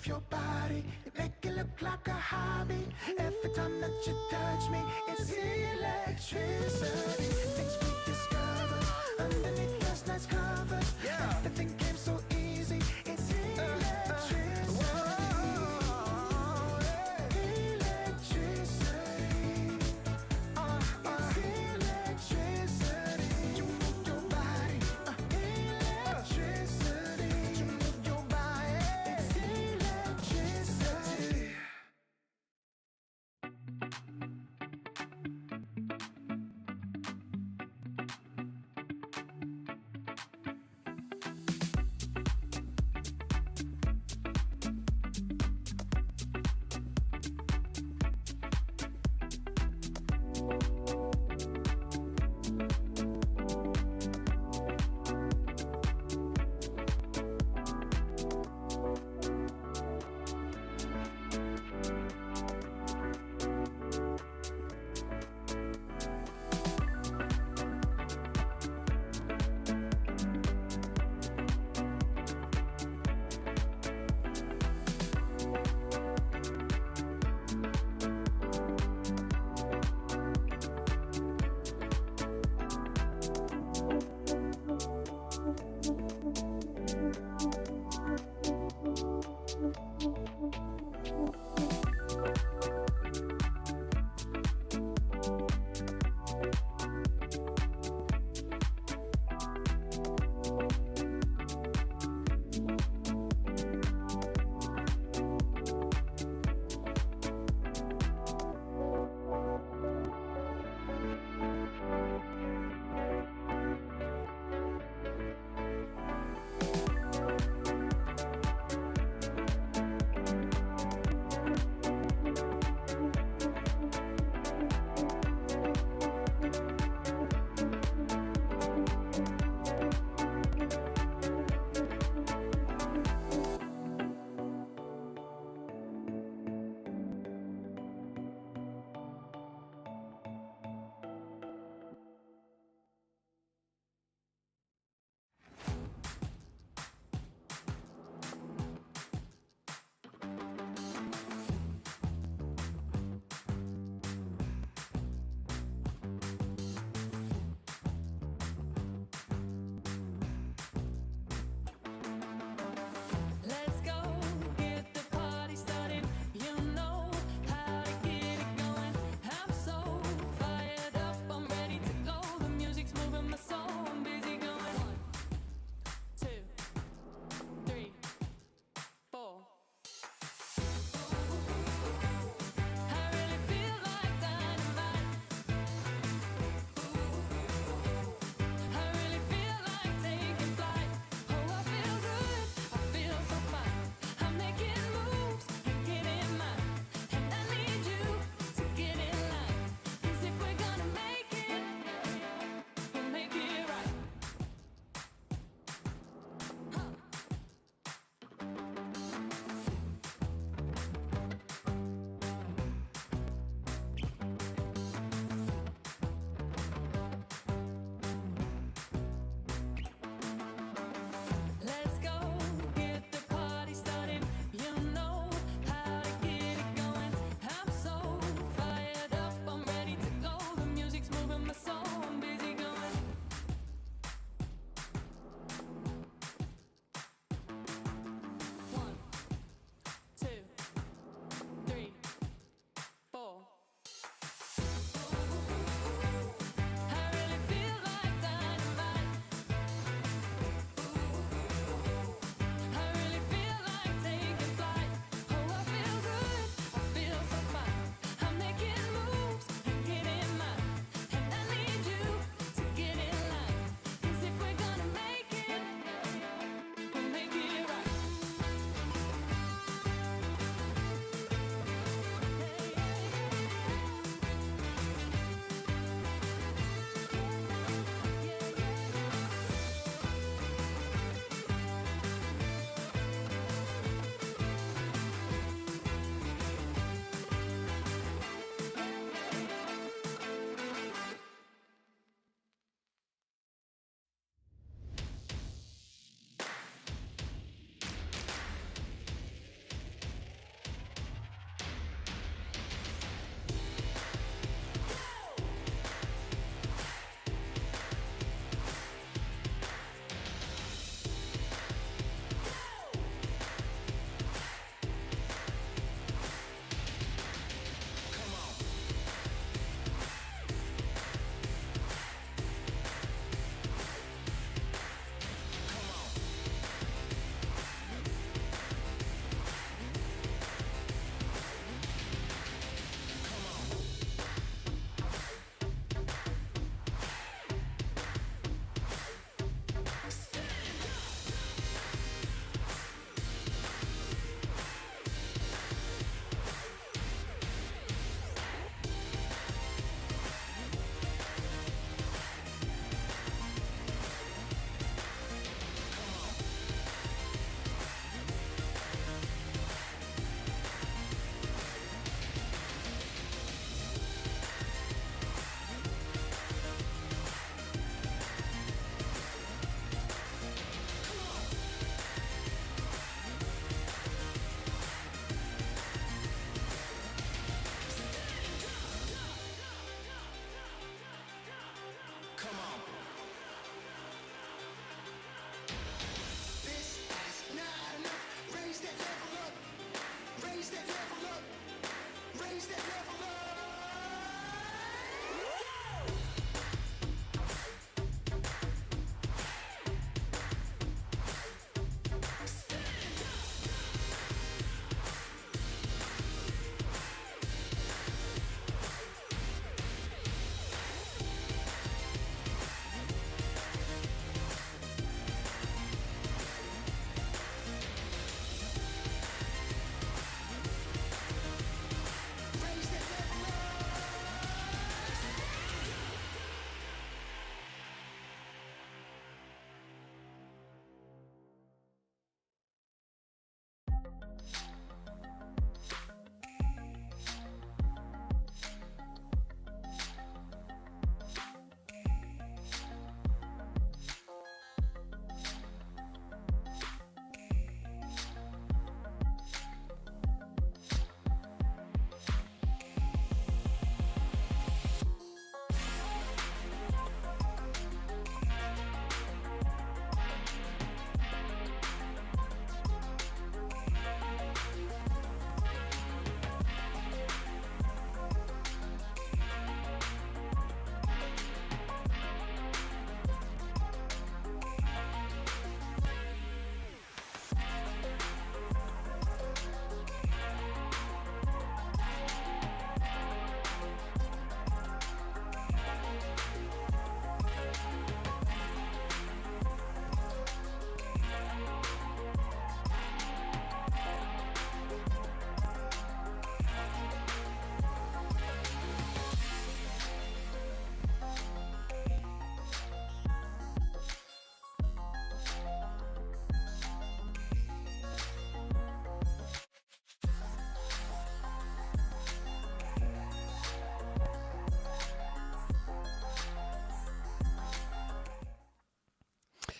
move your body, you make it look like a hobby. Every time that you touch me, it's electricity. Things we discovered underneath last night's covers. Everything came so easy. It's electricity. Electricity. It's electricity. You move your body. Electricity. You move your body. It's electricity.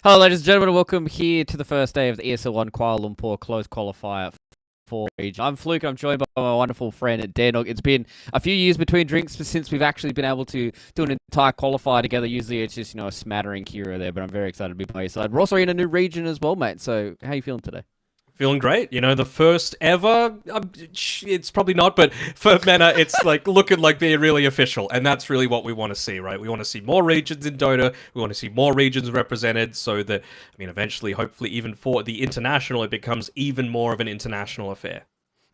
Hello, ladies and gentlemen, and welcome here to the first day of the ESL 1 Kuala Lumpur closed qualifier for region. I'm Fluke, I'm joined by my wonderful friend Danog. It's been a few years between drinks since we've actually been able to do an entire qualifier together. Usually it's just, a smattering here or there, but I'm very excited to be by your side. We're also in a new region as well, mate, so how are you feeling today? Feeling great. The first ever, it's probably not, but for MENA, it's like looking like being really official. And that's really what we want to see, right? We want to see more regions in Dota. We want to see more regions represented so that, eventually, hopefully, even for the international, it becomes even more of an international affair.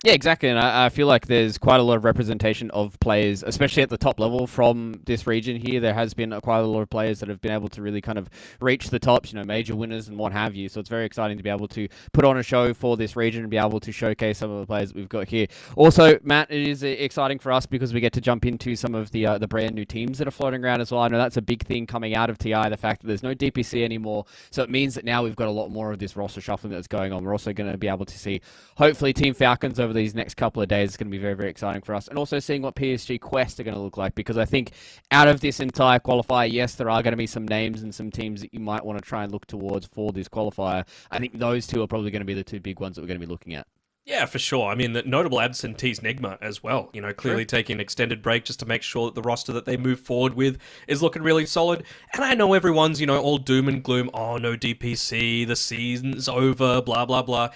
Yeah, exactly, and I feel like there's quite a lot of representation of players, especially at the top level from this region here. There has been quite a lot of players that have been able to really kind of reach the tops, major winners and what have you. So it's very exciting to be able to put on a show for this region and be able to showcase some of the players that we've got here. Also, Matt, it is exciting for us because we get to jump into some of the brand new teams that are floating around as well. I know that's a big thing coming out of TI, the fact that there's no DPC anymore. So it means that now we've got a lot more of this roster shuffling that's going on. We're also going to be able to see, hopefully, Team Falcons over these next couple of days is going to be very, very exciting for us. And also seeing what PSG Quest are going to look like, because I think out of this entire qualifier, yes, there are going to be some names and some teams that you might want to try and look towards for this qualifier. I think those two are probably going to be the two big ones that we're going to be looking at. Yeah, for sure. The notable absentees Nigma as well. Clearly taking an extended break just to make sure that the roster that they move forward with is looking really solid. And I know everyone's, all doom and gloom. Oh, no DPC, the season's over, blah, blah, blah.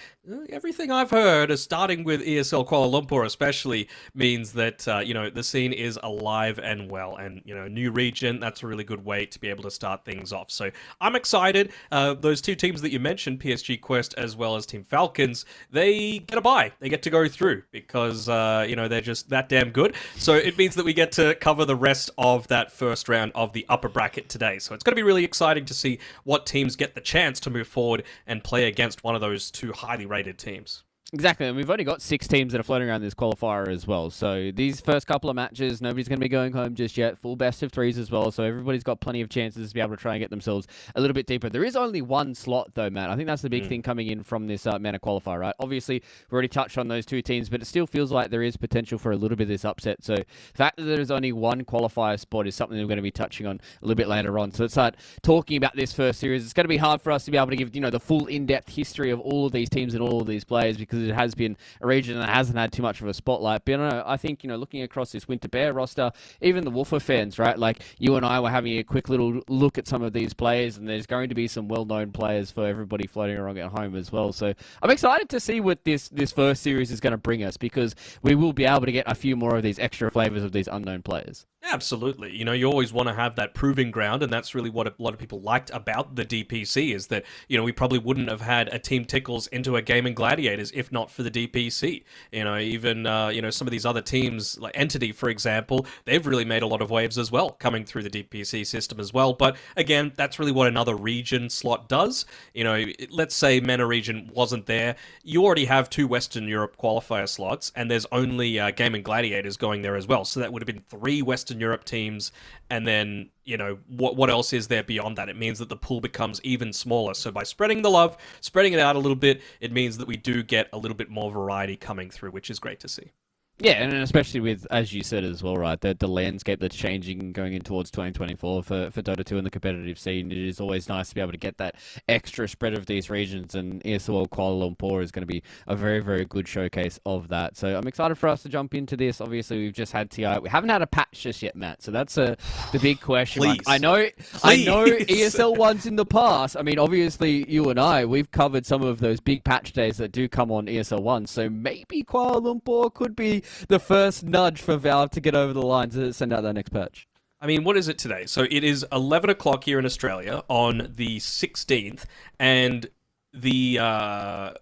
Everything I've heard, starting with ESL Kuala Lumpur especially, means that, the scene is alive and well. And, new region, that's a really good way to be able to start things off. So I'm excited. Those two teams that you mentioned, PSG Quest as well as Team Falcons, they get a bye. They get to go through because, they're just that damn good. So it means that we get to cover the rest of that first round of the upper bracket today. So it's going to be really exciting to see what teams get the chance to move forward and play against one of those two highly rated teams. Exactly, and we've only got 6 teams that are floating around this qualifier as well. So these first couple of matches, nobody's going to be going home just yet. Full best of 3s as well, so everybody's got plenty of chances to be able to try and get themselves a little bit deeper. There is only one slot, though, Matt. I think that's the big thing coming in from this MENA qualifier, right? Obviously, we've already touched on those two teams, but it still feels like there is potential for a little bit of this upset. So the fact that there's only one qualifier spot is something that we're going to be touching on a little bit later on. So let's start talking about this first series. It's going to be hard for us to be able to give, the full in-depth history of all of these teams and all of these players, because it has been a region that hasn't had too much of a spotlight. But I think, looking across this Winter Bear roster, even the Woofer fans, right? Like, you and I were having a quick little look at some of these players, and there's going to be some well-known players for everybody floating around at home as well. So I'm excited to see what this first series is going to bring us, because we will be able to get a few more of these extra flavors of these unknown players. Absolutely. You always want to have that proving ground, and that's really what a lot of people liked about the DPC, is that, we probably wouldn't have had a Team Tickles into a Gaming Gladiators if not for the DPC. Even, some of these other teams, like Entity, for example, they've really made a lot of waves as well, coming through the DPC system as well. But again, that's really what another region slot does. Let's say MENA region wasn't there. You already have 2 Western Europe qualifier slots, and there's only Gaming Gladiators going there as well. So that would have been 3 Western Europe teams, and then what else is there beyond that? It means that the pool becomes even smaller. So by spreading the love, spreading it out a little bit, it means that we do get a little bit more variety coming through, which is great to see. Yeah, and especially with, as you said as well, right, the landscape that's changing going in towards 2024 for Dota 2 and the competitive scene. It is always nice to be able to get that extra spread of these regions, and ESL Kuala Lumpur is going to be a very, very good showcase of that. So I'm excited for us to jump into this. Obviously, we've just had TI. We haven't had a patch just yet, Matt, so that's the big question. Please. I know ESL ones in the past. Obviously, you and I, we've covered some of those big patch days that do come on ESL 1, so maybe Kuala Lumpur could be the first nudge for Valve to get over the line to send out that next patch. What is it today? So it is 11 o'clock here in Australia on the 16th, and the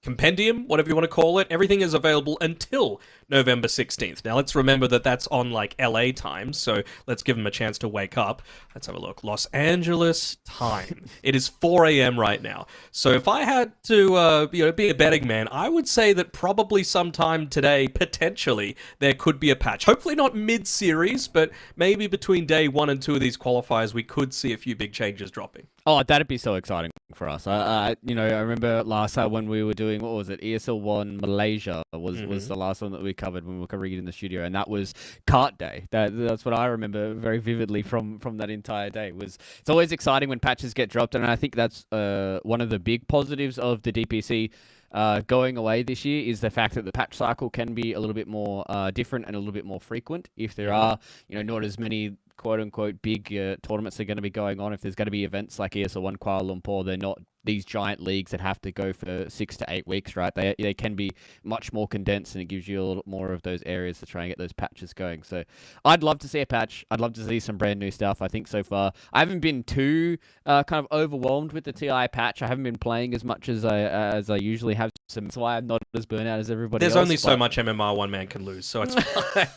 compendium, whatever you want to call it, everything is available until November 16th. Now, let's remember that that's on, LA time, so let's give them a chance to wake up. Let's have a look. Los Angeles time. It is 4 a.m. right now. So if I had to, be a betting man, I would say that probably sometime today, potentially, there could be a patch. Hopefully not mid-series, but maybe between day 1 and 2 of these qualifiers, we could see a few big changes dropping. Oh, that'd be so exciting for us. I remember last time when we were doing, what was it, ESL 1 Malaysia was the last one that we covered when we were covering it in the studio, and that was Cart Day. That's what I remember very vividly from that entire day. It's always exciting when patches get dropped, and I think that's one of the big positives of the DPC going away this year is the fact that the patch cycle can be a little bit more different and a little bit more frequent. If there are, not as many quote-unquote big tournaments are going to be going on, if there's going to be events like ESL 1 Kuala Lumpur, they're not these giant leagues that have to go for 6 to 8 weeks, right? They can be much more condensed, and it gives you a little more of those areas to try and get those patches going. So I'd love to see a patch. I'd love to see some brand new stuff. I think so far I haven't been too kind of overwhelmed with the TI patch. I haven't been playing as much as I usually have. So that's why I'm not as burnt out as everybody else. There's only so much MMR one man can lose, so it's fine.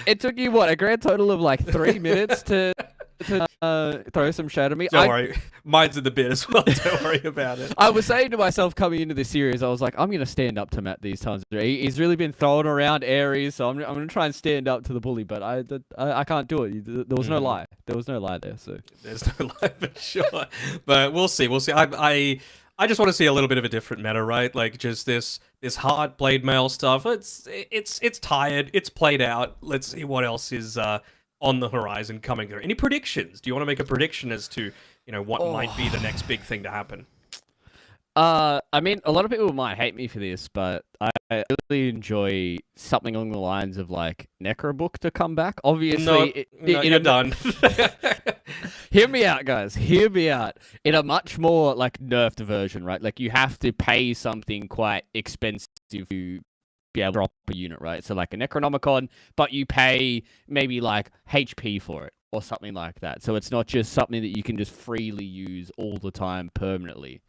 It took you, what, a grand total of like 3 minutes to throw some shade at me? Don't worry. Mine's in the bit as well. Don't worry about it. I was saying to myself coming into this series, I was like, I'm going to stand up to Matt these times. He's really been throwing around Ares, so I'm going to try and stand up to the bully, but I can't do it. There was no lie. There was no lie there. So there's no lie for sure. But we'll see. We'll see. I just want to see a little bit of a different meta, right? Like just this hard blade mail stuff. It's tired. It's played out. Let's see what else is on the horizon coming there. Any predictions? Do you want to make a prediction as to what might be the next big thing to happen? I mean, a lot of people might hate me for this, but I really enjoy something along the lines of like Necrobook to come back. Obviously, you're done. Hear me out, guys. Hear me out. In a much more like nerfed version, right? Like you have to pay something quite expensive to be able to drop a unit, right? So like a Necronomicon, but you pay maybe like HP for it or something like that. So it's not just something that you can just freely use all the time permanently.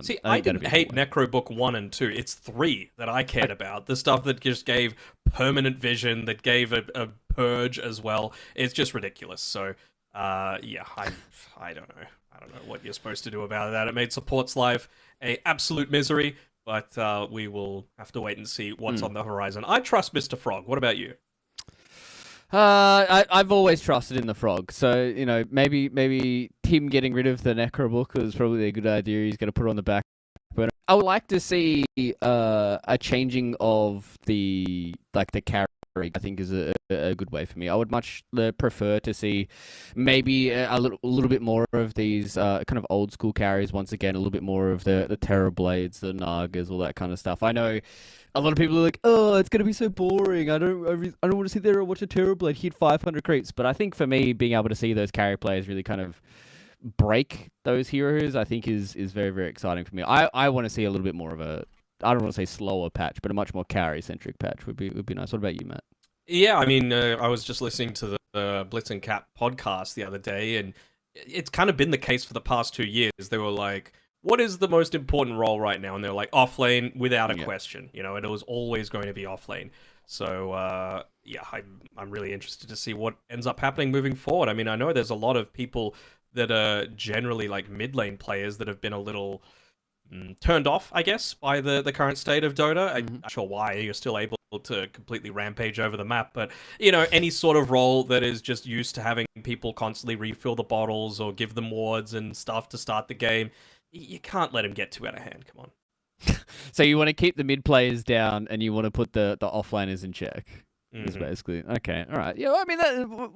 See, I didn't hate Necrobook 1 and 2. It's 3 that I cared about. The stuff that just gave permanent vision, that gave a purge as well. It's just ridiculous. So, yeah, I don't know. I don't know what you're supposed to do about that. It made support's life a absolute misery, but we will have to wait and see what's on the horizon. I trust Mr. Frog. What about you? I've always trusted in the Frog, so maybe him getting rid of the Necrobook was probably a good idea. He's going to put it on the back burner. I would like to see a changing of the carry. I think is a good way for me. I would much prefer to see maybe a little bit more of these kind of old school carries once again. A little bit more of the Terror Blades, the Nagas, all that kind of stuff. I know a lot of people are like, oh, it's going to be so boring. I don't want to sit there and watch a Terror Blade hit 500 creeps. But I think for me, being able to see those carry players really kind of break those heroes, I think is very, very exciting for me. I want to see a little bit more of a, I don't want to say slower patch, but a much more carry-centric patch would be nice. What about you, Matt? Yeah, I mean, I was just listening to the Blitz and Cap podcast the other day, and it's kind of been the case for the past 2 years. They were like, what is the most important role right now? And they're like, offlane, without a question, and it was always going to be offlane. So, yeah, I'm really interested to see what ends up happening moving forward. I mean, I know there's a lot of people that are generally like mid lane players that have been a little turned off, I guess, by the current state of Dota. I'm not sure why. You're still able to completely rampage over the map, but any sort of role that is just used to having people constantly refill the bottles or give them wards and stuff to start the game, you can't let them get too out of hand. Come on. So you want to keep the mid players down and you want to put the offlaners in check. Is basically okay. All right. Yeah. I mean,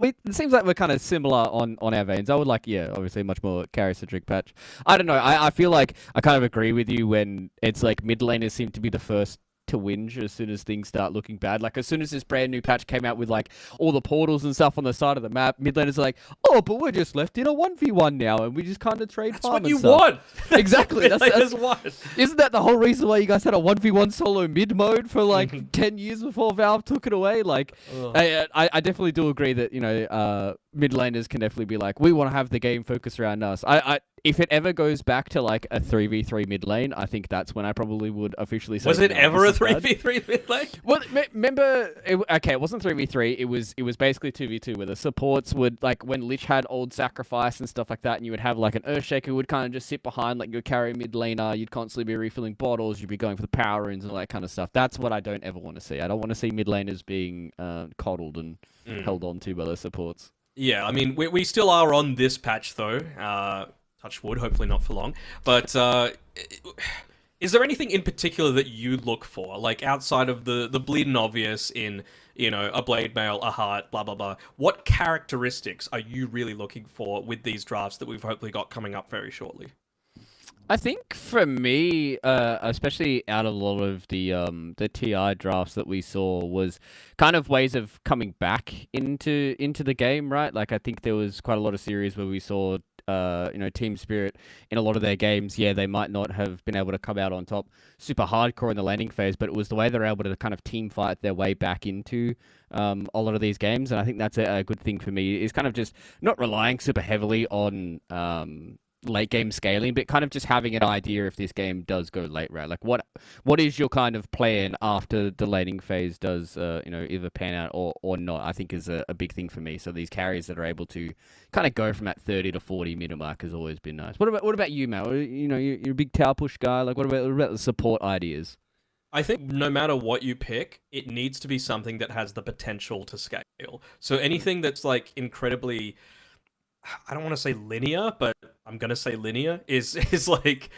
it seems like we're kind of similar on our veins. I would like, obviously a much more carry-centric patch. I don't know. I feel like I kind of agree with you when it's like mid laners seem to be the first to whinge as soon as things start looking bad. Like as soon as this brand new patch came out with like all the portals and stuff on the side of the map, mid laners are like, oh, but we're just left in a 1v1 now and we just kind of trade farm. That's what you stuff. want. Exactly. That's what. Isn't that the whole reason why you guys had a 1v1 solo mid mode for like 10 years before Valve took it away? Like, I definitely do agree that, mid laners can definitely be like, we want to have the game focused around us. If it ever goes back to like a 3v3 mid lane, I think that's when I probably would officially say. Was it ever a 3v3 mid lane? Well, remember, it wasn't 3v3. It was basically 2v2 where the supports would, like when Lich had old sacrifice and stuff like that, and you would have like an Earthshaker who would kind of just sit behind like your carry mid laner. You'd constantly be refilling bottles. You'd be going for the power runes and all that kind of stuff. That's what I don't ever want to see. I don't want to see mid laners being coddled and held on to by their supports. Yeah, I mean, we still are on this patch though. Touch wood, hopefully not for long. But Is there anything in particular that you look for, like outside of the bleeding obvious in, a blade mail, a heart, blah blah blah? What characteristics are you really looking for with these drafts that we've hopefully got coming up very shortly? I think for me, especially out of a lot of the TI drafts that we saw, was kind of ways of coming back into the game, right? Like I think there was quite a lot of series where we saw team spirit in a lot of their games. Yeah, they might not have been able to come out on top super hardcore in the landing phase, but it was the way they're able to kind of team fight their way back into a lot of these games. And I think that's a good thing for me, is kind of just not relying super heavily on late game scaling, but kind of just having an idea if this game does go late, right? Like what is your kind of plan after the laning phase does either pan out or not, I think is a big thing for me. So these carriers that are able to kind of go from that 30 to 40 minute mark has always been nice. What about you, Matt? You're a big tower push guy. Like what about the support ideas? I think no matter what you pick, it needs to be something that has the potential to scale. So anything that's like incredibly, I don't want to say linear, but I'm going to say linear, is like,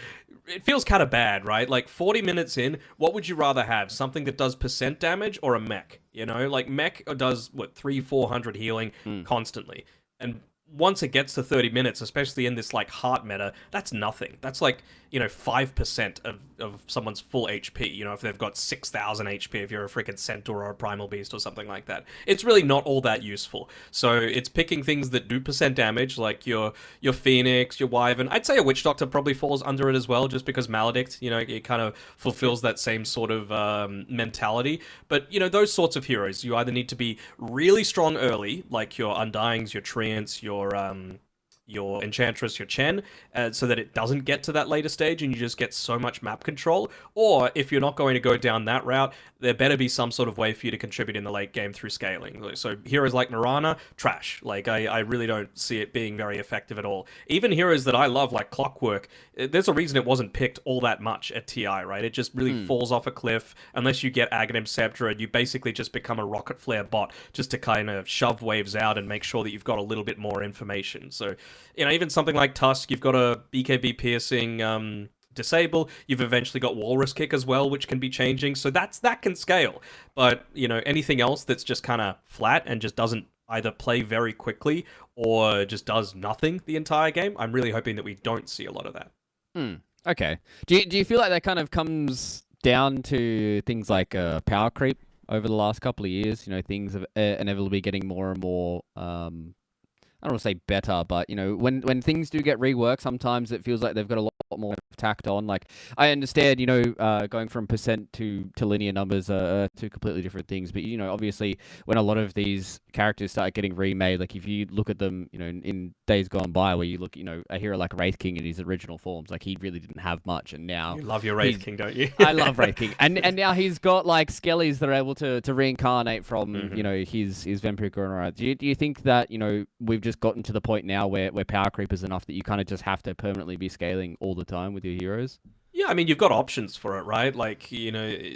it feels kind of bad, right? Like 40 minutes in, what would you rather have? Something that does percent damage or a mech? Like mech does, 300-400 healing constantly. And once it gets to 30 minutes, especially in this like heart meta, that's nothing. That's like, 5% of someone's full HP, if they've got 6,000 HP, if you're a freaking centaur or a primal beast or something like that. It's really not all that useful. So it's picking things that do percent damage, like your Phoenix, your Wyvern. I'd say a Witch Doctor probably falls under it as well, just because Maledict, it kind of fulfills that same sort of mentality. But, those sorts of heroes, you either need to be really strong early, like your Undyings, your Treants, your Enchantress, your Chen, so that it doesn't get to that later stage and you just get so much map control. Or if you're not going to go down that route, there better be some sort of way for you to contribute in the late game through scaling. So heroes like Mirana, trash. Like I really don't see it being very effective at all. Even heroes that I love, like Clockwork, there's a reason it wasn't picked all that much at TI, right? It just really falls off a cliff unless you get Aghanim Scepter, and you basically just become a Rocket Flare bot just to kind of shove waves out and make sure that you've got a little bit more information. So, even something like Tusk, you've got a BKB piercing disable. You've eventually got Walrus Kick as well, which can be changing. So that can scale. But, anything else that's just kind of flat and just doesn't either play very quickly or just does nothing the entire game, I'm really hoping that we don't see a lot of that. Okay. Do you feel like that kind of comes down to things like power creep over the last couple of years? Things have inevitably getting more and more I don't want to say better, but when things do get reworked, sometimes it feels like they've got a lot more tacked on. Like I understand, going from percent to linear numbers are two completely different things. But obviously, when a lot of these characters start getting remade, like if you look at them, in days gone by, where you look, a hero like Wraith King in his original forms, like he really didn't have much, and now you love your Wraith King, don't you? I love Wraith King, and now he's got like skellies that are able to reincarnate from his vampiric aura. Do you think that we've just gotten to the point now where power creep is enough that you kind of just have to permanently be scaling all the time with your heroes? Yeah, I mean, you've got options for it, right? Like,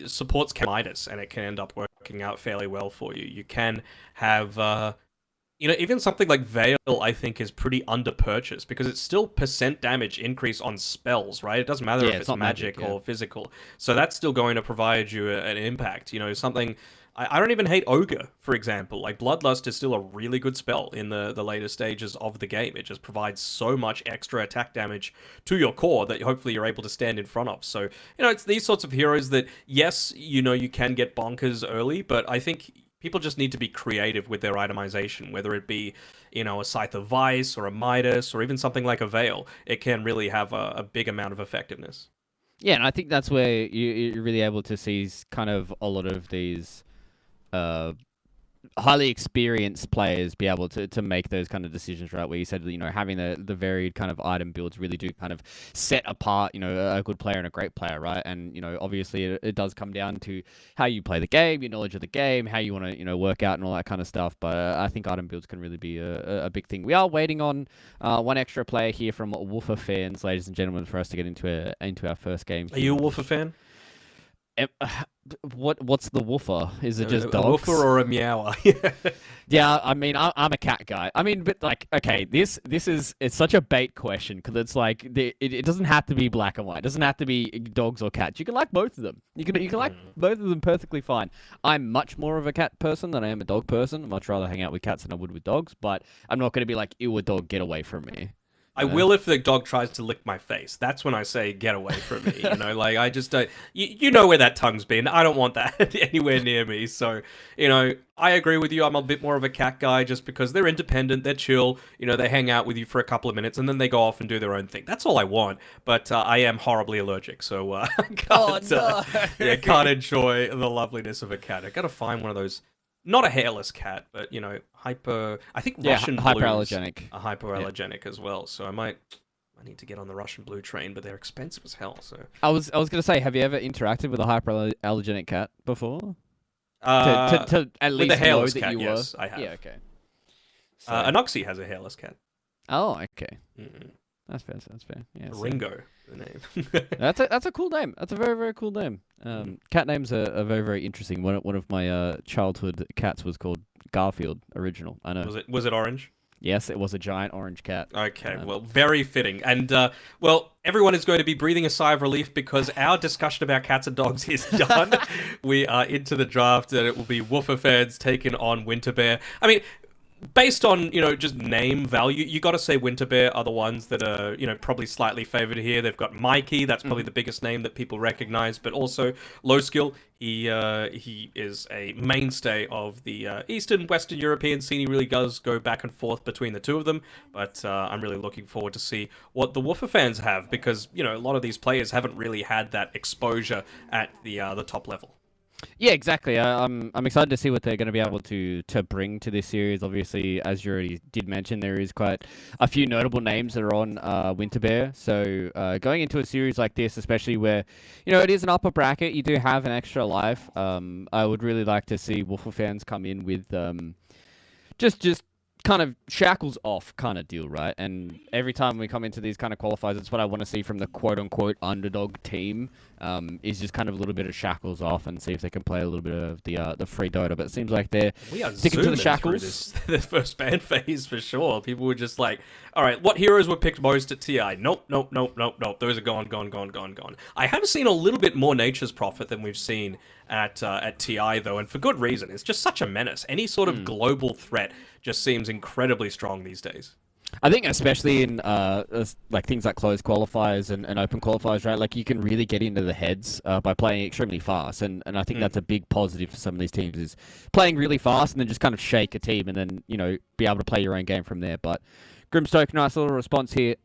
supports Midas, and it can end up working out fairly well for you. You can have, even something like Veil, I think, is pretty under-purchased, because it's still percent damage increase on spells, right? It doesn't matter if it's magic or physical. So that's still going to provide you an impact. Something... I don't even hate Ogre, for example. Like, Bloodlust is still a really good spell in the later stages of the game. It just provides so much extra attack damage to your core that hopefully you're able to stand in front of. So, it's these sorts of heroes that, yes, you can get bonkers early, but I think people just need to be creative with their itemization, whether it be, a Scythe of Vice or a Midas or even something like a Veil. It can really have a big amount of effectiveness. Yeah, and I think that's where you're really able to see kind of a lot of these highly experienced players be able to make those kind of decisions, right? Where you said, having the varied kind of item builds really do kind of set apart, a good player and a great player, right? And, obviously it does come down to how you play the game, your knowledge of the game, how you want to, work out and all that kind of stuff. But I think item builds can really be a big thing. We are waiting on one extra player here from Woofer fans, ladies and gentlemen, for us to get into our first game. Are you a Woofer fan? What's the woofer? Is it just A dogs? woofer or a meower? Yeah, I mean, I'm a cat guy. I mean, but like, okay, it's such a bait question because it's like it doesn't have to be black and white. It doesn't have to be dogs or cats. You can like both of them. You can like both of them perfectly fine. I'm much more of a cat person than I am a dog person. I'd much rather hang out with cats than I would with dogs. But I'm not going to be like, ew, a dog, get away from me. I will if the dog tries to lick my face. That's when I say, get away from me. Like I just don't... You know where that tongue's been. I don't want that anywhere near me. So, I agree with you. I'm a bit more of a cat guy just because they're independent, they're chill. They hang out with you for a couple of minutes and then they go off and do their own thing. That's all I want. But I am horribly allergic, so I can't enjoy the loveliness of a cat. I gotta find one of those... Not a hairless cat, but hyper. I think Russian blues hyperallergenic. are hyperallergenic as well. So I need to get on the Russian blue train, but they're expensive as hell. So I was gonna say, have you ever interacted with a hyperallergenic cat before? To at least with a hairless know that cat, you yes, were. I have. Yeah, okay. So, Anoxi has a hairless cat. oh, okay. Mm-mm. That's fair. Yeah. So. Ringo, the name. That's a cool name. That's a very, very cool name. Cat names are very, very interesting. One of my childhood cats was called Garfield. Original. I know. Was it orange? Yes, it was a giant orange cat. Okay, well, very fitting. And, everyone is going to be breathing a sigh of relief because our discussion about cats and dogs is done. We are into the draft, and it will be Woofer fans taking on Winter Bear. I mean... Based on, just name value, you got to say Winter Bear are the ones that are, probably slightly favored here. They've got Mikey, that's probably the biggest name that people recognize, but also Low Skill. He is a mainstay of the Eastern, Western European scene. He really does go back and forth between the two of them, but I'm really looking forward to see what the Woofer fans have because, a lot of these players haven't really had that exposure at the top level. Yeah, exactly. I'm excited to see what they're going to be able to bring to this series. Obviously, as you already did mention, there is quite a few notable names that are on Winter Bear. So going into a series like this, especially where it is an upper bracket, you do have an extra life. I would really like to see Wolfer fans come in with just kind of shackles off kind of deal, right? And every time we come into these kind of qualifiers, it's what I want to see from the quote-unquote underdog team, is just kind of a little bit of shackles off and see if they can play a little bit of the free Dota. But it seems like they're sticking to the shackles. The first ban phase for sure. People were just like, all right, what heroes were picked most at TI? Nope. Those are gone. I have seen a little bit more Nature's Prophet than we've seen at TI, though, and for good reason. It's just such a menace. Any sort of global threat just seems incredibly strong these days. I think especially in like things like closed qualifiers and open qualifiers, right? Like you can really get into the heads by playing extremely fast, and I think that's a big positive for some of these teams is playing really fast and then just kind of shake a team and then be able to play your own game from there. But Grimstoke, nice little response here.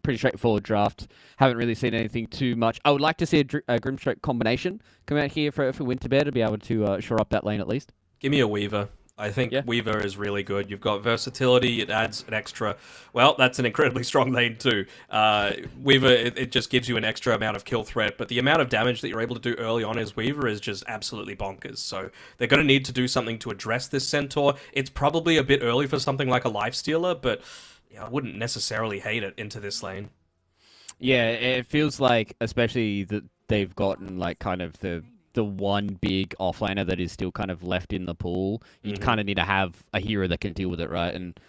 Pretty straightforward draft. Haven't really seen anything too much. I would like to see a Grimstoke combination come out here for Winter Bear to be able to shore up that lane at least. Give me a Weaver. I think Weaver is really good. You've got versatility. It adds an extra... Well, that's an incredibly strong lane too. Weaver, it just gives you an extra amount of kill threat, but the amount of damage that you're able to do early on as Weaver is just absolutely bonkers. So they're going to need to do something to address this Centaur. It's probably a bit early for something like a Lifestealer, but I wouldn't necessarily hate it into this lane. Yeah, it feels like, especially that they've gotten like kind of the one big offlaner that is still kind of left in the pool. You kind of need to have a hero that can deal with it, right? And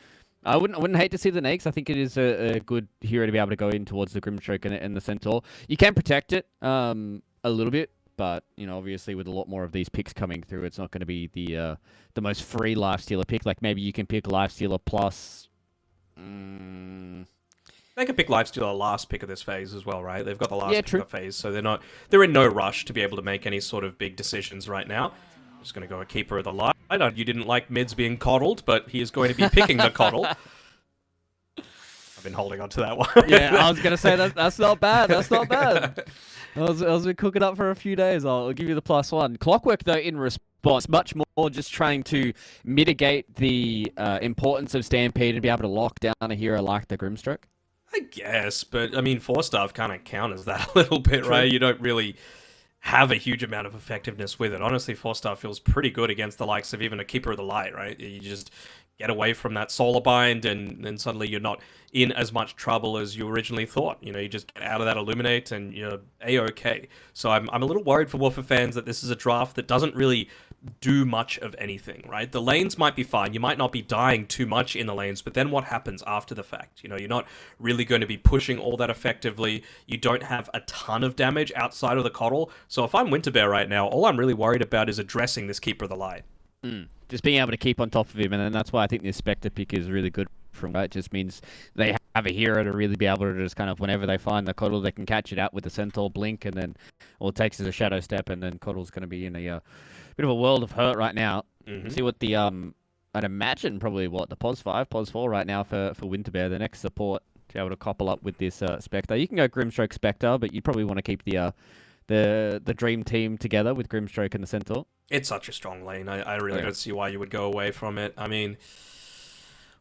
I wouldn't hate to see the Nakes. I think it is a good hero to be able to go in towards the Grimstroke and the Centaur. You can protect it a little bit, but obviously with a lot more of these picks coming through, it's not going to be the most free Lifestealer pick. Like maybe you can pick Lifestealer plus. They could pick Lifestealer last pick of this phase as well, right? They've got the last pick of the phase, so they're in no rush to be able to make any sort of big decisions right now. Just going to go a Keeper of the Light. I know you didn't like mids being coddled, but he is going to be picking the coddle. I've been holding on to that one. Yeah, I was going to say that's not bad. That's not bad. I was been cooking up for a few days. I'll give you the +1. Clockwork, though, in response, much more just trying to mitigate the importance of Stampede and be able to lock down a hero like the Grimstroke. I guess, but I mean, 4-star kind of counters that a little bit, right? You don't really have a huge amount of effectiveness with it. Honestly, 4-star feels pretty good against the likes of even a Keeper of the Light, right? You just get away from that solar bind, and then suddenly you're not in as much trouble as you originally thought. You just get out of that illuminate and you're a-okay. So I'm a little worried for Woofer fans that this is a draft that doesn't really do much of anything, right? The lanes might be fine. You might not be dying too much in the lanes, but then what happens after the fact? You're not really going to be pushing all that effectively. You don't have a ton of damage outside of the Coddle. So if I'm Winterbear right now, all I'm really worried about is addressing this Keeper of the Light. Just being able to keep on top of him, and then that's why I think the Spectre pick is really good from right. It just means they have a hero to really be able to just kind of, whenever they find the Coddle, they can catch it out with the Centaur blink, and then all it takes is a Shadow Step, and then Coddle's going to be in a bit of a world of hurt right now. See what the I'd imagine probably the Pos 5, Pos 4 right now for Winterbear, the next support to be able to couple up with this Spectre. You can go Grimstroke Spectre, but you'd probably want to keep the Dream Team together with Grimstroke and the Centaur. It's such a strong lane. I really don't see why you would go away from it. I mean,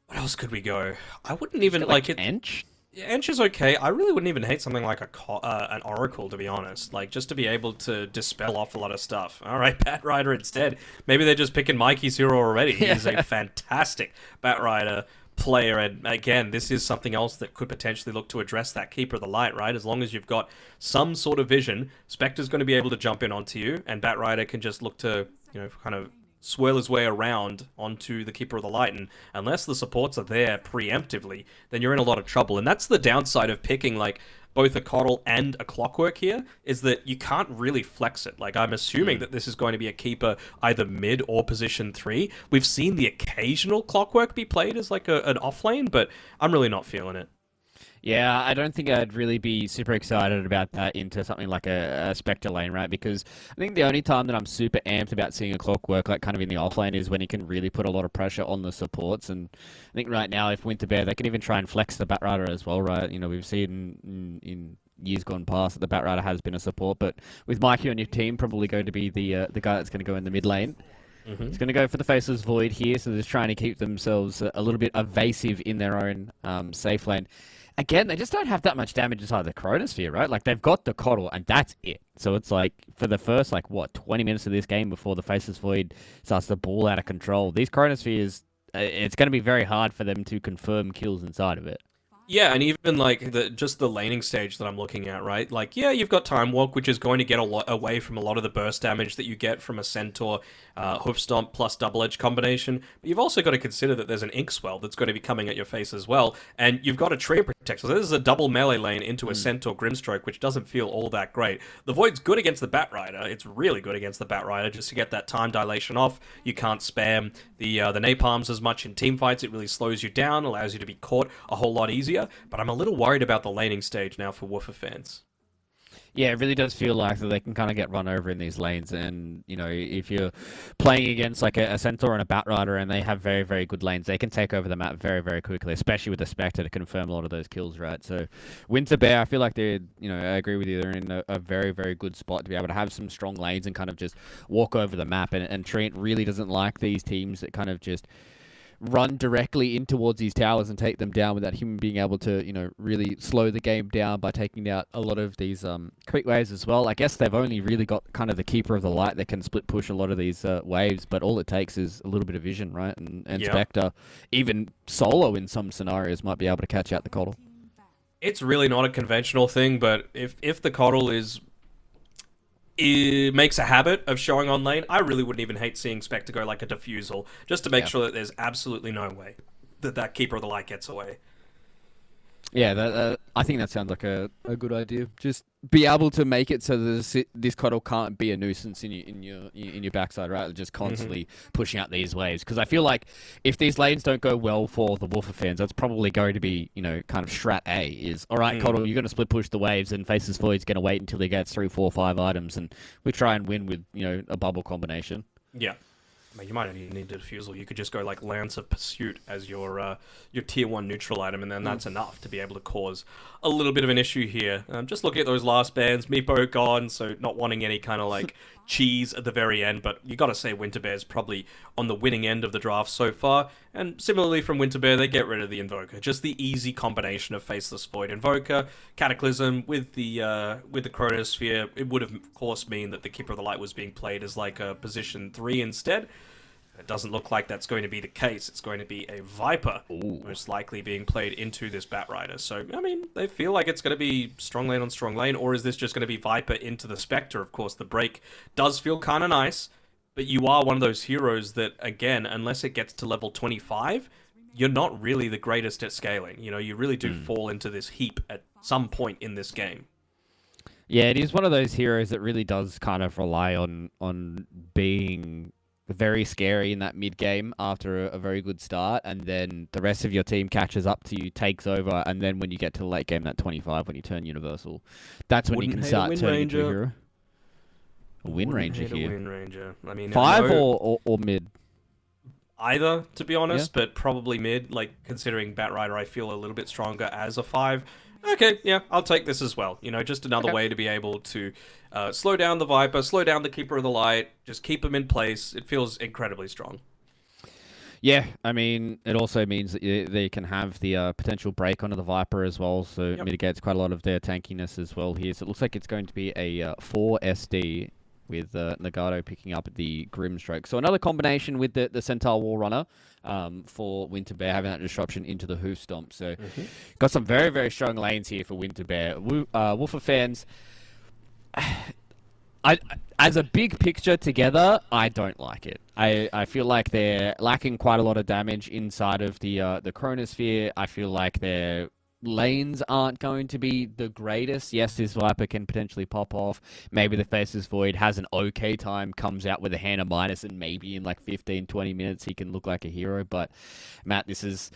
what else could we go? I wouldn't even like it. Ench? Yeah, Ench is okay. I really wouldn't even hate something like an Oracle, to be honest. Like, just to be able to dispel off a lot of stuff. All right, Bat Rider instead. Maybe they're just picking Mikey's hero already. He's a fantastic Bat Rider player, and again, this is something else that could potentially look to address that Keeper of the Light, right? As long as you've got some sort of vision, Spectre's going to be able to jump in onto you, and Bat Rider can just look to, kind of swirl his way around onto the Keeper of the Light, and unless the supports are there preemptively, then you're in a lot of trouble. And that's the downside of picking, like, both a Coddle and a Clockwork here, is that you can't really flex it. Like, I'm assuming that this is going to be a Keeper either mid or position 3. We've seen the occasional Clockwork be played as, like, an off lane, but I'm really not feeling it. Yeah, I don't think I'd really be super excited about that into something like a Spectre lane, right? Because I think the only time that I'm super amped about seeing a Clockwork, like, kind of in the offlane is when he can really put a lot of pressure on the supports. And I think right now, if Winterbear, they can even try and flex the Batrider as well, right? We've seen in years gone past that the Batrider has been a support, but with Mikey on your team, probably going to be the guy that's going to go in the mid lane. He's going to go for the Faceless Void here, so they're just trying to keep themselves a little bit evasive in their own safe lane. Again, they just don't have that much damage inside the Chronosphere, right? Like, they've got the Coddle, and that's it. So it's like, for the first, 20 minutes of this game before the Faceless Void starts to ball out of control, these Chronospheres, it's going to be very hard for them to confirm kills inside of it. Yeah, and even just the laning stage that I'm looking at, right? Like, yeah, you've got Time Walk, which is going to get a lot away from a lot of the burst damage that you get from a Centaur Hoof Stomp plus Double Edge combination. But you've also got to consider that there's an Inkswell that's going to be coming at your face as well, and you've got a Tree Protector. So this is a double melee lane into a Centaur Grimstroke, which doesn't feel all that great. The Void's good against the Batrider. It's really good against the Batrider just to get that time dilation off. You can't spam the Napalms as much in team fights. It really slows you down, allows you to be caught a whole lot easier. But I'm a little worried about the laning stage now for Woofer fans. Yeah, it really does feel like that they can kind of get run over in these lanes. And, if you're playing against like a Centaur and a Batrider and they have very, very good lanes, they can take over the map very, very quickly, especially with the Spectre to confirm a lot of those kills, right? So Winterbear, I feel like they're, I agree with you, they're in a very, very good spot to be able to have some strong lanes and kind of just walk over the map. And Trent really doesn't like these teams that kind of just run directly in towards these towers and take them down without him being able to, really slow the game down by taking out a lot of these creep waves as well. I guess they've only really got kind of the Keeper of the Light that can split push a lot of these waves, but all it takes is a little bit of vision, right? And Spectre, even solo in some scenarios, might be able to catch out the Coddle. It's really not a conventional thing, but if the Coddle it makes a habit of showing on lane, I really wouldn't even hate seeing Spectre go like a Diffusal, just to make sure that there's absolutely no way that Keeper of the Light gets away. Yeah, I think that sounds like a good idea. Just be able to make it so that this Coddle can't be a nuisance in your backside, right? Just constantly pushing out these waves. Because I feel like if these lanes don't go well for the Woofer fans, that's probably going to be, kind of strat A is, all right, Coddle, you're going to split push the waves, and Faceless Void's going to wait until he gets 3, 4, 5 items, and we try and win with, a bubble combination. Yeah. I mean, you might not even need a Diffusal. You could just go like Lance of Pursuit as your tier 1 neutral item, and then that's enough to be able to cause a little bit of an issue here. Just looking at those last bans, Meepo gone, so not wanting any kind of like cheese at the very end, but you got to say Winterbear's probably on the winning end of the draft so far. And similarly from Winterbear, they get rid of the Invoker. Just the easy combination of Faceless Void Invoker, Cataclysm with the Chronosphere. It would have, of course, mean that the Keeper of the Light was being played as like a position 3 instead. It doesn't look like that's going to be the case. It's going to be a Viper, most likely being played into this Batrider. So, I mean, they feel like it's going to be strong lane on strong lane, or is this just going to be Viper into the Spectre? Of course, the break does feel kind of nice, but you are one of those heroes that, again, unless it gets to level 25, you're not really the greatest at scaling. You know, you really do fall into this heap at some point in this game. Yeah, it is one of those heroes that really does kind of rely on being very scary in that mid game after a very good start, and then the rest of your team catches up to you, takes over, and then when you get to the late game, that 25, when you turn universal, that's when you can start turning into a hero. A Wind Ranger here. Wind Ranger. I mean, 5 or mid? Either, to be honest, but probably mid. Like, considering Batrider, I feel a little bit stronger as a 5. Okay, yeah, I'll take this as well. You know, just another way to be able to slow down the Viper, slow down the Keeper of the Light, just keep them in place. It feels incredibly strong. Yeah, I mean, it also means that they can have the potential break onto the Viper as well, so it mitigates quite a lot of their tankiness as well here. So it looks like it's going to be a 4 SD with Nagato picking up the Grimstroke. So another combination with the Centaur War Runner for Winter Bear, having that disruption into the Hoof Stomp. So got some very, very strong lanes here for Winter Bear. Woofer fans, as a big picture together, I don't like it. I feel like they're lacking quite a lot of damage inside of the Chronosphere. I feel like their lanes aren't going to be the greatest. Yes, this Viper can potentially pop off. Maybe the Faceless Void has an okay time, comes out with a hand of minus, and maybe in like 15, 20 minutes he can look like a hero. But, Matt, this is,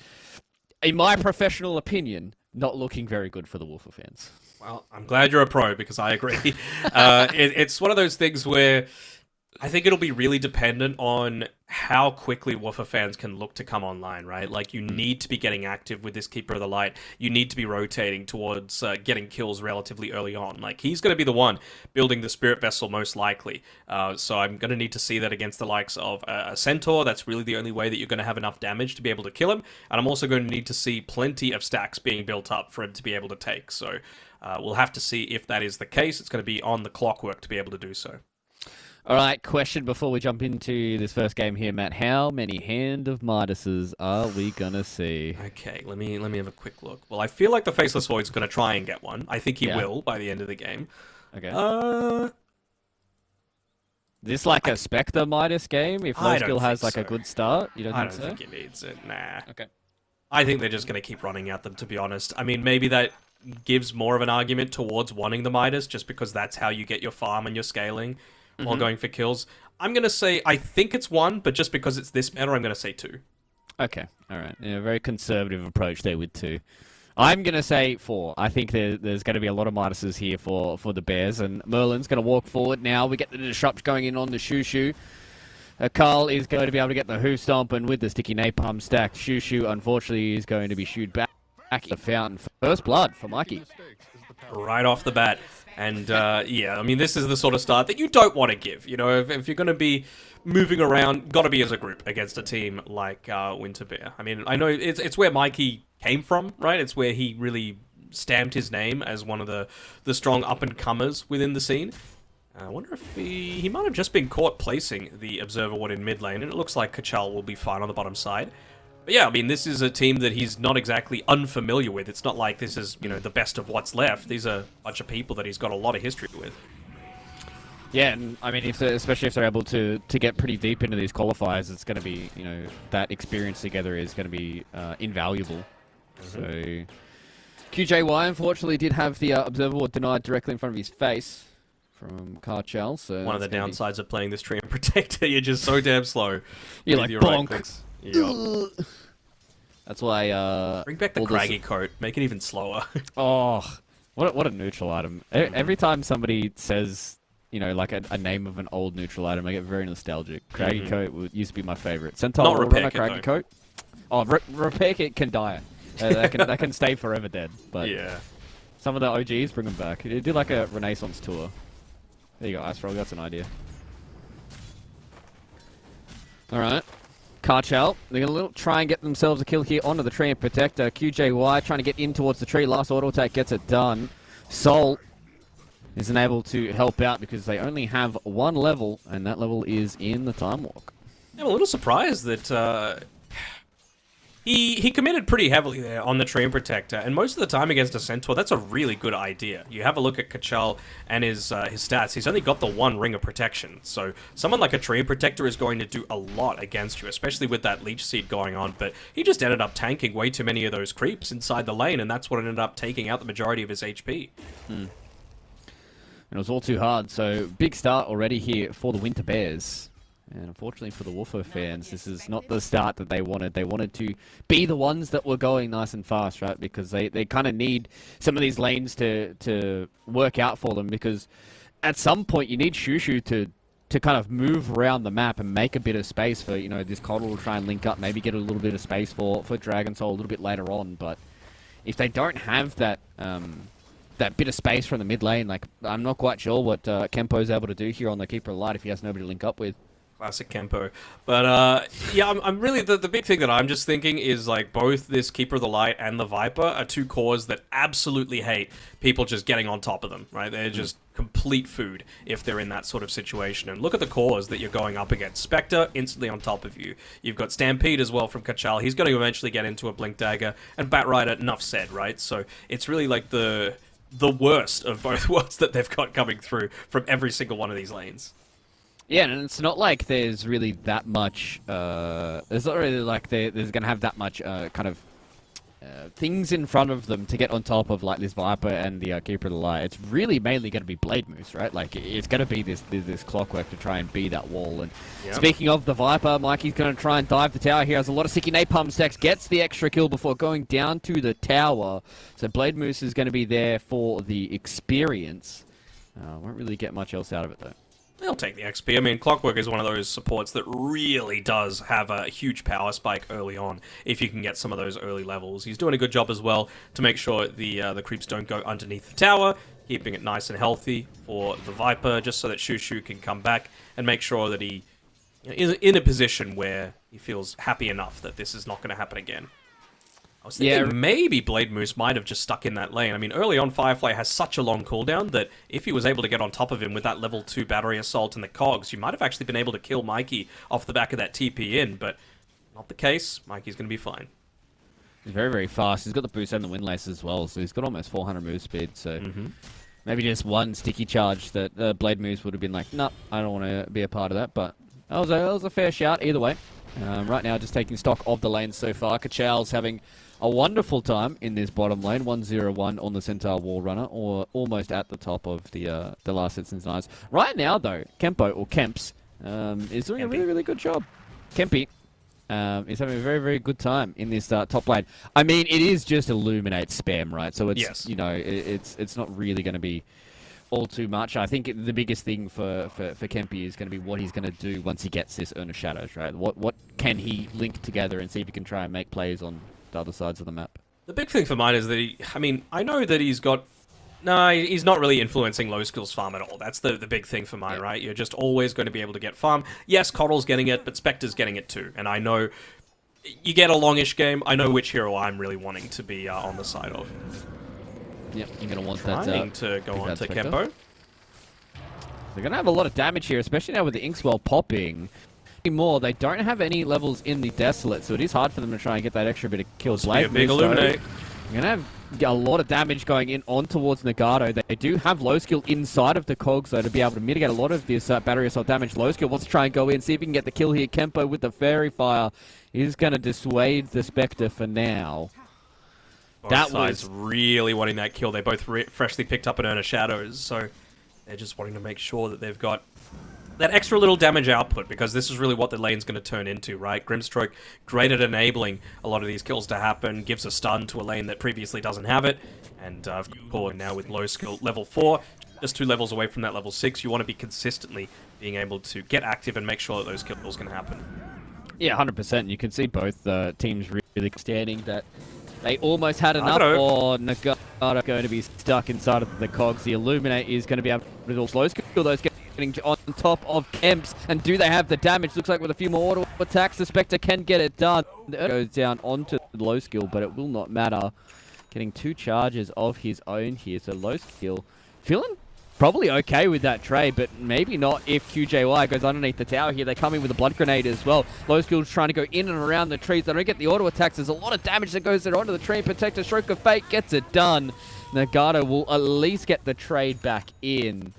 in my professional opinion, not looking very good for the Woofer fans. Well, I'm glad you're a pro, because I agree. It's one of those things where I think it'll be really dependent on how quickly Woofer fans can look to come online, right? Like, you need to be getting active with this Keeper of the Light. You need to be rotating towards getting kills relatively early on. Like, he's going to be the one building the Spirit Vessel most likely. So I'm going to need to see that against the likes of a Centaur. That's really the only way that you're going to have enough damage to be able to kill him. And I'm also going to need to see plenty of stacks being built up for him to be able to take. So we'll have to see if that is the case. It's going to be on the clockwork to be able to do so. All right, question before we jump into this first game here, Matt. How many Hand of Midases are we going to see? Okay, let me have a quick look. Well, I feel like the Faceless Void's going to try and get one. I think he will by the end of the game. Okay. This like a Spectre Midas game? If low skill has like a good start? You don't think so? I don't think it needs it. Nah. Okay. I think they're just going to keep running at them, to be honest. I mean, maybe that gives more of an argument towards wanting the Midas, just because that's how you get your farm and your scaling while going for kills. I'm going to say, I think it's 1, but just because it's this meta, I'm going to say 2. Okay, all right. Yeah, very conservative approach there with 2. I'm going to say 4. I think there's going to be a lot of Midases here for the Bears, and Merlin's going to walk forward now. We get the disrupt going in on the Shushu. Carl is going to be able to get the Hoof Stomp, and with the Sticky Napalm stacked, Shushu, unfortunately, is going to be shooed back in the fountain. First blood for Mikey. Right off the bat. And, yeah, I mean, this is the sort of start that you don't want to give. You know, if you're going to be moving around, got to be as a group against a team like Winter Bear. I mean, I know it's where Mikey came from, right? It's where he really stamped his name as one of the strong up-and-comers within the scene. I wonder if he might have just been caught placing the Observer Ward in mid lane, and it looks like Kachal will be fine on the bottom side. But yeah, I mean, this is a team that he's not exactly unfamiliar with. It's not like this is, you know, the best of what's left. These are a bunch of people that he's got a lot of history with. Yeah, and I mean, especially if they're able to get pretty deep into these qualifiers, it's going to be, you know, that experience together is going to be invaluable. So, QJY unfortunately did have the Observer Ward denied directly in front of his face from Karchel. So one of the downsides of playing this Tree and Protector, you're just so damn slow. You're like, bonk. Right. Yep. That's why... Bring back the Craggy coat. Make it even slower. Oh, what a neutral item. Every time somebody says, you know, like a name of an old neutral item, I get very nostalgic. Craggy coat used to be my favorite. Centaur Not Repair Runner, Kit, Craggy coat. Oh, Repair Kit can die. That can stay forever dead. But yeah. Some of the OGs bring them back. Do like a Renaissance tour. There you go, Ice Roll. That's an idea. All right. Karchel, they're going to try and get themselves a kill here onto the Tree and Protector. QJY trying to get in towards the tree. Last auto attack gets it done. Sol isn't able to help out because they only have 1 level, and that level is in the Time Walk. I'm a little surprised that he committed pretty heavily there on the Treant Protector, and most of the time against a Centaur, that's a really good idea. You have a look at Kachal and his stats. He's only got the 1 ring of protection, so someone like a Treant Protector is going to do a lot against you, especially with that Leech Seed going on, but he just ended up tanking way too many of those creeps inside the lane, and that's what ended up taking out the majority of his HP. And it was all too hard, so big start already here for the Winter Bears. And unfortunately for the Wolfer fans, this is not the start that they wanted. They wanted to be the ones that were going nice and fast, right? Because they kind of need some of these lanes to work out for them, because at some point you need Shushu to kind of move around the map and make a bit of space for, you know, this Coddle to try and link up, maybe get a little bit of space for Dragon Soul a little bit later on. But if they don't have that that bit of space from the mid lane, like, I'm not quite sure what Kempo's able to do here on the Keeper of Light if he has nobody to link up with. Classic Kempo. But, yeah, I'm really... The big thing that I'm just thinking is, like, both this Keeper of the Light and the Viper are two cores that absolutely hate people just getting on top of them, right? They're just complete food if they're in that sort of situation. And look at the cores that you're going up against. Spectre, instantly on top of you. You've got Stampede as well from Kachal. He's going to eventually get into a Blink Dagger. And Batrider, enough said, right? So it's really, like, the worst of both worlds that they've got coming through from every single one of these lanes. Yeah, and it's not like there's really that much, there's not really like there's going to have that much kind of things in front of them to get on top of, like, this Viper and the Keeper of the Light. It's really mainly going to be Blade Moose, right? Like, it's going to be this clockwork to try and be that wall. And speaking of the Viper, Mikey's going to try and dive the tower. He has a lot of sticky napalm stacks, gets the extra kill before going down to the tower. So Blade Moose is going to be there for the experience. Won't really get much else out of it, though. They'll take the XP. I mean, Clockwork is one of those supports that really does have a huge power spike early on, if you can get some of those early levels. He's doing a good job as well to make sure the creeps don't go underneath the tower, keeping it nice and healthy for the Viper, just so that Shushu can come back and make sure that he is in a position where he feels happy enough that this is not going to happen again. I was thinking maybe Blade Moose might have just stuck in that lane. I mean, early on, Firefly has such a long cooldown that if he was able to get on top of him with that level 2 Battery Assault and the Cogs, you might have actually been able to kill Mikey off the back of that TP in, but not the case. Mikey's going to be fine. He's very, very fast. He's got the boost and the Windlace as well, so he's got almost 400 move speed, so maybe just one sticky charge that Blade Moose would have been like, nope, I don't want to be a part of that, but that was a fair shout either way. Right now, just taking stock of the lane so far. Kachal's having a wonderful time in this bottom lane, 1-0-1 on the Centaur Wall Runner, or almost at the top of the last Citizens Knights. Right now, though, Kempo, or Kemps, is doing a really, really good job. Kempy is having a very, very good time in this top lane. I mean, it is just Illuminate spam, right? So it's, you know, it's not really going to be all too much. I think the biggest thing for Kempy is going to be what he's going to do once he gets this Urn of Shadows, right? What can he link together and see if he can try and make plays on the other sides of the map? The big thing for mine is that I know that he's got... No, he's not really influencing low skills farm at all. That's the big thing for mine, right? You're just always going to be able to get farm. Yes, Coddle's getting it, but Spectre's getting it too. And I know you get a longish game. I know which hero I'm really wanting to be on the side of. Yep, you're going to want Trying to go on to Kempo. They're going to have a lot of damage here, especially now with the Inkswell popping. More, they don't have any levels in the Desolate, so it is hard for them to try and get that extra bit of kills. Blade Moose, Illuminate. You're going to have a lot of damage going in on towards Nagato. They do have low skill inside of the Cogs, though, to be able to mitigate a lot of this Battery Assault damage. Low skill wants to try and go in, see if he can get the kill here. Kempo with the Fairy Fire is going to dissuade the Spectre for now. Both sides really wanting that kill. They both freshly picked up an Urn of Shadows, so they're just wanting to make sure that they've got that extra little damage output, because this is really what the lane's going to turn into, right? Grimstroke, great at enabling a lot of these kills to happen, gives a stun to a lane that previously doesn't have it, and of course now with low skill level 4, just 2 levels away from that level 6, you want to be consistently being able to get active and make sure that those kills can happen. Yeah, 100%. You can see both teams really standing that they almost had enough, or Nagato going to be stuck inside of the Cogs. The Illuminate is going to be able to do slow skill, those getting on top of Kemps, and do they have the damage? Looks like with a few more auto attacks, the Spectre can get it done. It goes down onto the low skill, but it will not matter. Getting 2 charges of his own here, so low skill feeling probably okay with that trade, but maybe not if QJY goes underneath the tower here. They come in with a blood grenade as well. Low Skill's trying to go in and around the trees. They don't get the auto attacks. There's a lot of damage that goes there onto the tree. Protector, Stroke of Fate gets it done. Nagato will at least get the trade back in.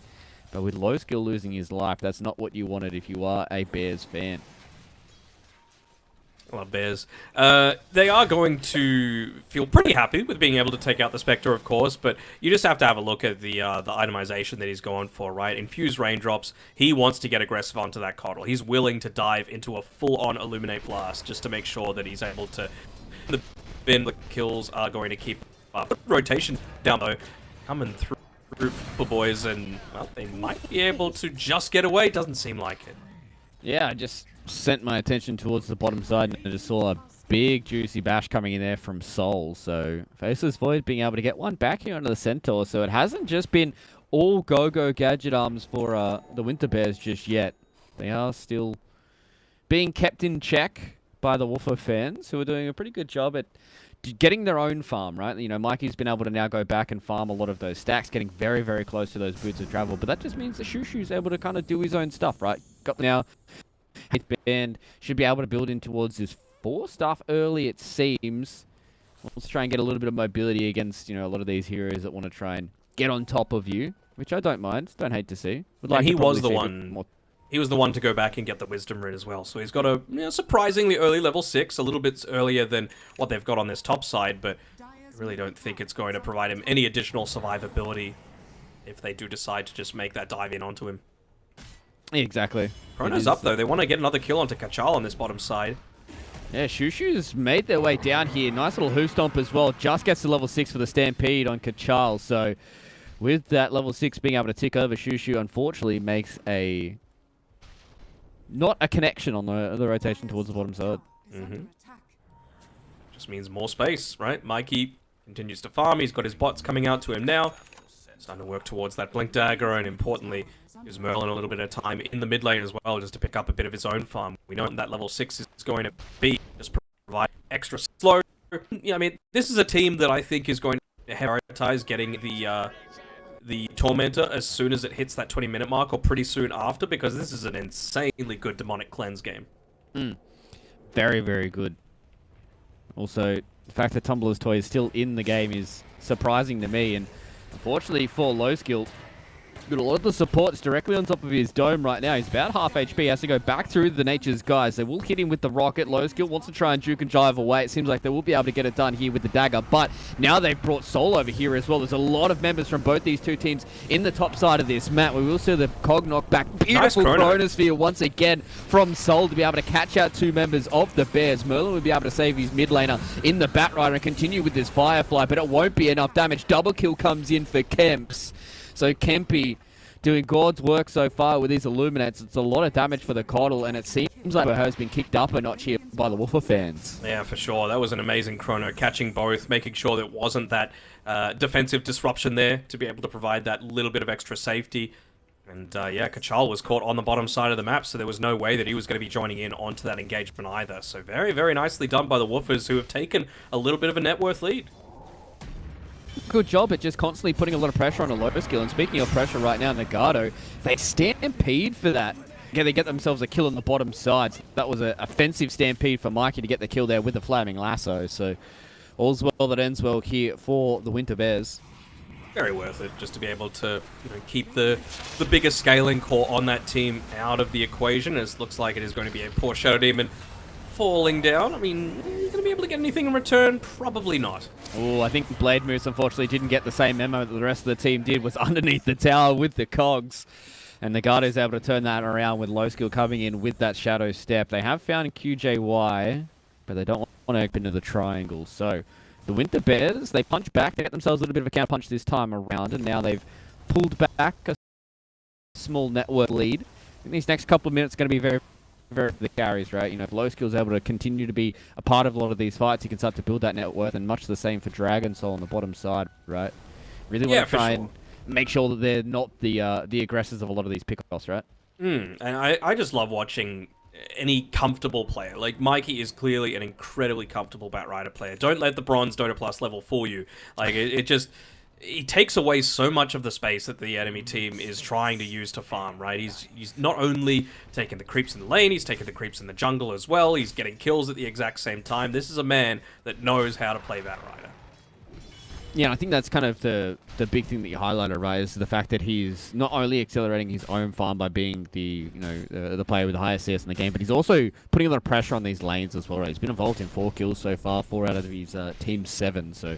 But with Low Skill losing his life, that's not what you wanted if you are a Bears fan. I love Bears. They are going to feel pretty happy with being able to take out the Spectre, of course, but you just have to have a look at the itemization that he's going for, right? Infused Raindrops, he wants to get aggressive onto that Coddle. He's willing to dive into a full-on Illuminate Blast just to make sure that he's able to... The kills are going to keep up. Rotation down, though, coming through for boys, and, well, they might be able to just get away. Doesn't seem like it. Yeah, I just sent my attention towards the bottom side and I just saw a big juicy bash coming in there from Soul. So Faceless Void being able to get one back here onto the Centaur. So it hasn't just been all go-go gadget arms for the Winter Bears just yet. They are still being kept in check by the Wolfer fans who are doing a pretty good job at getting their own farm, right? You know, Mikey's been able to now go back and farm a lot of those stacks, getting very, very close to those boots of travel. But that just means that Shushu's able to kind of do his own stuff, right? Got now... Band should be able to build in towards this 4 stuff early, it seems. Let's try and get a little bit of mobility against, you know, a lot of these heroes that want to try and get on top of you, which I don't mind. Don't hate to see. Would like and he to was the see one. more... He was the one to go back and get the Wisdom Rune as well. So he's got a surprisingly early level 6, a little bit earlier than what they've got on this top side, but I really don't think it's going to provide him any additional survivability if they do decide to just make that dive in onto him. Exactly. Chrono's up, though. They want to get another kill onto Kachal on this bottom side. Yeah, Shushu's made their way down here. Nice little hoof stomp as well. Just gets to level 6 for the Stampede on Kachal. So with that level 6 being able to tick over, Shushu unfortunately makes a... not a connection on the rotation towards the bottom side. Just means more space, right? Mikey continues to farm. He's got his bots coming out to him now. Starting to work towards that Blink Dagger, and importantly, gives Merlin a little bit of time in the mid lane as well, just to pick up a bit of his own farm. We know what that level 6 is going to be, just provide extra slow. Yeah, I mean, this is a team that I think is going to prioritize getting the Tormentor as soon as it hits that 20-minute mark, or pretty soon after, because this is an insanely good Demonic Cleanse game. Very, very good. Also, the fact that Tumblr's Toy is still in the game is surprising to me, and unfortunately for Low Skill, got a lot of the supports directly on top of his dome right now. He's about half HP, has to go back through the Nature's Guys. They will hit him with the rocket. Low Skill wants to try and juke and jive away. It seems like they will be able to get it done here with the dagger, but now they've brought Soul over here as well. There's a lot of members from both these two teams in the top side of this map. We will see the Cog knock back. Beautiful Nice Chronosphere once again from Soul to be able to catch out 2 members of the Bears. Merlin will be able to save his mid laner in the Batrider and continue with this Firefly, but it won't be enough damage. Double kill comes in for Kemps. So Kempy doing God's work so far with these Illuminates. It's a lot of damage for the Coddle, and it seems like it has been kicked up a notch here by the Wolfer fans. Yeah, for sure. That was an amazing Chrono, catching both, making sure there wasn't that defensive disruption there to be able to provide that little bit of extra safety. And yeah, Kachal was caught on the bottom side of the map, so there was no way that he was going to be joining in onto that engagement either. So very, very nicely done by the Woofers, who have taken a little bit of a net worth lead. Good job at just constantly putting a lot of pressure on a Low Skill. And speaking of pressure right now, Nagato, they stampede for that. Yeah, they get themselves a kill on the bottom side. So that was an offensive stampede for Mikey to get the kill there with the Flaming Lasso. So all's well that ends well here for the Winter Bears. Very worth it, just to be able to keep the bigger scaling core on that team out of the equation, as it looks like it is going to be a poor Shadow Demon falling down. I mean, are you going to be able to get anything in return? Probably not. Oh, I think Blade Moose unfortunately didn't get the same memo that the rest of the team did, was underneath the tower with the cogs. And Nagato's able to turn that around with Low Skill coming in with that Shadow Step. They have found QJY, but they don't want to open into the triangle. So the Winter Bears, they punch back. They get themselves a little bit of a counter punch this time around, and now they've pulled back a small network lead. I think these next couple of minutes are going to be very the carries, right? You know, if Low Skill's able to continue to be a part of a lot of these fights, he can start to build that net worth, and much the same for Dragon Soul on the bottom side, right? Really want to try and make sure that they're not the aggressors of a lot of these pickoffs, right? And I just love watching any comfortable player. Like, Mikey is clearly an incredibly comfortable Batrider player. Don't let the Bronze Dota Plus level fool you. Like, it just... he takes away so much of the space that the enemy team is trying to use to farm, right? He's not only taking the creeps in the lane, he's taking the creeps in the jungle as well. He's getting kills at the exact same time. This is a man that knows how to play Batrider. Yeah, I think that's kind of the big thing that you highlighted, right? Is the fact that he's not only accelerating his own farm by being the player with the highest CS in the game, but he's also putting a lot of pressure on these lanes as well, right? He's been involved in 4 kills so far, 4 out of his team's 7, so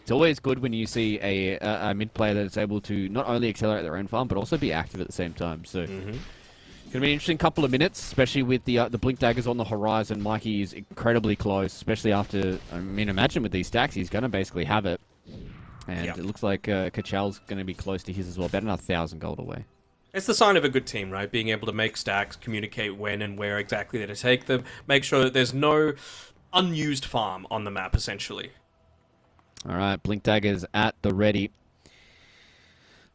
it's always good when you see a mid player that's able to not only accelerate their own farm, but also be active at the same time. So it's going to be an interesting couple of minutes, especially with the Blink Daggers on the horizon. Mikey is incredibly close, especially after, I mean, imagine with these stacks, he's going to basically have it. And it looks like Kachal's going to be close to his as well, about another 1,000 gold away. It's the sign of a good team, right? Being able to make stacks, communicate when and where exactly they're to take them, make sure that there's no unused farm on the map, essentially. All right, Blink Daggers at the ready.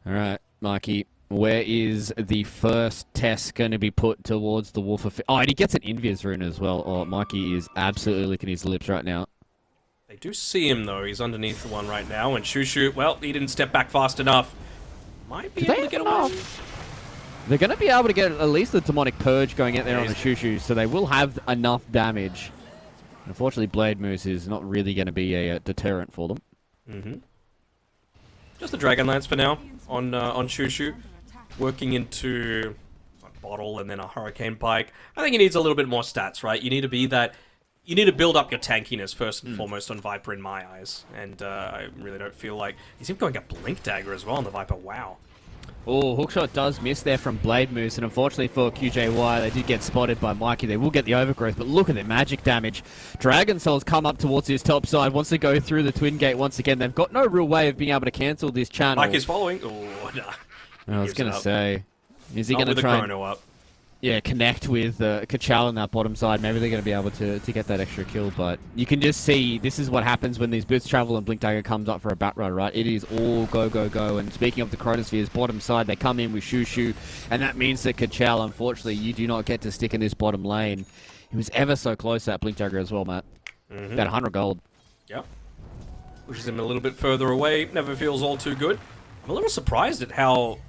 All right, Mikey, where is the first test going to be put towards the Wolf of... Oh, and he gets an Invis rune as well. Oh, Mikey is absolutely licking his lips right now. They do see him, though. He's underneath the one right now. And Shushu, well, he didn't step back fast enough. Might be able to get away. They're going to be able to get at least the Demonic Purge going out there on the Shushu, so they will have enough damage. Unfortunately, Blade Moose is not really going to be a deterrent for them. Just the Dragon Lance for now on Shushu. Working into a bottle and then a Hurricane Pike. I think he needs a little bit more stats, right? You need to be that... You need to build up your tankiness first and foremost on Viper in my eyes. And I really don't feel like... He's even going a Blink Dagger as well on the Viper. Wow. Oh, hookshot does miss there from Blade Moose, and unfortunately for QJY, they did get spotted by Mikey. They will get the overgrowth, but look at their magic damage. Dragon Soul's come up towards his top side, wants to go through the Twin Gate once again. They've got no real way of being able to cancel this channel. Mikey's following. Oh, nah. I was going to say, is he going to try the chrono up? Yeah, connect with Kachal on that bottom side. Maybe they're going to be able to get that extra kill, but you can just see this is what happens when these boots travel and Blink Dagger comes up for a Batrider, right? It is all go, go, go. And speaking of the Chronospheres, bottom side, they come in with Shushu, and that means that Kachal, unfortunately, you do not get to stick in this bottom lane. He was ever so close, that Blink Dagger as well, Matt. About 100 gold. Yep. Pushes him a little bit further away. Never feels all too good. I'm a little surprised at how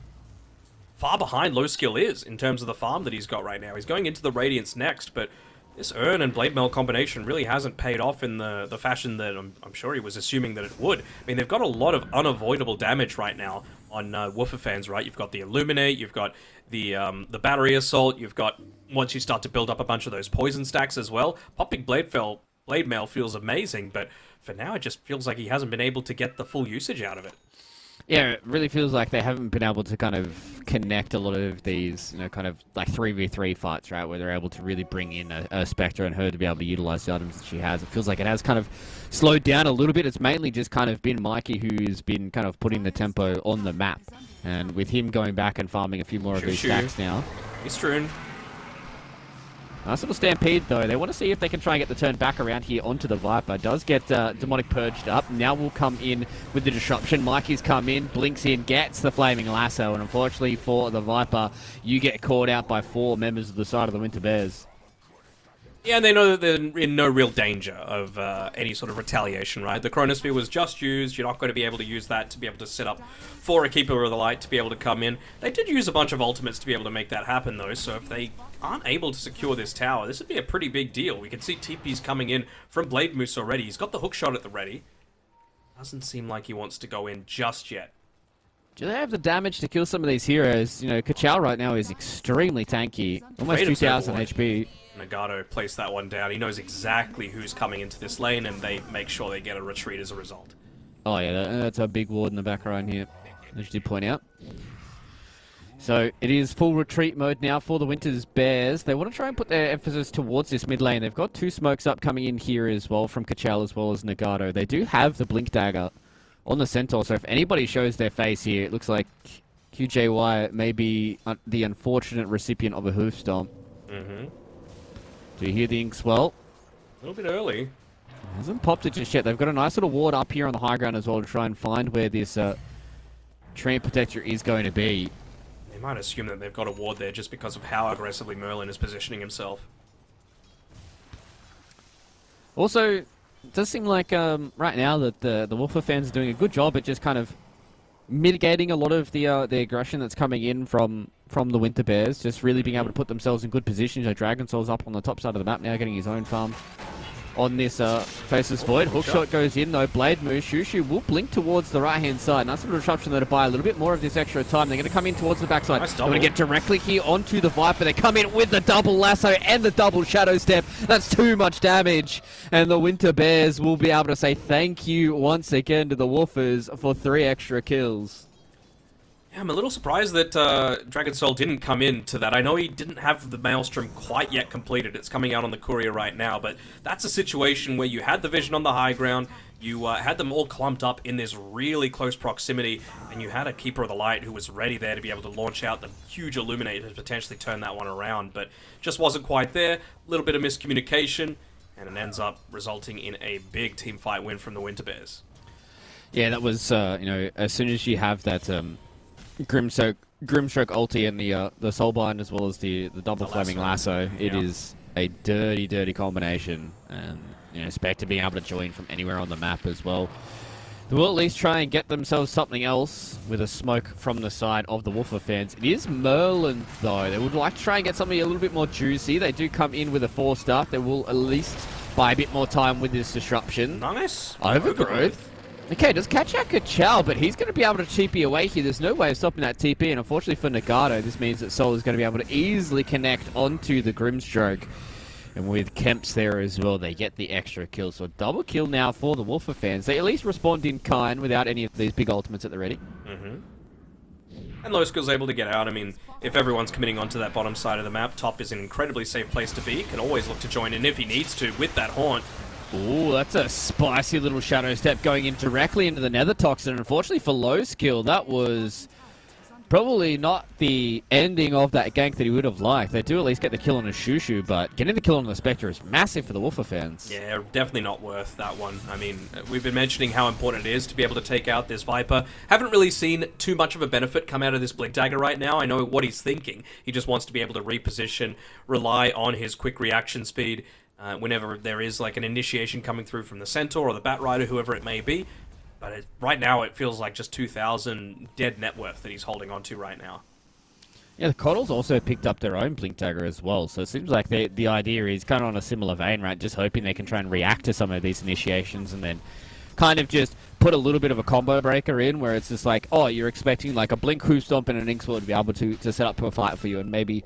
far behind Low Skill is in terms of the farm that he's got right now. He's going into the Radiance next, but this Urn and Blade Mail combination really hasn't paid off in the fashion that I'm sure he was assuming that it would. I mean, they've got a lot of unavoidable damage right now on Woofer fans, right? You've got the Illuminate, you've got the Battery Assault, you've got, once you start to build up a bunch of those poison stacks as well, popping Blade Mail feels amazing, but for now it just feels like he hasn't been able to get the full usage out of it. Yeah, it really feels like they haven't been able to kind of connect a lot of these, kind of like 3v3 fights, right? Where they're able to really bring in a Spectre and her to be able to utilize the items that she has. It feels like it has kind of slowed down a little bit. It's mainly just kind of been Mikey who's been kind of putting the tempo on the map. And with him going back and farming a few more of these stacks now. He's true. Nice little stampede, though. They want to see if they can try and get the turn back around here onto the Viper. Does get Demonic Purged up. Now will come in with the disruption. Mikey's come in, blinks in, gets the Flaming Lasso. And unfortunately for the Viper, you get caught out by 4 members of the side of the Winter Bears. Yeah, and they know that they're in no real danger of any sort of retaliation, right? The Chronosphere was just used. You're not going to be able to use that to be able to set up for a Keeper of the Light to be able to come in. They did use a bunch of ultimates to be able to make that happen, though, so if they aren't able to secure this tower, this would be a pretty big deal. We can see TP's coming in from Blade Moose already. He's got the hook shot at the ready. Doesn't seem like he wants to go in just yet. Do they have the damage to kill some of these heroes? Kachal right now is extremely tanky. Almost 2,000 HP. Nagato placed that one down. He knows exactly who's coming into this lane, and they make sure they get a retreat as a result. Oh yeah, that's a big ward in the background here, as you did point out. So it is full retreat mode now for the Winter's Bears. They want to try and put their emphasis towards this mid lane. They've got 2 smokes up coming in here as well from Kachal as well as Nagato. They do have the Blink Dagger on the Centaur, so if anybody shows their face here, it looks like QJY may be the unfortunate recipient of a hoof stomp. Do you hear the Inkswell? A little bit early. Hasn't popped it just yet. They've got a nice little ward up here on the high ground as well to try and find where this Treant Protector is going to be. They might assume that they've got a ward there just because of how aggressively Merlin is positioning himself. Also, it does seem like right now that the Wolfer fans are doing a good job at just kind of mitigating a lot of the aggression that's coming in from the Winter Bears, just really being able to put themselves in good positions. Dragon Soul's up on the top side of the map now, getting his own farm on this Faceless Void. Hookshot goes in though, Blade move, Shushu will blink towards the right hand side. Nice little disruption there to buy a little bit more of this extra time. They're going to come in towards the backside. Nice They're going to get directly here onto the Viper. They come in with the double lasso and the double shadow step. That's too much damage. And the Winter Bears will be able to say thank you once again to the Woofers for 3 extra kills. Yeah, I'm a little surprised that Dragon Soul didn't come into that. I know he didn't have the Maelstrom quite yet completed. It's coming out on the courier right now, but that's a situation where you had the vision on the high ground, you had them all clumped up in this really close proximity, and you had a Keeper of the Light who was ready there to be able to launch out the huge Illuminator to potentially turn that one around, but just wasn't quite there. A little bit of miscommunication, and it ends up resulting in a big team fight win from the Winter Bears. Yeah, that was, as soon as you have that... Grimstroke ulti and the Soulbind as well as the double flaming lasso. It is a dirty combination, and Spectre being able to join from anywhere on the map as well. They will at least try and get themselves something else with a smoke from the side of the Woofer fans. It is Merlin though. They would like to try and get something a little bit more juicy. They do come in with a 4-star. They will at least buy a bit more time with this disruption. Nice. Overgrowth. Okay, does catch out Ka-Chow, but he's going to be able to TP away here. There's no way of stopping that TP, and unfortunately for Nagato, this means that Soul is going to be able to easily connect onto the Grimstroke. And with Kemps there as well, they get the extra kill. So double kill now for the Woofer fans. They at least respond in kind without any of these big ultimates at the ready. And Loskill's able to get out. I mean, if everyone's committing onto that bottom side of the map, top is an incredibly safe place to be. Can always look to join in if he needs to with that Haunt. Ooh, that's a spicy little shadow step going in directly into the Nether Toxin. Unfortunately for Loskill, that was probably not the ending of that gank that he would have liked. They do at least get the kill on a Shushu, but getting the kill on the Spectre is massive for the Woofer fans. Yeah, definitely not worth that one. I mean, we've been mentioning how important it is to be able to take out this Viper. Haven't really seen too much of a benefit come out of this Blink Dagger right now. I know what he's thinking. He just wants to be able to reposition, rely on his quick reaction speed, whenever there is like an initiation coming through from the Centaur or the Bat Rider, whoever it may be. But right now it feels like just 2,000 dead net worth that he's holding on to right now. Yeah, the Coddles also picked up their own Blink Dagger as well, so it seems like the idea is kind of on a similar vein, right? Just hoping they can try and react to some of these initiations and then kind of just put a little bit of a combo breaker in where it's just like, oh, you're expecting like a Blink Hoof Stomp and an Inksword to be able to set up a fight for you, and maybe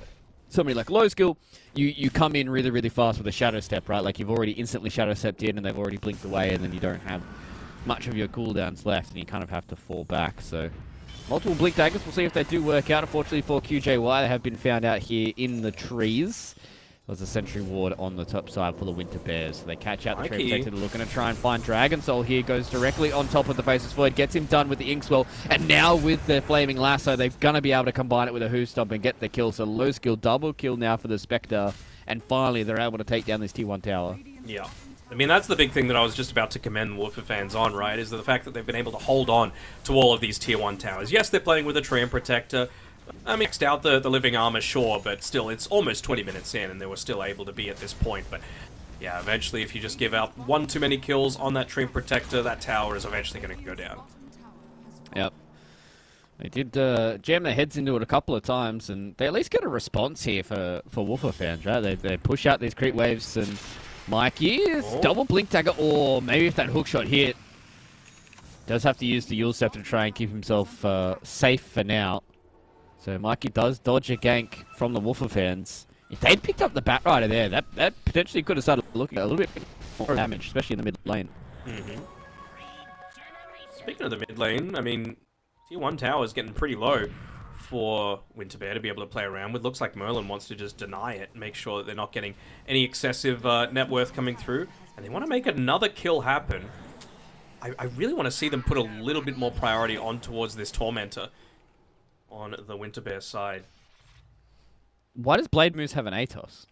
somebody like Loskill, you come in really fast with a Shadow Step, right? Like you've already instantly Shadow Stepped in and they've already blinked away, and then you don't have much of your cooldowns left and you kind of have to fall back. So multiple Blink Daggers, we'll see if they do work out. Unfortunately for QJY, they have been found out here in the trees. There's a Sentry Ward on the top side for the Winter Bears. So they catch out the Tree Protector. They're looking to try and find Dragon Soul here. Goes directly on top of the Faceless Void. Gets him done with the Inkswell. And now with the Flaming Lasso, they're going to be able to combine it with a Hoof Stomp and get the kill. So low skill, double kill now for the Spectre. And finally, they're able to take down this T1 tower. Yeah. I mean, that's the big thing that I was just about to commend Woofer fans on, right? Is the fact that they've been able to hold on to all of these Tier 1 towers. Yes, they're playing with a Treant Protector. I mixed out the living armor, sure, but still, it's almost 20 minutes in, and they were still able to be at this point. But yeah, eventually, if you just give out one too many kills on that Treant Protector, that tower is eventually going to go down. Yep. They did jam their heads into it a couple of times, and they at least get a response here for Woofer fans, right? They push out these creep waves, and Mikey is double Blink Dagger, or maybe if that hookshot hit, does have to use the Yule Scepter to try and keep himself safe for now. So Mikey does dodge a gank from the Woofer fans. If they'd picked up the Bat Rider there, that potentially could have started looking a little bit more damage, especially in the mid lane. Speaking of the mid lane, I mean, Tier 1 tower is getting pretty low for Winter Bear to be able to play around with. Looks like Merlin wants to just deny it and make sure that they're not getting any excessive net worth coming through. And they want to make another kill happen. I really want to see them put a little bit more priority on towards this Tormentor on the Winter Bear side. Why does Blade Moose have an Atos?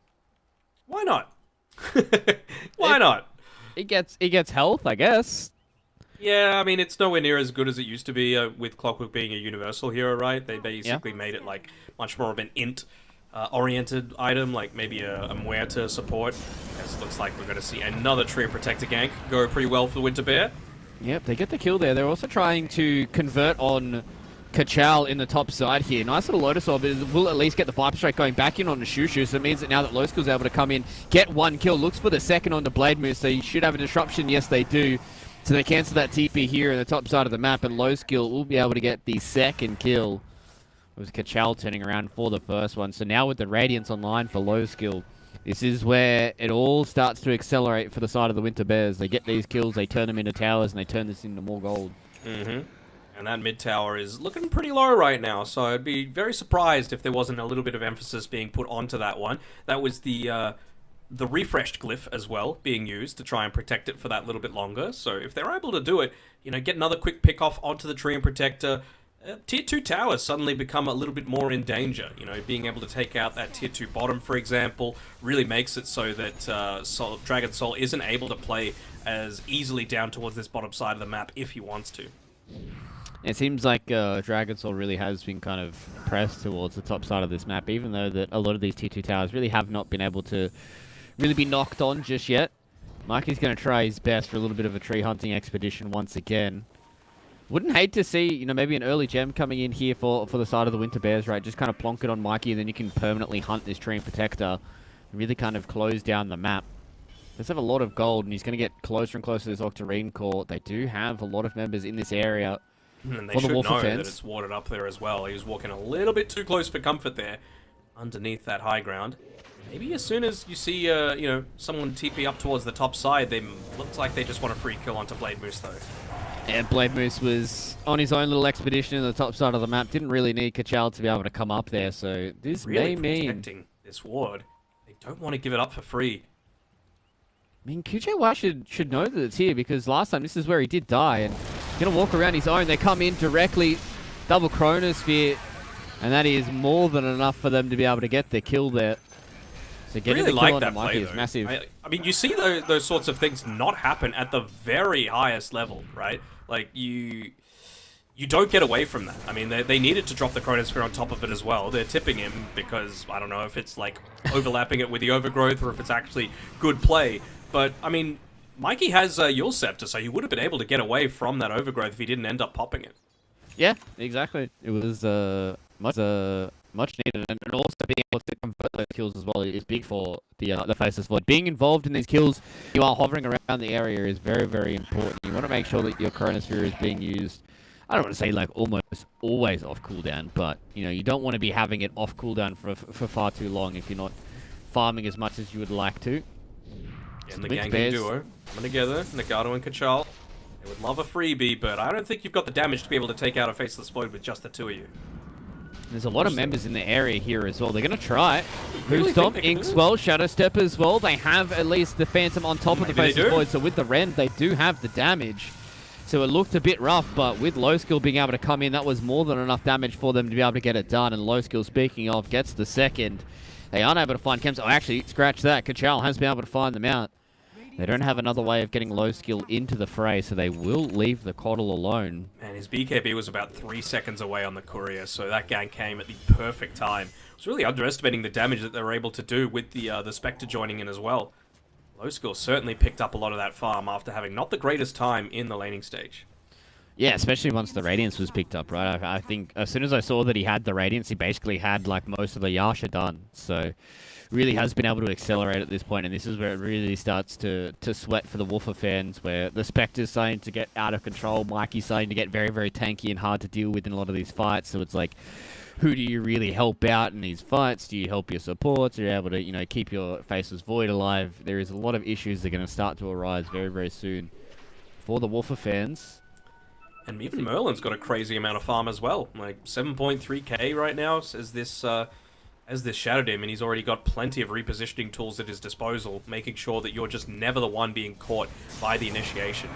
Why not? Why not? It gets health, I guess. Yeah, I mean, it's nowhere near as good as it used to be with Clockwork being a universal hero, right? They basically made it like much more of an int oriented item, like maybe a Muerta support. As it looks like we're going to see another Tree Protector gank go pretty well for the Winter Bear. Yep, they get the kill there. They're also trying to convert on Kachal in the top side here. Nice little Lotus Orb will at least get the Viper Strike going back in on the Shushu, so it means that now that Lowskill's able to come in, get one kill, looks for the second on the Blade Moose, so you should have a disruption. Yes, they do. So they cancel that TP here in the top side of the map, and Lowskill will be able to get the second kill. It was Kachal turning around for the first one. So now with the Radiance online for Lowskill, this is where it all starts to accelerate for the side of the Winter Bears. They get these kills, they turn them into towers, and they turn this into more gold. And that mid tower is looking pretty low right now, so I'd be very surprised if there wasn't a little bit of emphasis being put onto that one. That was the refreshed glyph as well being used to try and protect it for that little bit longer. So if they're able to do it, you know, get another quick pick off onto the Treant Protector, Tier 2 towers suddenly become a little bit more in danger. You know, being able to take out that Tier 2 bottom, for example, really makes it so that Dragon Soul isn't able to play as easily down towards this bottom side of the map if he wants to. It seems like Dragon Soul really has been kind of pressed towards the top side of this map, even though that a lot of these Tier 2 towers really have not been able to really be knocked on just yet. Mikey's going to try his best for a little bit of a tree hunting expedition once again. Wouldn't hate to see, you know, maybe an early gem coming in here for the side of the Winter Bears, right? Just kind of plonk it on Mikey, and then you can permanently hunt this Treant Protector and really kind of close down the map. Does have a lot of gold, and he's going to get closer and closer to this Octarine Core. They do have a lot of members in this area. And they should know that it's warded up there as well. He was walking a little bit too close for comfort there, underneath that high ground. Maybe as soon as you see, you know, someone TP up towards the top side, they looks like they just want a free kill onto Blade Moose, though. And Blade Moose was on his own little expedition in the top side of the map. Didn't really need Kachal to be able to come up there, so this really may mean... protecting this ward. They don't want to give it up for free. I mean, QJY should know that it's here, because last time this is where he did die, and he's going to walk around his own. They come in directly, double Chronosphere, and that is more than enough for them to be able to get the kill there. So getting really the kill like on that Mikey play, is massive. I mean, you see those sorts of things not happen at the very highest level, right? Like, you don't get away from that. I mean, they needed to drop the Chronosphere on top of it as well. They're tipping him because, I don't know if it's, like, overlapping it with the Overgrowth or if it's actually good play. But, I mean, Mikey has Yule Scepter, so he would have been able to get away from that Overgrowth if he didn't end up popping it. Yeah, exactly. It was much needed, and also being able to convert those kills as well is big for the Faceless Void. Being involved in these kills, you are hovering around the area, is very, very important. You want to make sure that your Chronosphere is being used, I don't want to say like almost always off cooldown, but you know, you don't want to be having it off cooldown for far too long if you're not farming as much as you would like to. And the ganking duo coming together, Nagato and Kachal. They would love a freebie, but I don't think you've got the damage to be able to take out a Faceless Void with just the two of you. There's a lot of members in the area here as well. They're going to try it. Really Stomp, Inkswell, Shadow Step as well. They have at least the Phantom on top of the Faceless Void, so with the Rend, they do have the damage. So it looked a bit rough, but with Lowskill being able to come in, that was more than enough damage for them to be able to get it done. And Lowskill, speaking of, gets the second. They aren't able to find Chems. Oh, actually, scratch that. Kachal has been able to find them out. They don't have another way of getting Lowskill into the fray, so they will leave the Coddle alone. And his BKB was about 3 seconds away on the Courier, so that gang came at the perfect time. It was really underestimating the damage that they were able to do with the Spectre joining in as well. Lowskill certainly picked up a lot of that farm after having not the greatest time in the laning stage. Yeah, especially once the Radiance was picked up, right? I think as soon as I saw that he had the Radiance, he basically had like most of the Yasha done. So really has been able to accelerate at this point, and this is where it really starts to sweat for the Woofer fans, where the Spectre's starting to get out of control, Mikey's starting to get very, very tanky and hard to deal with in a lot of these fights. So it's like, who do you really help out in these fights? Do you help your supports? Are you able to, you know, keep your Faceless Void alive? There is a lot of issues that are going to start to arise very, very soon for the Woofer fans. And even Merlin's got a crazy amount of farm as well, like 7.3k right now as this shadowed him, and he's already got plenty of repositioning tools at his disposal, making sure that you're just never the one being caught by the initiation.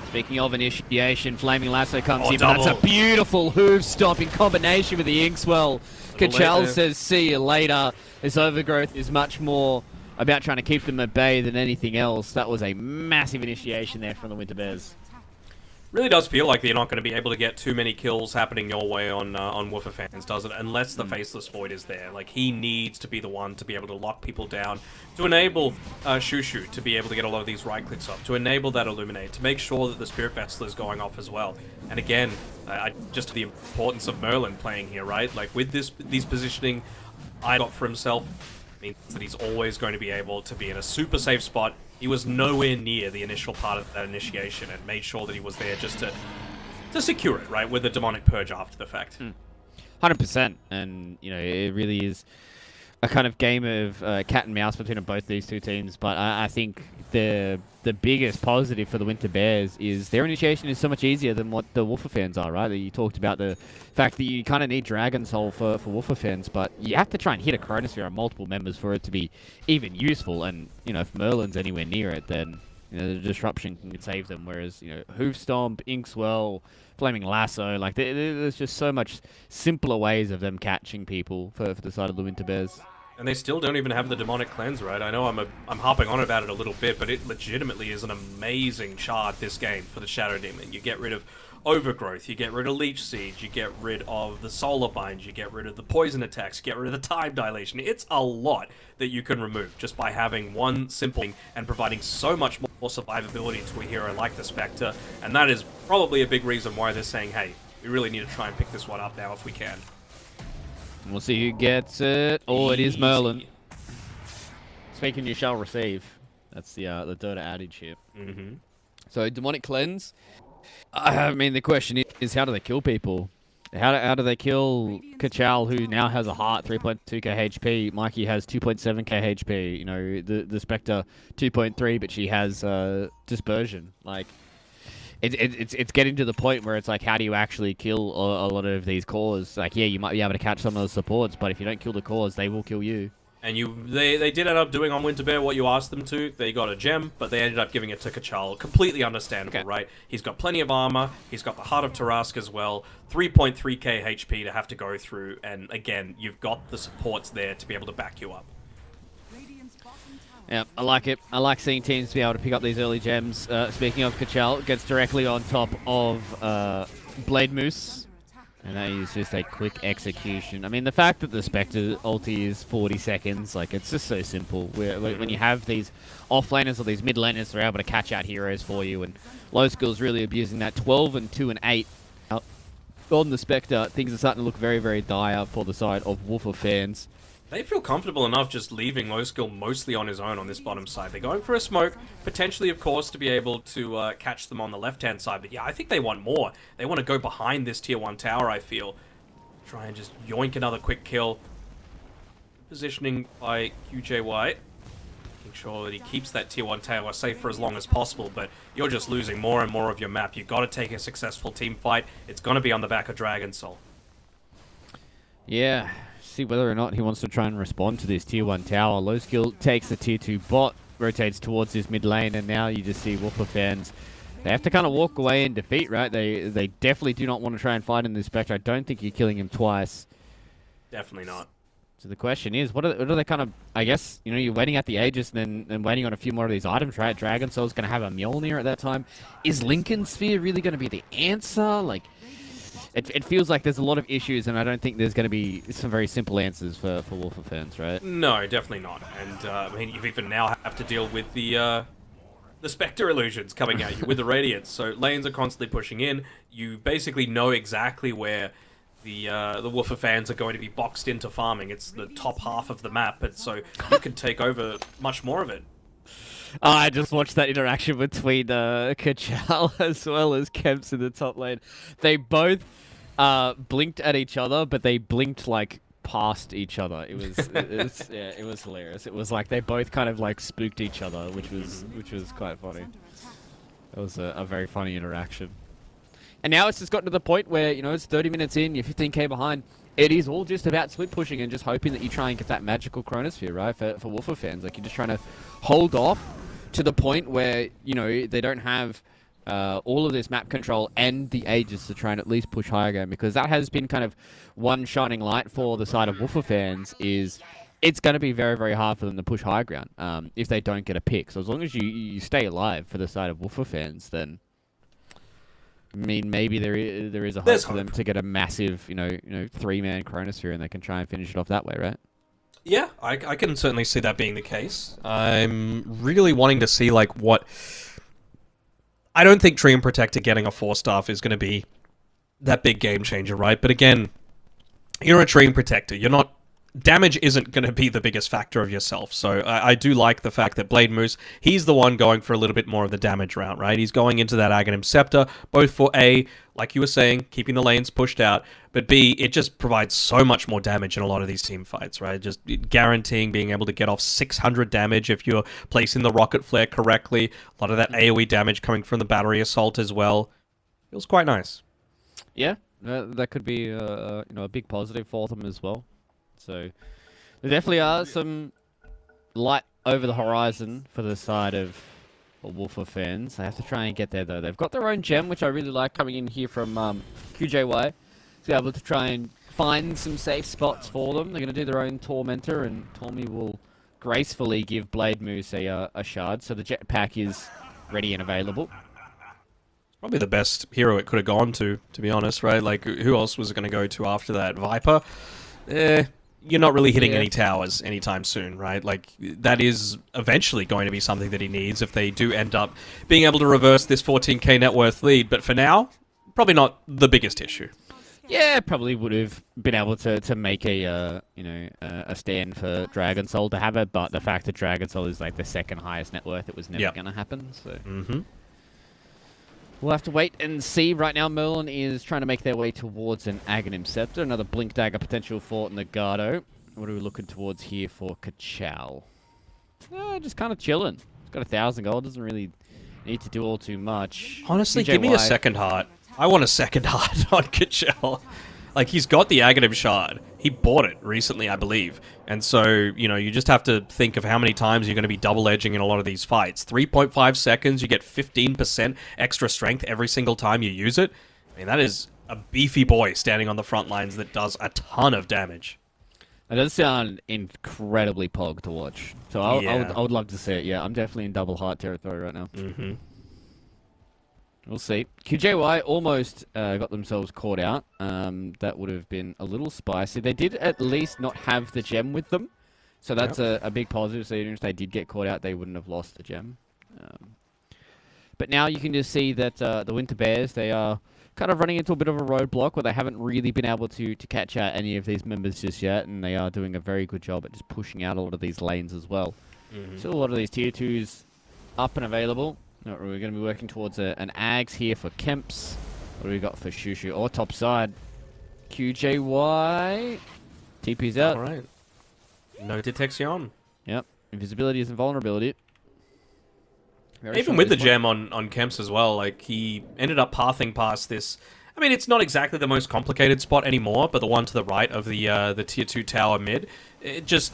Speaking of initiation, Flaming Lasso comes in, double. but that's a beautiful hoof stop in combination with the Inkswell. Kachal says, see you later. This Overgrowth is much more about trying to keep them at bay than anything else. That was a massive initiation there from the Winter Bears. Really does feel like you're not going to be able to get too many kills happening your way on Woofer Fans, does it? Unless the Faceless Void is there. Like, he needs to be the one to be able to lock people down, to enable Shushu to be able to get a lot of these right clicks off, to enable that Illuminate, to make sure that the Spirit Vessel is going off as well. And again, just the importance of Merlin playing here, right? Like, with these positioning I got for himself, means that he's always going to be able to be in a super safe spot. He was nowhere near the initial part of that initiation and made sure that he was there just to secure it, right, with the Demonic Purge after the fact. 100%. And, you know, it really is a kind of game of cat and mouse between both these two teams. But I think the biggest positive for the Winter Bears is their initiation is so much easier than what the Woofer fans are, right? You talked about the fact that you kind of need Dragon Soul for Woofer fans, but you have to try and hit a Chronosphere on multiple members for it to be even useful. And, you know, if Merlin's anywhere near it, then, you know, the disruption can save them. Whereas, you know, Hoof Stomp, Inkswell, Flaming Lasso, like there's just so much simpler ways of them catching people for the side of the Winter Bears. And they still don't even have the Demonic Cleanse, right? I know I'm harping on about it a little bit, but it legitimately is an amazing shard this game for the Shadow Demon. You get rid of Overgrowth, you get rid of Leech Siege, you get rid of the Solar Bind, you get rid of the Poison Attacks, you get rid of the Time Dilation. It's a lot that you can remove just by having one simple thing and providing so much more survivability to a hero like the Spectre. And that is probably a big reason why they're saying, hey, we really need to try and pick this one up now if we can. We'll see who gets it. Oh, it is Merlin. Speaking, you shall receive. That's the Dota adage here. So, Demonic Cleanse. I mean, the question is, how do they kill people? How do they kill Kachal, who now has a heart, 3.2k HP? Mikey has 2.7k HP. You know, the Spectre, 2.3, but she has Dispersion. Like, it's getting to the point where it's like, how do you actually kill a lot of these cores? Like, yeah, you might be able to catch some of the supports, but if you don't kill the cores, they will kill you. And they did end up doing on Winter Bear what you asked them to. They got a gem, but they ended up giving it to Kachal. Completely understandable, right? He's got plenty of armor. He's got the Heart of Tarask as well. 3.3k HP to have to go through. And again, you've got the supports there to be able to back you up. Yeah, I like it. I like seeing teams be able to pick up these early gems. Speaking of, Kachal gets directly on top of Blade Moose. And that is just a quick execution. I mean, the fact that the Spectre ulti is 40 seconds, like, it's just so simple. When you have these off-laners or these mid-laners, they're able to catch out heroes for you. And Low Skill's really abusing that. 12 and 2 and 8. On the Spectre, things are starting to look very, very dire for the side of Woofer fans. They feel comfortable enough just leaving Low Skill mostly on his own on this bottom side. They're going for a smoke, potentially, of course, to be able to catch them on the left-hand side. But yeah, I think they want more. They want to go behind this Tier 1 tower, I feel. Try and just yoink another quick kill. Positioning by QJ White. Making sure that he keeps that Tier 1 tower safe for as long as possible. But you're just losing more and more of your map. You've got to take a successful team fight. It's going to be on the back of Dragon Soul. Yeah. See whether or not he wants to try and respond to this Tier 1 tower. Low Skill takes the Tier 2 bot, rotates towards this mid lane, and now you just see Woofer fans. They have to kind of walk away in defeat, right? They definitely do not want to try and fight in this Spectre. I don't think you're killing him twice. Definitely not. So the question is, what are they kind of, I guess, you know, you're waiting at the Aegis and then waiting on a few more of these items, right? Dragon Soul's going to have a Mjolnir at that time. Is Lincoln Sphere really going to be the answer? Like, it feels like there's a lot of issues, and I don't think there's going to be some very simple answers for Woofer fans, right? No, definitely not. And I mean, you even now have to deal with the Spectre illusions coming at you with the Radiance. So lanes are constantly pushing in. You basically know exactly where the Woofer fans are going to be boxed into farming. It's the top half of the map, and so you can take over much more of it. I just watched that interaction between Kachal as well as Kemps in the top lane. They both blinked at each other, but they blinked like past each other. It was hilarious. It was like they both kind of like spooked each other, which was quite funny. It was a very funny interaction. And now it's just gotten to the point where, you know, it's 30 minutes in, you're 15k behind. It is all just about split pushing and just hoping that you try and get that magical Chronosphere, right? For Woofer fans, like, you're just trying to hold off to the point where, you know, they don't have all of this map control and the Aegis to try and at least push higher game, because that has been kind of one shining light for the side of Woofer fans is it's going to be very, very hard for them to push higher ground if they don't get a pick. So as long as you stay alive for the side of Woofer fans, then I mean, maybe there is a hope There's for them hope. to get a massive, 3-man Chronosphere, and they can try and finish it off that way, right? Yeah, I can certainly see that being the case. I'm really wanting to see, like, what... I don't think Treant Protector getting a 4-staff is going to be that big game changer, right? But again, you're a Treant Protector. You're not... Damage isn't going to be the biggest factor of yourself. So I do like the fact that Blade Moose, he's the one going for a little bit more of the damage route, right? He's going into that Aghanim Scepter, both for A, like you were saying, keeping the lanes pushed out, but B, it just provides so much more damage in a lot of these team fights, right? Just guaranteeing being able to get off 600 damage if you're placing the Rocket Flare correctly. A lot of that AoE damage coming from the Battery Assault as well. Feels quite nice. Yeah, that could be a big positive for them as well. So there definitely are some light over the horizon for the side of Wolfer fans. They have to try and get there, though. They've got their own gem, which I really like coming in here from QJY, to be able to try and find some safe spots for them. They're going to do their own Tormentor, and Tormy will gracefully give Blade Moose a shard, so the jetpack is ready and available. Probably the best hero it could have gone to be honest, right? Like, who else was it going to go to after that? Viper? You're not really hitting any towers anytime soon, right? Like, that is eventually going to be something that he needs if they do end up being able to reverse this 14k net worth lead. But for now, probably not the biggest issue. Yeah, probably would have been able to make a stand for Dragon Soul to have it, but the fact that Dragon Soul is like the second highest net worth, it was never going to happen. So we'll have to wait and see. Right now, Merlin is trying to make their way towards an Aghanim Scepter. Another Blink Dagger potential for Nagato. What are we looking towards here for Kachal? Just kind of chilling. He's got 1,000 gold. Doesn't really need to do all too much. Honestly, give me a second heart. I want a second heart on Kachal. Like, he's got the Aghanim Shard. He bought it recently, I believe. And so, you just have to think of how many times you're going to be double-edging in a lot of these fights. 3.5 seconds, you get 15% extra strength every single time you use it. I mean, that is a beefy boy standing on the front lines that does a ton of damage. That does sound incredibly pog to watch. So I would love to see it. Yeah, I'm definitely in double heart territory right now. We'll see. QJY almost got themselves caught out. That would have been a little spicy. They did at least not have the gem with them. So that's a big positive. So even if they did get caught out, they wouldn't have lost the gem. But now you can just see that the Winter Bears, they are kind of running into a bit of a roadblock where they haven't really been able to catch out any of these members just yet. And they are doing a very good job at just pushing out a lot of these lanes as well. Still a lot of these tier 2s up and available. We're going to be working towards an Ags here for Kemps. What do we got for Shushu? Or top side. QJY. TP's out. All right. No detection. Yep. Invisibility is invulnerability. Even with the gem on Kemps as well, like, he ended up pathing past this. I mean, it's not exactly the most complicated spot anymore, but the one to the right of the tier 2 tower mid, it just,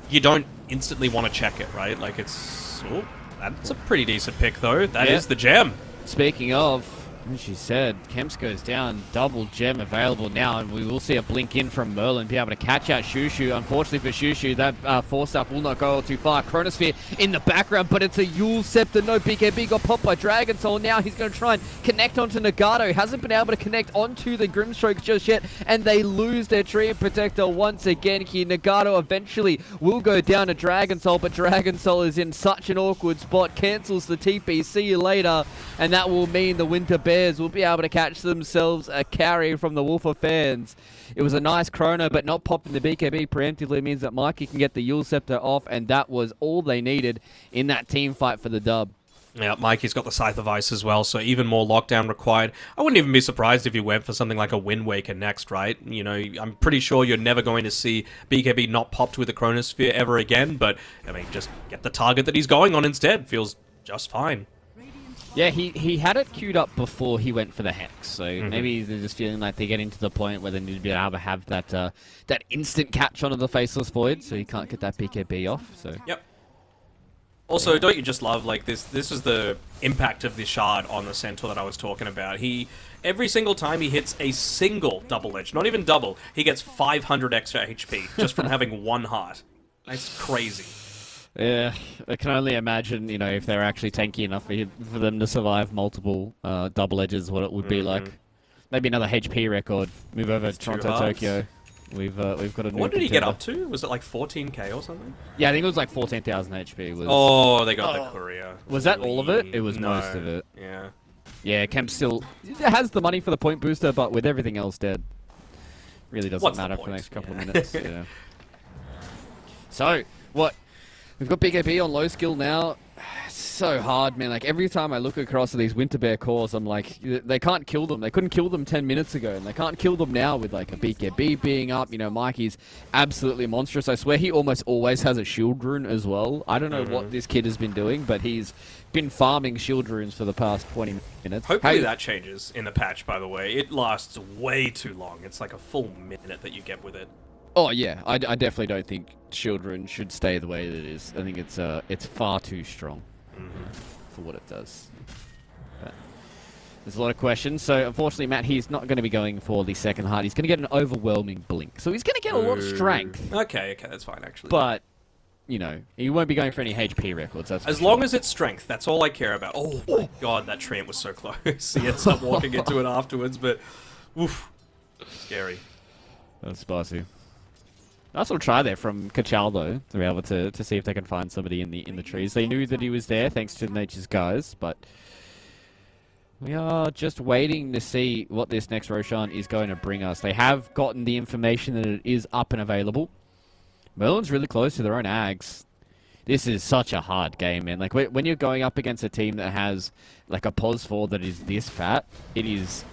you don't instantly want to check it, right? Like, it's... Oh, that's a pretty decent pick, though. That is the gem. Speaking of, as she said, Kemps goes down, double gem available now, and we will see a blink in from Merlin, be able to catch out Shushu. Unfortunately for Shushu, that force up will not go all too far. Chronosphere in the background, but it's a Yule Scepter. No, BKB got popped by Dragon Soul. Now he's going to try and connect onto Nagato. Hasn't been able to connect onto the Grimstrokes just yet, and they lose their Treant Protector once again here. Nagato eventually will go down to Dragon Soul, but Dragon Soul is in such an awkward spot, cancels the TP. See you later, and that will mean the Winter Bears will be able to catch themselves a carry from the Wolfer fans. It was a nice chrono, but not popping the BKB preemptively means that Mikey can get the Yule Scepter off, and that was all they needed in that team fight for the dub. Yeah, Mikey's got the Scythe of Ice as well, so even more lockdown required. I wouldn't even be surprised if you went for something like a Wind Waker next, right? I'm pretty sure you're never going to see BKB not popped with a Chronosphere ever again, but, I mean, just get the target that he's going on instead. Feels just fine. Yeah, he had it queued up before he went for the Hex, so maybe they're just feeling like they're getting to the point where they need to be able to have that instant catch onto the Faceless Void, so he can't get that BKB off. So yep. Also, don't you just love, like, this is the impact of the shard on the Centaur that I was talking about. Every single time he hits a single double edge, not even double, he gets 500 extra HP just from having one heart. That's crazy. Yeah, I can only imagine, if they're actually tanky enough for them to survive multiple double edges, what it would be like. Maybe another HP record. Move over to Toronto, Tokyo. We've got a new What did he get contender. up to? Was it like 14k or something? Yeah, I think it was like 14,000 HP. Oh, they got the courier. Was that all of it? It was No. most of it. Yeah. Yeah, Kemp still has the money for the point booster, but with everything else dead, really doesn't What's the matter for the point? next couple of minutes. Yeah. So, what? We've got Big AB on low skill now. It's so hard, man. Like, every time I look across at these Winter Bear cores, I'm like, they can't kill them. They couldn't kill them 10 minutes ago, and they can't kill them now with, like, a Big AB being up. Mikey's absolutely monstrous. I swear he almost always has a shield rune as well. I don't know what this kid has been doing, but he's been farming shield runes for the past 20 minutes. Hopefully that changes in the patch, by the way. It lasts way too long. It's like a full minute that you get with it. Oh yeah, I definitely don't think shield rune should stay the way that it is. I think it's far too strong for what it does. But there's a lot of questions. So unfortunately, Matt, he's not going to be going for the second heart. He's going to get an overwhelming blink. So he's going to get a lot of strength. Okay, that's fine actually. But he won't be going for any HP records. That's as long as it's strength, that's all I care about. Oh my god, that treant was so close. He had stopped walking into it afterwards, but oof, scary. That's spicy. Nice little try there from Kachal, though, to be able to see if they can find somebody in the trees. They knew that he was there, thanks to Nature's guys, but we are just waiting to see what this next Roshan is going to bring us. They have gotten the information that it is up and available. Merlin's really close to their own Ags. This is such a hard game, man. Like, when you're going up against a team that has, like, a pos 4 that is this fat, it's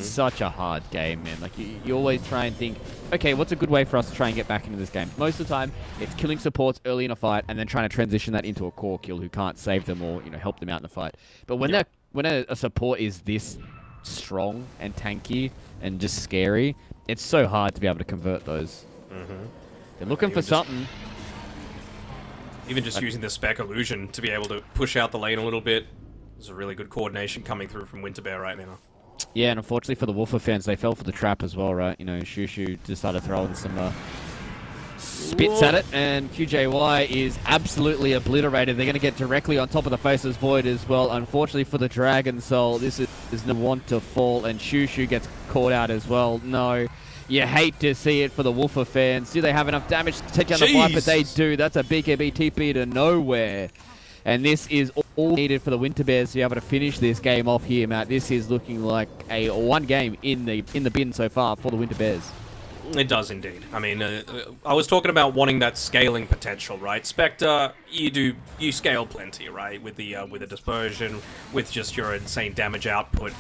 such a hard game, man. Like, you always try and think, okay, what's a good way for us to try and get back into this game? Most of the time, it's killing supports early in a fight and then trying to transition that into a core kill who can't save them or, help them out in the fight. But when a support is this strong and tanky and just scary, it's so hard to be able to convert those. They're looking for something. Even just using the spec illusion to be able to push out the lane a little bit. There's a really good coordination coming through from Winter Bear right now. Yeah, and unfortunately for the Woofer fans, they fell for the trap as well, right? Shushu just started throwing some spits at it, and QJY is absolutely obliterated. They're going to get directly on top of the Faceless Void as well. Unfortunately for the Dragon Soul, this is no want to fall, and Shushu gets caught out as well. No. You hate to see it for the Woofer fans. Do they have enough damage to take down the Viper? They do. That's a BKB TP to nowhere. And this is all needed for the Winter Bears to be able to finish this game off here, Matt. This is looking like a one game in the bin so far for the Winter Bears. It does indeed. I mean, I was talking about wanting that scaling potential, right? Spectre, you scale plenty, right? With the dispersion, with just your insane damage output.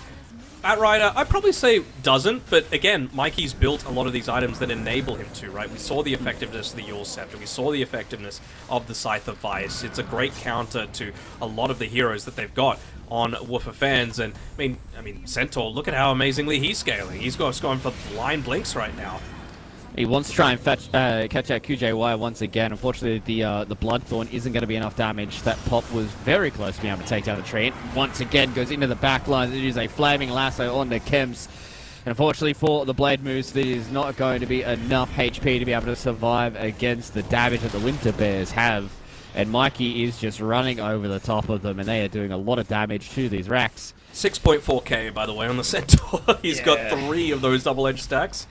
Batrider, I'd probably say doesn't, but again, Mikey's built a lot of these items that enable him to, right? We saw the effectiveness of the Yule Scepter, we saw the effectiveness of the Scythe of Vice. It's a great counter to a lot of the heroes that they've got on Woofer fans, and I mean, Centaur, look at how amazingly he's scaling. He's going for blind blinks right now. He wants to try and catch out QJY once again. Unfortunately, the Bloodthorn isn't going to be enough damage. That pop was very close to being able to take down the tree. Once again, goes into the back line. It is a flaming lasso onto Kems. And unfortunately for the Blade moves, there is not going to be enough HP to be able to survive against the damage that the Winter Bears have. And Mikey is just running over the top of them, and they are doing a lot of damage to these racks. 6.4k, by the way, on the Centaur. He's got 3 of those double-edged stacks.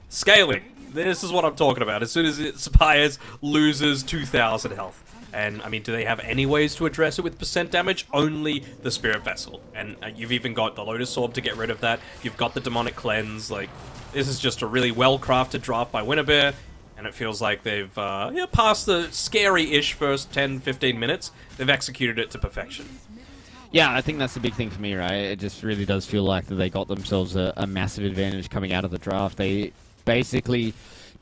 Scaling. This is what I'm talking about. As soon as it spires, loses 2,000 health. And, I mean, do they have any ways to address it with percent damage? Only the Spirit Vessel. And you've even got the Lotus Orb to get rid of that. You've got the Demonic Cleanse. Like, this is just a really well-crafted draft by Winterbear. And it feels like they've, passed the scary-ish first 10-15 minutes. They've executed it to perfection. Yeah, I think that's the big thing for me, right? It just really does feel like that they got themselves a massive advantage coming out of the draft. They basically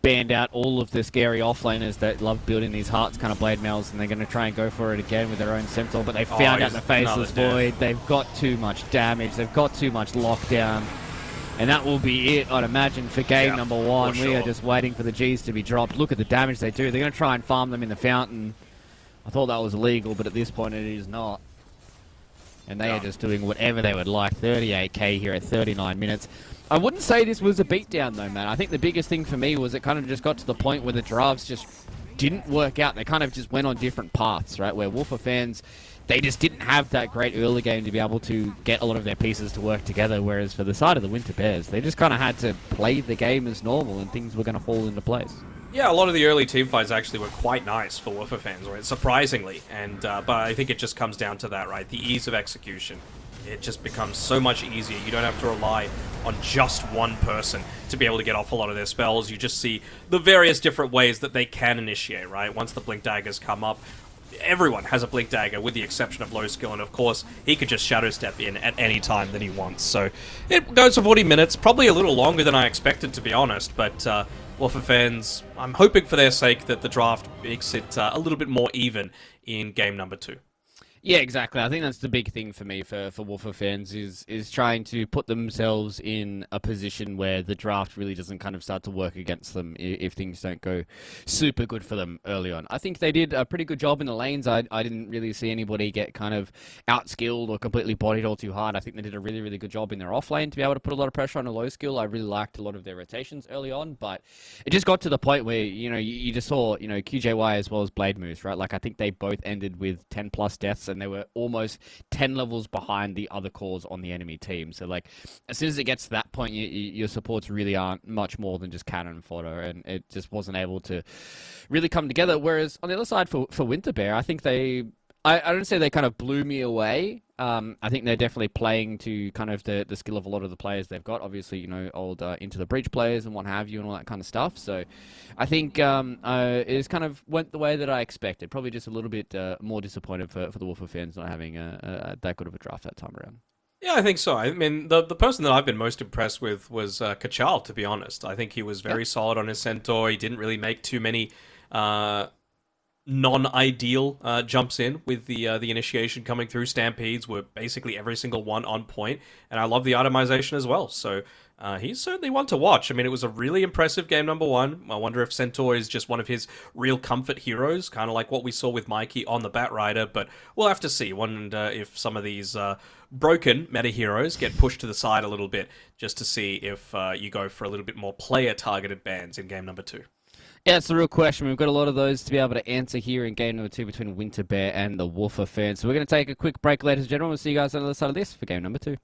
banned out all of the scary offlaners that love building these hearts kind of blade mails, and they're going to try and go for it again with their own Centaur, but they found out the Faceless Void. They've got too much damage. They've got too much lockdown. And that will be it, I'd imagine, for game number 1. We are just waiting for the Gs to be dropped. Look at the damage they do. They're going to try and farm them in the fountain. I thought that was illegal, but at this point it is not. And they are just doing whatever they would like. 38k here at 39 minutes. I wouldn't say this was a beatdown, though, man. I think the biggest thing for me was it kind of just got to the point where the drafts just didn't work out. They kind of just went on different paths, right? Where Wolfer fans, they just didn't have that great early game to be able to get a lot of their pieces to work together, whereas for the side of the Winter Bears, they just kind of had to play the game as normal and things were going to fall into place. Yeah, a lot of the early team fights actually were quite nice for Woofer fans, right? Surprisingly. And but I think it just comes down to that, right? The ease of execution. It just becomes so much easier. You don't have to rely on just one person to be able to get off a lot of their spells. You just see the various different ways that they can initiate, right? Once the Blink Daggers come up, everyone has a Blink Dagger with the exception of low skill, and of course he could just Shadow Step in at any time that he wants. So it goes for 40 minutes, probably a little longer than I expected, to be honest, but well, for fans, I'm hoping for their sake that the draft makes it a little bit more even in game number 2. Yeah, exactly. I think that's the big thing for me for Wolfer fans is trying to put themselves in a position where the draft really doesn't kind of start to work against them if things don't go super good for them early on. I think they did a pretty good job in the lanes. I didn't really see anybody get kind of outskilled or completely bodied all too hard. I think they did a really, really good job in their off lane to be able to put a lot of pressure on a low skill. I really liked a lot of their rotations early on, but it just got to the point where, you just saw, QJY as well as Blade Moose, right? Like, I think they both ended with 10 plus deaths, and they were almost 10 levels behind the other cores on the enemy team. So, like, as soon as it gets to that point, your supports really aren't much more than just cannon fodder, and it just wasn't able to really come together. Whereas on the other side for Winter Bear, I think I don't say they kind of blew me away. I think they're definitely playing to kind of the skill of a lot of the players they've got. Obviously, old Into the Breach players and what have you and all that kind of stuff. So I think it kind of went the way that I expected. Probably just a little bit more disappointed for the Wolfer fans not having that good of a draft that time around. Yeah, I think so. I mean, the person that I've been most impressed with was Kachal, to be honest. I think he was very solid on his Centaur. He didn't really make too many non-ideal jumps in with the initiation coming through. Stampedes were basically every single one on point, and I love the itemization as well. So he's certainly one to watch. I mean, it was a really impressive game number 1. I wonder if Centaur is just one of his real comfort heroes, kind of like what we saw with Mikey on the Batrider, but we'll have to see. Wonder if some of these broken meta heroes get pushed to the side a little bit, just to see if you go for a little bit more player-targeted bans in game number 2. Yeah, it's the real question. We've got a lot of those to be able to answer here in game number 2 between Winter Bear and the Wolfer fans. So we're going to take a quick break, ladies and gentlemen. We'll see you guys on the other side of this for game number 2.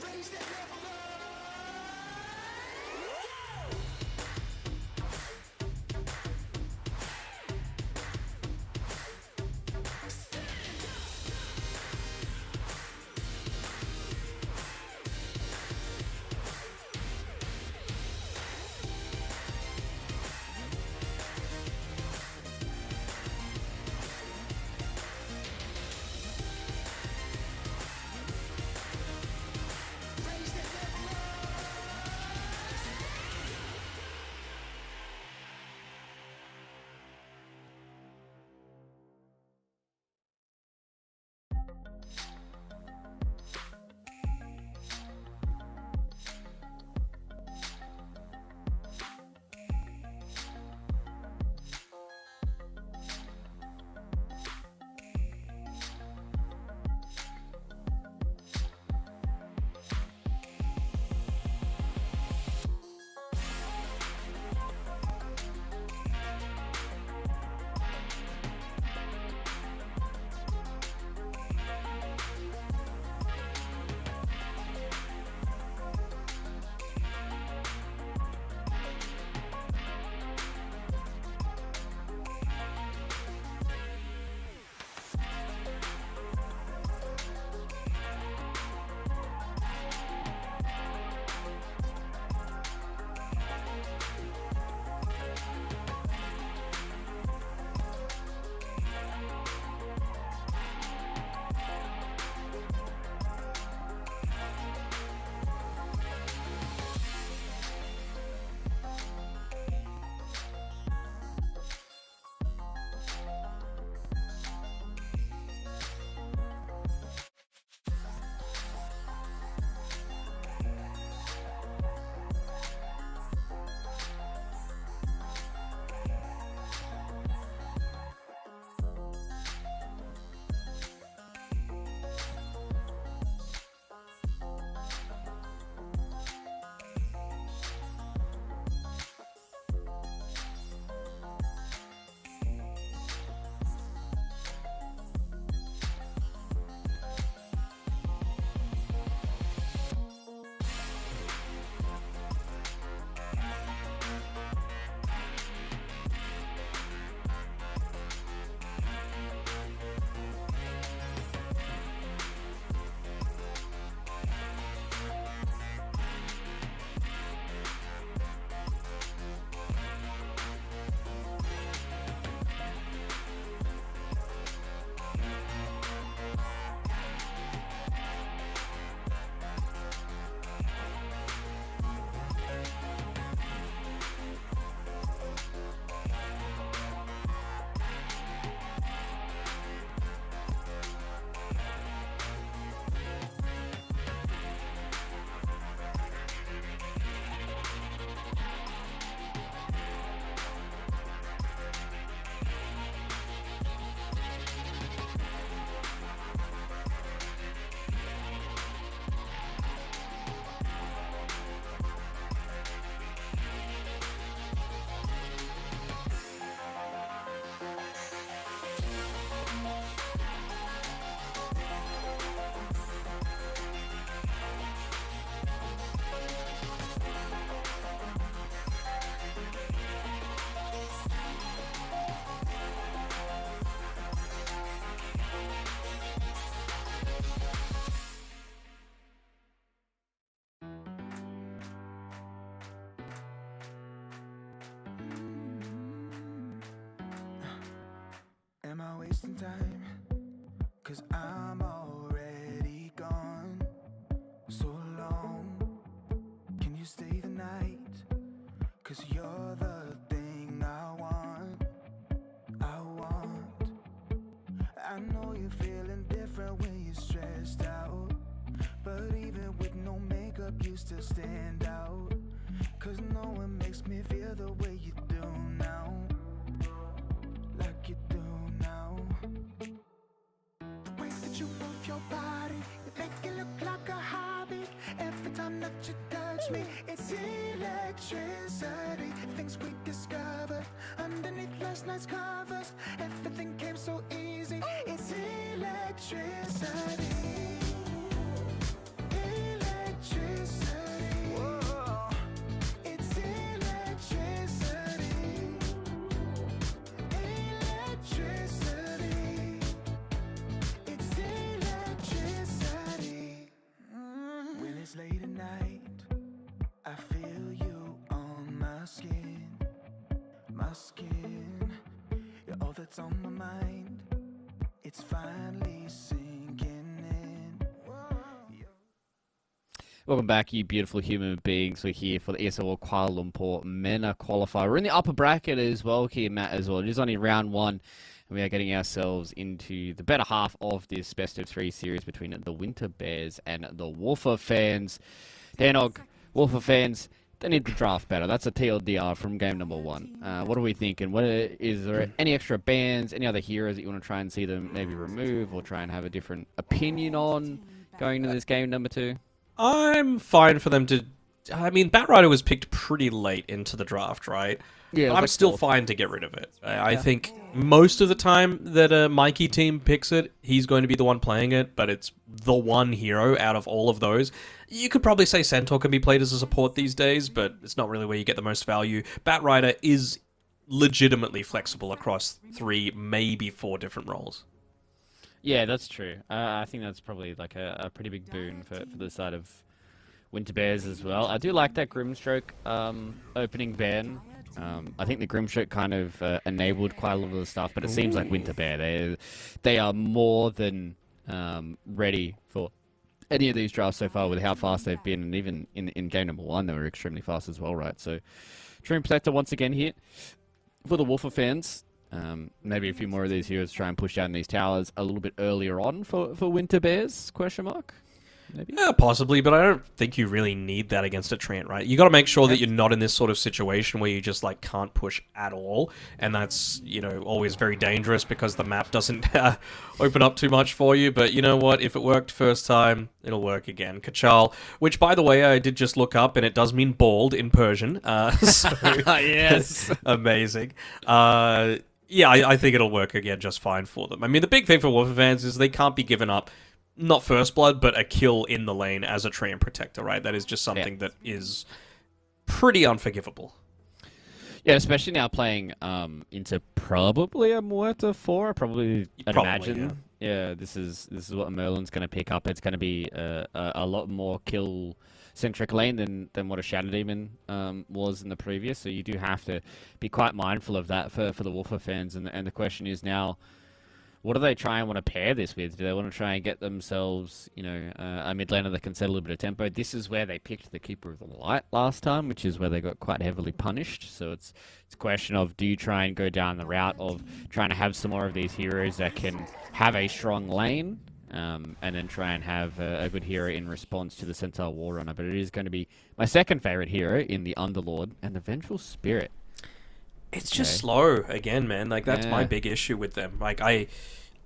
Raise that level up. Raise that level up. Am I wasting time? 'Cause I'm already gone. So long, can you stay the night? 'Cause you're the thing I want. I know you're feeling different when you're stressed out, but even with no makeup you still stand out. 'Cause no one makes me feel the way you do now, like you do now. The way that you move your body, you make it look like a hobby. Every time that you touch me, it's electricity. Things we discovered underneath last night's covers. Everything came so easy. It's electricity. night. I feel you on my skin, my skin. You're all that's on my mind. It's finally sinking in. Welcome back, you beautiful human beings. We're here for the ESL Kuala Lumpur MENA Qualifier. We're in the upper bracket as well here, Matt, as well. It is only round one, and we are getting ourselves into the better half of this best-of-3 series between the Winter Bears and the Wolfer fans. Danog, Wolfer fans, they need to draft better. That's a TLDR from game number 1. What are we thinking? Is there any extra bans, any other heroes that you want to try and see them maybe remove or try and have a different opinion on going into this game number 2? I'm fine for them to... I mean, Batrider was picked pretty late into the draft, right? Yeah, I'm still fine to get rid of it. I think most of the time that a Mikey team picks it, he's going to be the one playing it, but it's the one hero out of all of those. You could probably say Centaur can be played as a support these days, but it's not really where you get the most value. Batrider is legitimately flexible across 3, maybe 4 different roles. Yeah, that's true. I think that's probably like a pretty big boon for the side of Winter Bears as well. I do like that Grimstroke opening ban. I think the Grimstroke kind of enabled quite a lot of the stuff, but it seems like Winter Bear, they are more than ready for any of these drafts so far with how fast they've been, and even in game number 1 they were extremely fast as well, right? So Dream Protector once again here for the Wolfer fans. Maybe a few more of these heroes try and push down these towers a little bit earlier on for Winter Bears, question mark? Maybe? Yeah, possibly, but I don't think you really need that against a Treant, right? You got to make sure that you're not in this sort of situation where you just like can't push at all, and that's, you know, always very dangerous because the map doesn't open up too much for you. But you know what? If it worked first time, it'll work again. Kachal, which by the way I did just look up, and it does mean bald in Persian. So Yes, amazing. Yeah, I think it'll work again just fine for them. I mean, the big thing for Wolfer fans is they can't be given up, not first blood, but a kill in the lane as a Treant Protector, right? That is just something that is pretty unforgivable. Yeah, especially now playing into probably a Muerta 4, I'd imagine. Yeah, this is what Merlin's going to pick up. It's going to be a lot more kill-centric lane than what a Shadow Demon was in the previous, so you do have to be quite mindful of that for the Wolfer fans, and the question is now, what do they try and want to pair this with? Do they want to try and get themselves, you know, a mid laner that can set a little bit of tempo? This is where they picked the Keeper of the Light last time, which is where they got quite heavily punished. So it's a question of, do you try and go down the route of trying to have some more of these heroes that can have a strong lane, and then try and have a good hero in response to the Centaur Warrunner? But it is going to be my second favorite hero in the Underlord and the Vengeful Spirit. It's just slow again, man. Like, that's my big issue with them. Like, I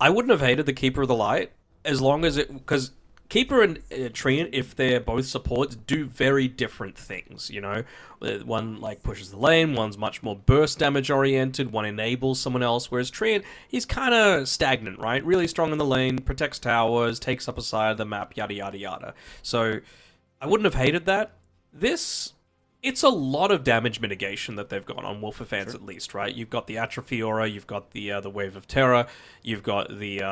wouldn't have hated the Keeper of the Light as long as it... Because Keeper and Treant, if they're both supports, do very different things, you know? One, like, pushes the lane, one's much more burst damage oriented, one enables someone else, whereas Treant, he's kind of stagnant, right? Really strong in the lane, protects towers, takes up a side of the map, yada, yada, yada. So, I wouldn't have hated that. This... It's a lot of damage mitigation that they've got on Wolfer fans, at least, right? You've got the Atrophy Aura, you've got the Wave of Terror, you've got the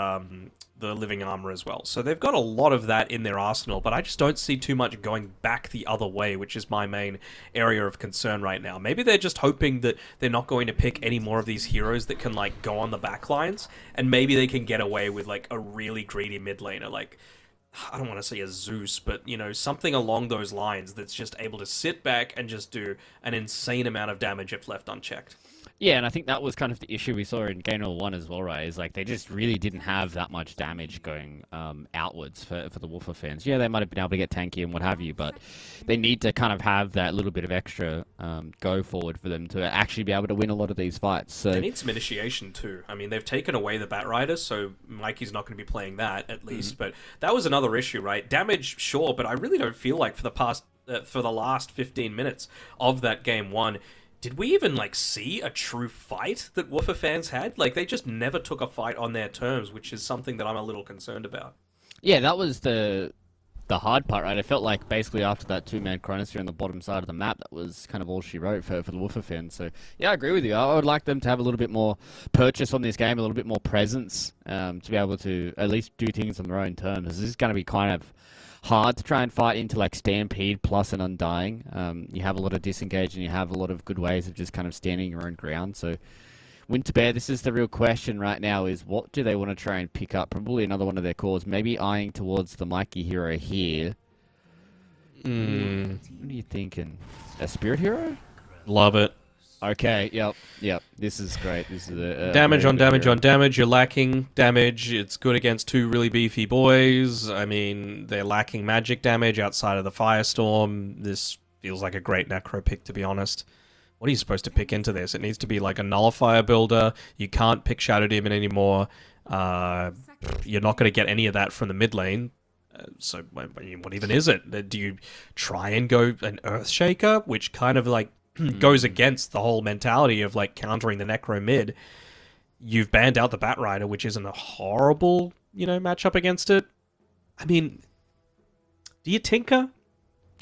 Living Armor as well. So they've got a lot of that in their arsenal, but I just don't see too much going back the other way, which is my main area of concern right now. Maybe they're just hoping that they're not going to pick any more of these heroes that can, like, go on the back lines, and maybe they can get away with, like, a really greedy mid laner, like... I don't want to say a Zeus, but, you know, something along those lines that's just able to sit back and just do an insane amount of damage if left unchecked. Yeah, and I think that was kind of the issue we saw in Game Number 1 as well, right? Is like they just really didn't have that much damage going outwards for the Wolfer fans. Yeah, they might have been able to get tanky and what have you, but they need to kind of have that little bit of extra go forward for them to actually be able to win a lot of these fights. So they need some initiation too. I mean, they've taken away the Batrider, so Mikey's not going to be playing that at least. But that was another issue, right? Damage, sure, but I really don't feel like for the last 15 minutes of that Game 1. Did we even, like, see a true fight that Wolfer fans had? Like, they just never took a fight on their terms, which is something that I'm a little concerned about. Yeah, that was the the hard part, right? I felt like basically after that two-man chronosphere on the bottom side of the map, that was kind of all she wrote for the Woofer fans. So yeah, I agree with you. I would like them to have a little bit more purchase on this game, a little bit more presence, to be able to at least do things on their own terms. This is going to be kind of hard to try and fight into like Stampede plus an Undying. You have a lot of disengage and you have a lot of good ways of just kind of standing your own ground. So Winter Bear, this is the real question right now, is what do they want to try and pick up? Probably another one of their cores, maybe eyeing towards the Mikey hero here. What are you thinking? A Spirit hero? Love it. Okay, yep. This is great. This is a damage on damage hero. on damage. You're lacking damage. It's good against two really beefy boys. I mean, they're lacking magic damage outside of the Firestorm. This feels like a great Necro pick, to be honest. What are you supposed to pick into this? It needs to be like a Nullifier builder. You can't pick Shadow Demon anymore. You're not going to get any of that from the mid lane. So what even is it? Do you try and go an Earthshaker, which kind of like goes against the whole mentality of like countering the Necro mid? You've banned out the Batrider, which isn't a horrible, matchup against it. I mean, do you tinker?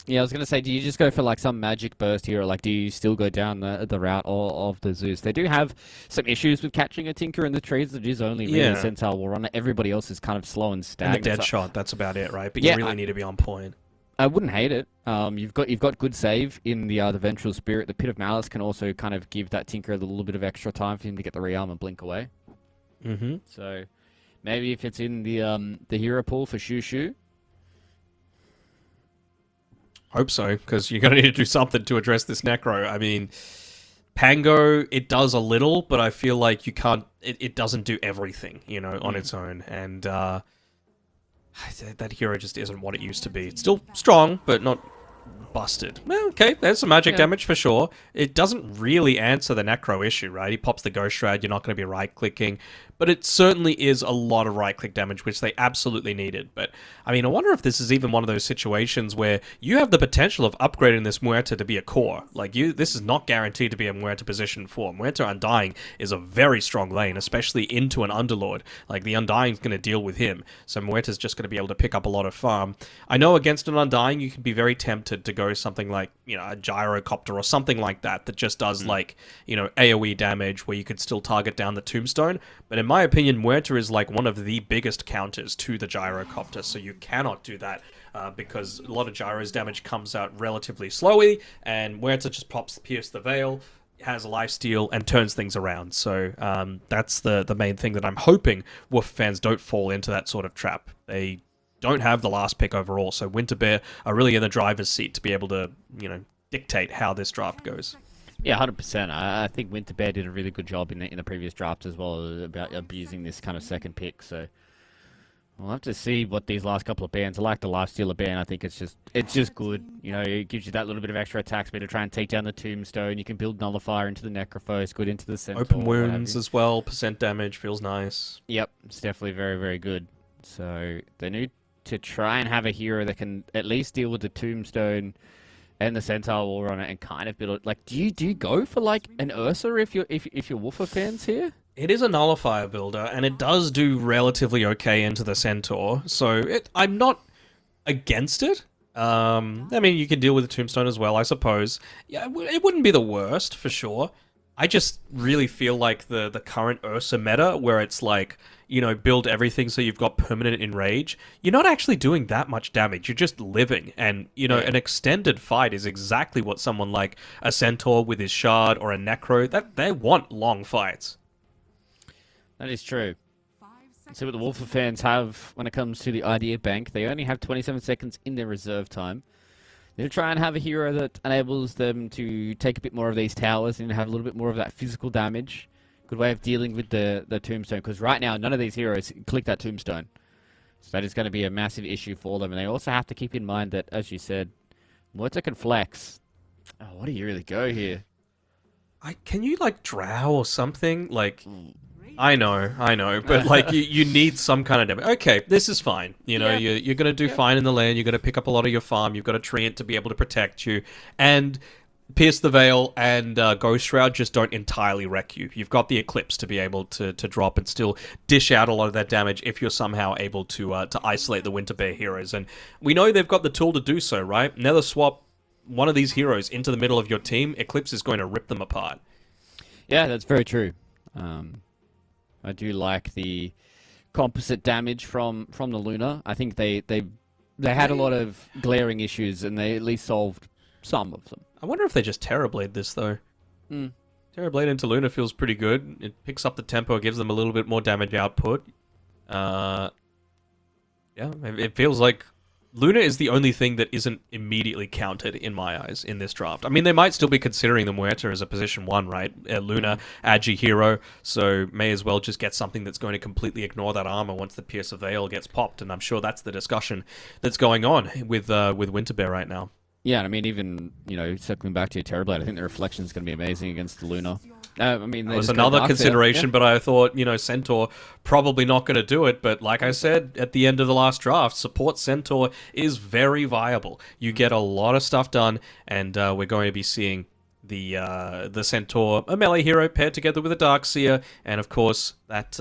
Yeah, I was going to say, do you just go for like some magic burst here, or like do you still go down the route of the Zeus? They do have some issues with catching a Tinker in the trees. It is only really Centaur will run it. Everybody else is kind of slow and stagnant. And the dead shot, that's about it, right? But you really need to be on point. I wouldn't hate it. You've got good save in the Ventral Spirit. The Pit of Malice can also kind of give that Tinker a little bit of extra time for him to get the rearm and blink away. Mm-hmm. So maybe if it's in the hero pool for Shushu. Hope so, because you're going to need to do something to address this Necro. I mean, Pango, it does a little, but I feel like you can't... It doesn't do everything, on its own. And that hero just isn't what it used to be. It's still strong, but not busted. Well, okay, there's some magic damage for sure. It doesn't really answer the Necro issue, right? He pops the Ghost Shroud, you're not going to be right-clicking. But it certainly is a lot of right-click damage, which they absolutely needed. But, I mean, I wonder if this is even one of those situations where you have the potential of upgrading this Muerta to be a core. Like, this is not guaranteed to be a Muerta position 4. Muerta Undying is a very strong lane, especially into an Underlord. Like, the Undying's going to deal with him, so Muerta's just going to be able to pick up a lot of farm. I know against an Undying, you can be very tempted to go something like, a Gyrocopter or something like that just does, like, AoE damage where you could still target down the Tombstone. But in my opinion, Muerta is like one of the biggest counters to the Gyrocopter, so you cannot do that because a lot of Gyro's damage comes out relatively slowly, and Muerta just pops Pierce the Veil, has a lifesteal, and turns things around. So that's the main thing that I'm hoping Wolf fans don't fall into that sort of trap. They don't have the last pick overall, so Winter Bear are really in the driver's seat to be able to, dictate how this draft goes. Yeah, 100%. I think Winter Bear did a really good job in the previous draft as well about abusing this kind of second pick. So we'll have to see what these last couple of bans. I like the Lifestealer ban. I think it's just good. It gives you that little bit of extra attack speed to try and take down the Tombstone. You can build Nullifier into the Necrophos, good into the Centaur. Open wounds as well. Percent damage feels nice. Yep, it's definitely very, very good. So they need to try and have a hero that can at least deal with the Tombstone and the Centaur War on it, and kind of build it. Like, do you go for like an Ursa if you're Woofer fans here? It is a Nullifier builder, and it does do relatively okay into the Centaur, so I'm not against it. I mean, you can deal with the Tombstone as well, I suppose. Yeah, it wouldn't be the worst for sure. I just really feel like the current Ursa meta, where it's like, build everything so you've got permanent enrage, you're not actually doing that much damage. You're just living. And, an extended fight is exactly what someone like a Centaur with his Shard or a Necro, that they want long fights. That is true. See what the Wolfer fans have when it comes to the idea bank. They only have 27 seconds in their reserve time. They'll try and have a hero that enables them to take a bit more of these towers and have a little bit more of that physical damage. Good way of dealing with the Tombstone, because right now none of these heroes click that Tombstone. So that is going to be a massive issue for them. And they also have to keep in mind that, as you said, Muerta can flex. Oh, what do you really go here? Can you, drow or something? I know, but you need some kind of damage. Okay, this is fine. You're going to do fine in the lane. You're going to pick up a lot of your farm. You've got a treant to be able to protect you. And Pierce the Veil and Ghost Shroud just don't entirely wreck you. You've got the Eclipse to be able to drop and still dish out a lot of that damage if you're somehow able to isolate the Winter Bear heroes. And we know they've got the tool to do so, right? Nether swap one of these heroes into the middle of your team, Eclipse is going to rip them apart. Yeah, that's very true. I do like the composite damage from the Luna. I think they had a lot of glaring issues, and they at least solved some of them. I wonder if they just Terrorblade this, though. Terrorblade into Luna feels pretty good. It picks up the tempo, gives them a little bit more damage output. Yeah, it feels like Luna is the only thing that isn't immediately counted in my eyes in this draft. I mean, they might still be considering the Muerta as a position 1, right? Luna, Agi hero, so may as well just get something that's going to completely ignore that armor once the Pierce of Veil gets popped, and I'm sure that's the discussion that's going on with Winter Bear right now. Yeah, and I mean, even, circling back to your Terrorblade, I think the reflection is going to be amazing against the Luna. I mean, that was another consideration, but I thought, Centaur probably not going to do it. But like I said at the end of the last draft, support Centaur is very viable. You get a lot of stuff done, and we're going to be seeing the Centaur, a melee hero paired together with a Darkseer, and of course that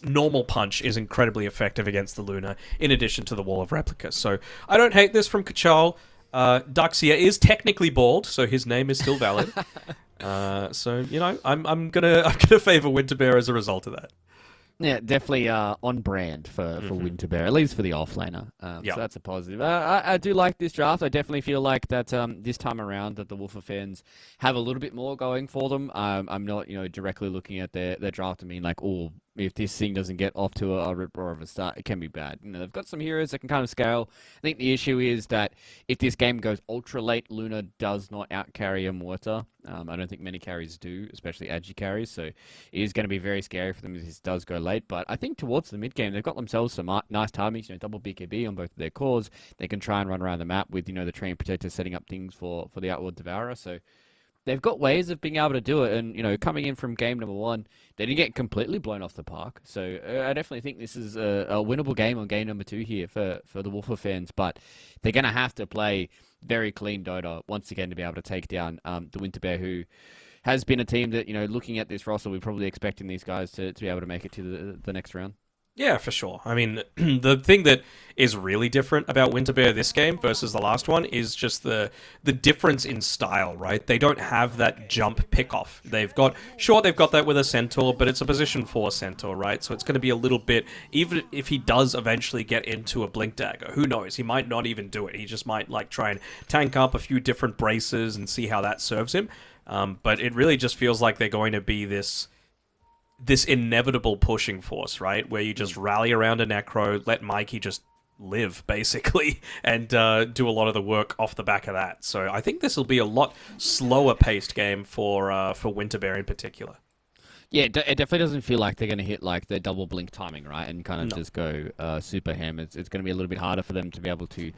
normal punch is incredibly effective against the Luna, in addition to the Wall of Replicas. So I don't hate this from Kachal. Darkseer is technically bald, so his name is still valid. So I'm gonna favor Winter Bear as a result of that. Yeah, definitely on brand for Winter Bear, at least for the offlaner. So that's a positive. I do like this draft. I definitely feel like that this time around that the Wolfer fans have a little bit more going for them. I'm not directly looking at their draft and being like, oh, if this thing doesn't get off to a rip roar of a start, it can be bad. They've got some heroes that can kind of scale. I think the issue is that if this game goes ultra late, Luna does not outcarry a Muerta. I don't think many carries do, especially Agi carries, so it is going to be very scary for them if this does go late. But I think towards the mid game, they've got themselves some nice timings, double BKB on both of their cores. They can try and run around the map with, the Train Protector setting up things for the Outward Devourer, so they've got ways of being able to do it, and, coming in from game number 1, they didn't get completely blown off the park. So I definitely think this is a winnable game on game number 2 here for the Wolfer fans, but they're going to have to play very clean Dota once again to be able to take down the Winter Bear, who has been a team that, looking at this roster, we're probably expecting these guys to be able to make it to the next round. Yeah, for sure. I mean, the thing that is really different about Winter Bear this game versus the last one is just the difference in style, right? They don't have that jump pickoff. They've got that with a Centaur, but it's a position 4 Centaur, right? So it's going to be a little bit, even if he does eventually get into a Blink Dagger, who knows? He might not even do it. He just might try and tank up a few different braces and see how that serves him. But it really just feels like they're going to be this inevitable pushing force, right? Where you just rally around a Necro, let Mikey just live, basically, and do a lot of the work off the back of that. So I think this will be a lot slower paced game for Winter Bear in particular. Yeah, it definitely doesn't feel like they're going to hit the double blink timing, right? And kind of just go super ham. It's going to be a little bit harder for them to be able to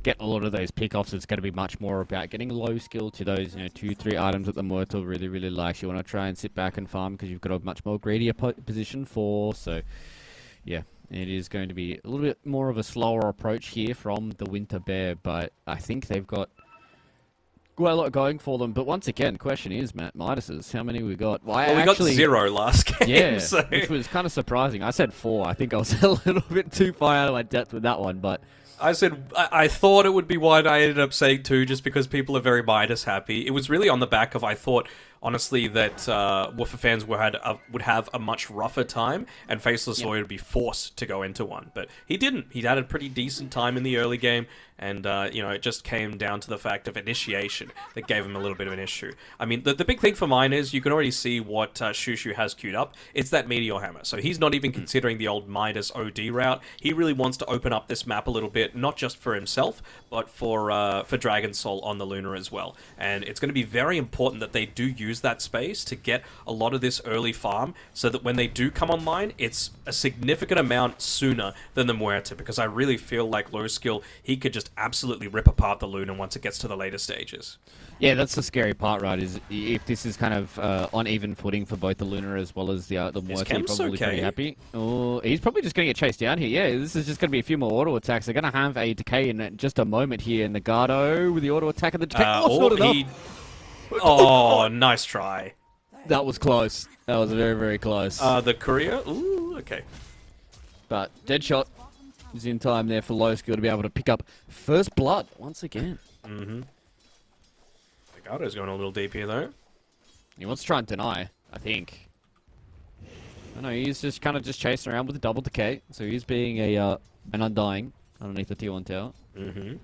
get a lot of those pickoffs. It's going to be much more about getting low skill to those 2-3 items that the Muerta really, really likes. You want to try and sit back and farm because you've got a much more greedier position 4. So, yeah, it is going to be a little bit more of a slower approach here from the Winter Bear, but I think they've got quite a lot going for them. But once again, the question is, Matt, Midas's, how many we got? Well, we got 0 last game. Yeah, so. Which was kind of surprising. I said 4. I think I was a little bit too far out of my depth with that one, but I thought it would be 1. I ended up saying 2 just because people are very Midas happy. It was really on the back of, I thought, honestly, that Woofer fans would have a much rougher time, and Faceless Lawyer would be forced to go into one. But he didn't. He had a pretty decent time in the early game, and it just came down to the fact of initiation that gave him a little bit of an issue. I mean, the big thing for mine is you can already see what Shushu has queued up. It's that Meteor Hammer. So he's not even considering the old Midas OD route. He really wants to open up this map a little bit, not just for himself, but for Dragon Soul on the Luna as well. And it's going to be very important that they do use use that space to get a lot of this early farm so that when they do come online, it's a significant amount sooner than the Muerta, because I really feel like low skill, he could just absolutely rip apart the Luna once it gets to the later stages. Yeah, that's the scary part, right? Is if this is kind of on even footing for both the Luna as well as the Muerta, he's probably pretty happy. Oh, he's probably just going to get chased down here. Yeah, this is just going to be a few more auto attacks. They're going to have a decay in just a moment here. Nagado with the auto attack and the decay. Oh, nice try. That was close. That was very, very close. The courier? Ooh, okay. But Deadshot is in time there for low skill to be able to pick up first blood once again. Mm-hmm. Nagado's going a little deep here, though. He wants to try and deny, I think. I know, he's just kind of just chasing around with a double decay. So he's being an Undying underneath the tier 1 tower. Mm-hmm.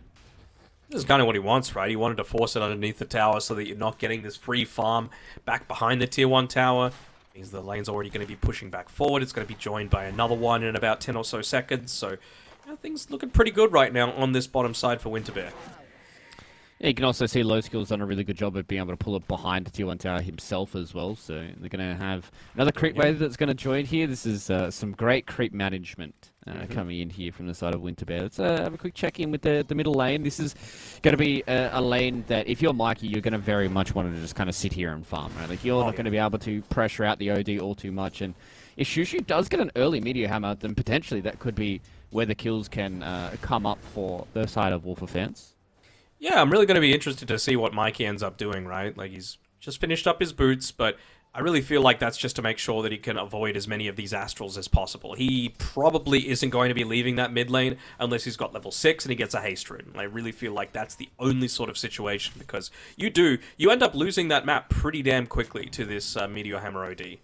This is kind of what he wants, right? He wanted to force it underneath the tower so that you're not getting this free farm back behind the tier 1 tower. Means the lane's already going to be pushing back forward. It's going to be joined by another one in about 10 or so seconds. So things looking pretty good right now on this bottom side for Winterbear. Yeah, you can also see Low Skill's done a really good job of being able to pull it behind the tier 1 tower himself as well. So they're going to have another creep wave that's going to join here. This is some great creep management coming in here from the side of Winterbear. Let's have a quick check-in with the middle lane. This is going to be a lane that, if you're Mikey, you're going to very much want to just kind of sit here and farm, right? Like, you're not going to be able to pressure out the OD all too much. And if Shushu does get an early Meteor Hammer, then potentially that could be where the kills can come up for the side of Wolf of Fans. Yeah, I'm really going to be interested to see what Mikey ends up doing, right? Like, he's just finished up his boots, but I really feel like that's just to make sure that he can avoid as many of these Astrals as possible. He probably isn't going to be leaving that mid lane unless he's got level 6 and he gets a haste rune. I really feel like that's the only sort of situation, because you end up losing that map pretty damn quickly to this Meteor Hammer OD.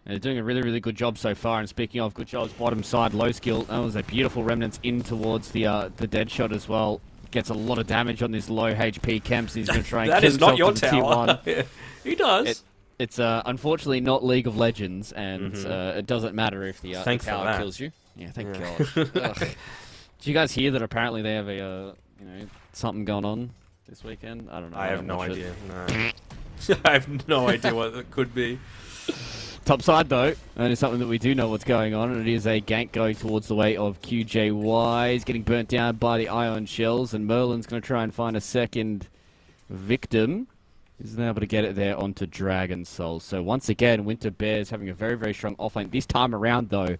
And they're doing a really, really good job so far. And speaking of good jobs, bottom side, Low Skill. That was a beautiful Remnants in towards the Deadshot as well. Gets a lot of damage on this low HP Kemps. He's going to try and that kill is not your tower. tower. He does. It's unfortunately not League of Legends, and it doesn't matter if the tower kills you. Yeah, thank God. Did you guys hear that apparently they have a something going on this weekend? I don't know. I have no idea. No. I have no idea what it could be. Top side, though, only something that we do know what's going on, and it is a gank going towards the way of QJY. He's getting burnt down by the ion shells, and Merlin's going to try and find a second victim. He's able to get it there onto Dragon Soul. So once again, Winterbear's having a very, very strong offlane. This time around, though,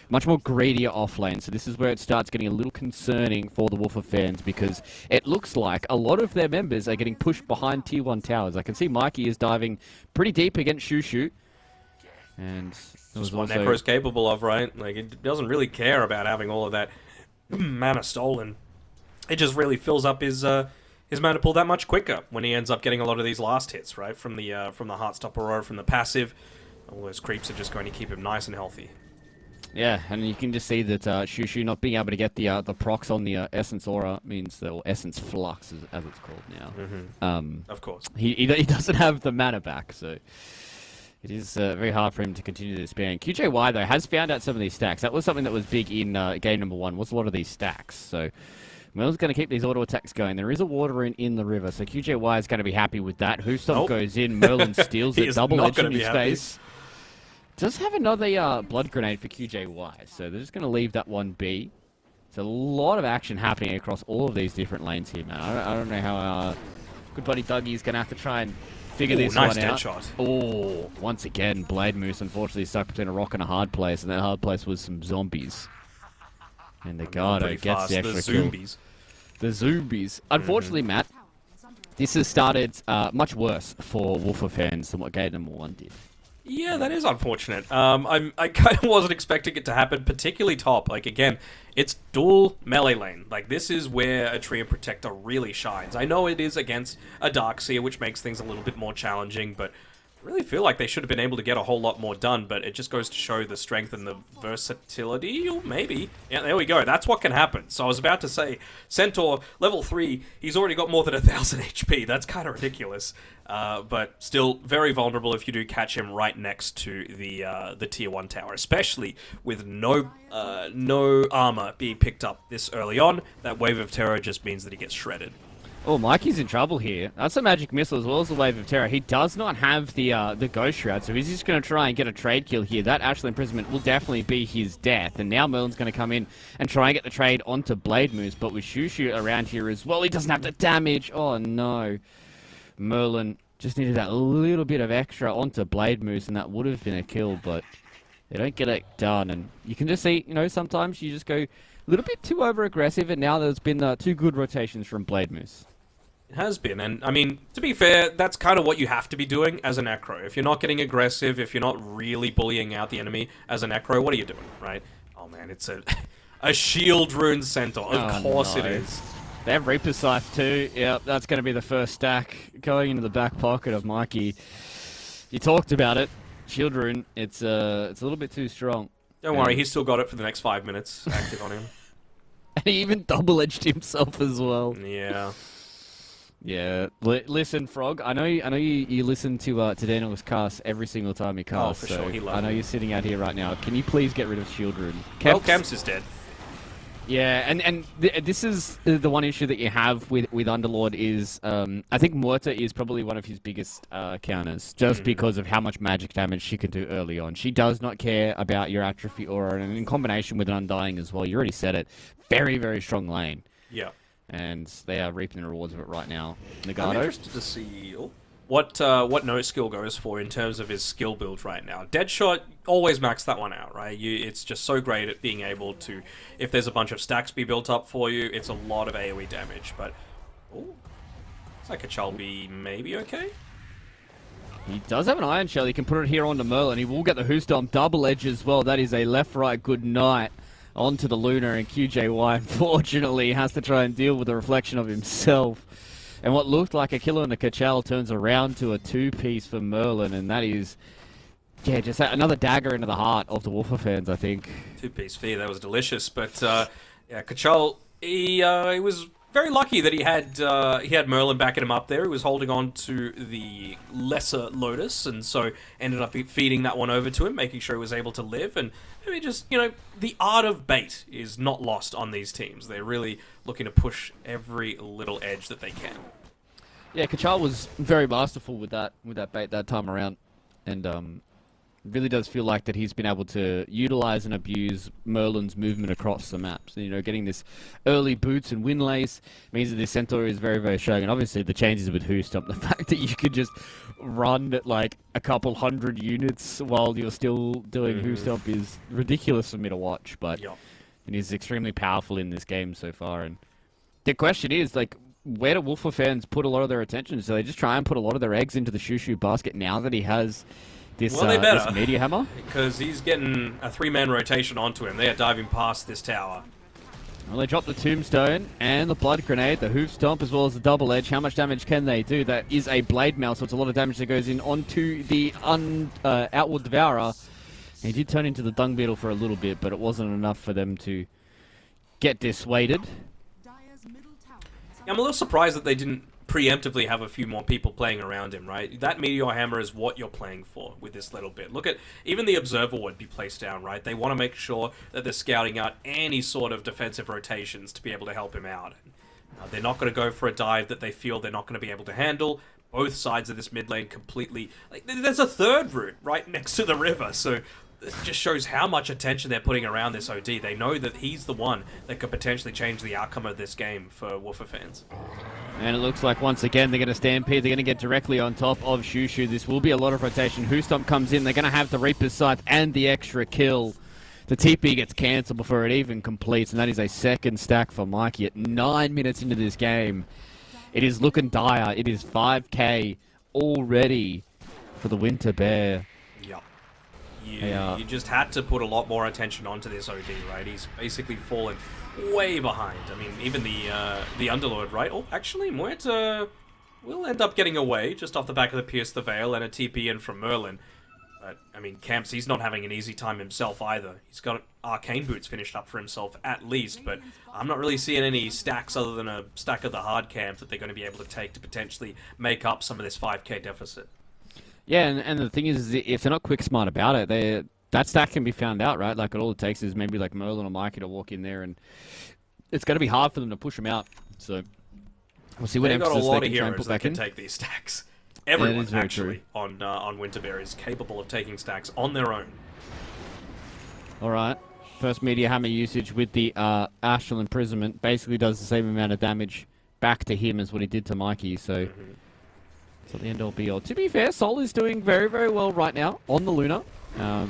much more greedier offlane. So this is where it starts getting a little concerning for the Wolf of Fans, because it looks like a lot of their members are getting pushed behind tier 1 towers. I can see Mikey is diving pretty deep against Shushu. And that's what Necro's capable of, right? Like, it doesn't really care about having all of that mana stolen. It just really fills up his mana pool that much quicker when he ends up getting a lot of these last hits, right? From the Heartstopper Aurora, from the passive. All those creeps are just going to keep him nice and healthy. Yeah, and you can just see that Shushu not being able to get the procs on the Essence Aura means, or Essence Flux, as it's called now. Of course. He doesn't have the mana back, so it is very hard for him to continue this ban. QJY, though, has found out some of these stacks. That was something that was big in game number 1, was a lot of these stacks. So Merlin's going to keep these auto attacks going. There is a water rune in the river, so QJY is going to be happy with that. Hoofstomp goes in, Merlin steals it, double edge in his face. Does have another blood grenade for QJY, so they're just going to leave that one be. There's a lot of action happening across all of these different lanes here, man. I don't know how good buddy Dougie's going to have to try and figure this one out. Shot. Oh, once again, Blade Moose unfortunately stuck between a rock and a hard place, and that hard place was some zombies. And the Gardo gets the extra kill. The zombies. Unfortunately, Matt, this has started much worse for Wolf of Fans than what game number 1 did. Yeah, that is unfortunate. I kind of wasn't expecting it to happen, particularly top. Like, again, it's dual melee lane. Like, this is where a Treant Protector really shines. I know it is against a Darkseer, which makes things a little bit more challenging, but I really feel like they should have been able to get a whole lot more done, but it just goes to show the strength and the versatility, or maybe. Yeah, there we go. That's what can happen. So I was about to say, Centaur, level 3, he's already got more than 1,000 HP. That's kind of ridiculous. But still very vulnerable if you do catch him right next to the tier 1 tower, especially with no armor being picked up this early on. That Wave of Terror just means that he gets shredded. Oh, Mikey's in trouble here. That's a magic missile as well as the wave of terror. He does not have the ghost shroud, so he's just going to try and get a trade kill here. That actual imprisonment will definitely be his death, and now Merlin's going to come in and try and get the trade onto Blade Moose, but with Shushu around here as well, he doesn't have the damage. Oh no, Merlin just needed that little bit of extra onto Blade Moose, and that would have been a kill, but they don't get it done. And you can just see, sometimes you just go a little bit too over-aggressive, and now there's been 2 good rotations from Blade Moose. It has been, and I mean, to be fair, that's kind of what you have to be doing as a Necro. If you're not getting aggressive, if you're not really bullying out the enemy as a Necro, what are you doing, right? Oh man, it's a shield rune centaur. Of course it is. They have Reaper Scythe too. Yep, that's going to be the first stack going into the back pocket of Mikey. You talked about it. Shield rune, it's a little bit too strong. Don't worry, he's still got it for the next 5 minutes active on him. And he even double-edged himself as well. Yeah. Yeah, listen, Frog. I know you listen to Daniel's cast every single time he casts. Oh, for sure, he loves I know it. you're sitting out here right now. Can you please get rid of Shield Rune? Well, Camps is dead. Yeah, and this is the one issue that you have with Underlord is I think Muerta is probably one of his biggest counters, just because of how much magic damage she can do early on. She does not care about your Atrophy Aura, and in combination with an Undying as well, you already said it, very, very strong lane. Yeah. And they are reaping the rewards of it right now. I'm Nagato. interested to see what no skill goes for in terms of his skill build right now. Deadshot, always max that one out, right? It's just so great at being able to, if there's a bunch of stacks be built up for you, it's a lot of AoE damage. But it's like a Chalby maybe okay. He does have an Iron Shell. He can put it here onto Merlin. He will get the Hoostomp double edge as well. That is a left-right good night onto the Lunar, and QJY unfortunately has to try and deal with the reflection of himself. And what looked like a killer in the Kachal turns around to a 2-piece for Merlin, and that is, yeah, just another dagger into the heart of the Wolfer fans, I think. 2-piece fear, that was delicious. But yeah, Kachal, he was very lucky that he had Merlin backing him up there. He was holding on to the lesser Lotus, and so ended up feeding that one over to him, making sure he was able to live. And I mean, just, the art of bait is not lost on these teams. They're really looking to push every little edge that they can. Yeah, Kachal was very masterful with that bait that time around, and really does feel like that he's been able to utilize and abuse Merlin's movement across the maps. Getting this early boots and windlace means that this Centaur is very, very strong. And obviously the changes with Hoostomp, the fact that you could just run like a couple hundred units while you're still doing Hoostomp is ridiculous for me to watch. But it is extremely powerful in this game so far. And the question is, like, where do Wolfer fans put a lot of their attention? So they just try and put a lot of their eggs into the Shushu basket now that he has this, this Meteor Hammer? Because he's getting a 3-man rotation onto him. They are diving past this tower. Well, they drop the Tombstone and the Blood Grenade, the Hoof Stomp, as well as the Double Edge. How much damage can they do? That is a Blade Mail, so it's a lot of damage that goes in onto the Outward Devourer. He did turn into the Dung Beetle for a little bit, but it wasn't enough for them to get dissuaded. I'm a little surprised that they didn't preemptively have a few more people playing around him, right? That Meteor Hammer is what you're playing for with this little bit. Look at, even the Observer would be placed down, right? They want to make sure that they're scouting out any sort of defensive rotations to be able to help him out. They're not going to go for a dive that they feel they're not going to be able to handle. Both sides of this mid lane completely... Like, there's a third route right next to the river, so it just shows how much attention they're putting around this OD. They know that he's the one that could potentially change the outcome of this game for Wolfer fans. And it looks like once again they're going to stampede. They're going to get directly on top of Shushu. This will be a lot of rotation. Hoostomp comes in. They're going to have the Reaper's Scythe and the extra kill. The TP gets cancelled before it even completes, and that is a second stack for Mikey at 9 minutes into this game. It is looking dire. It is 5k already for the Winter Bear. You just had to put a lot more attention onto this OD, right? He's basically fallen way behind. I mean, even the Underlord, right? Oh, actually, Muerta will end up getting away just off the back of the Pierce the Veil and a TP in from Merlin. But, I mean, Camps, he's not having an easy time himself either. He's got Arcane Boots finished up for himself at least, but I'm not really seeing any stacks other than a stack of the hard camp that they're going to be able to take to potentially make up some of this 5k deficit. Yeah, and the thing is if they're not quick smart about it, that stack can be found out, right? Like, all it takes is maybe like Merlin or Mikey to walk in there, and it's going to be hard for them to push them out. So We'll see what They've got a emphasis lot they of can try and heroes put that back can in. take these stacks. Everyone, is very actually, on Winterberry is capable of taking stacks on their own. All right. First media hammer usage with the Astral Imprisonment. Basically does the same amount of damage back to him as what he did to Mikey. So, it's not the end all be all. To be fair, Sol is doing very, very well right now on the Luna.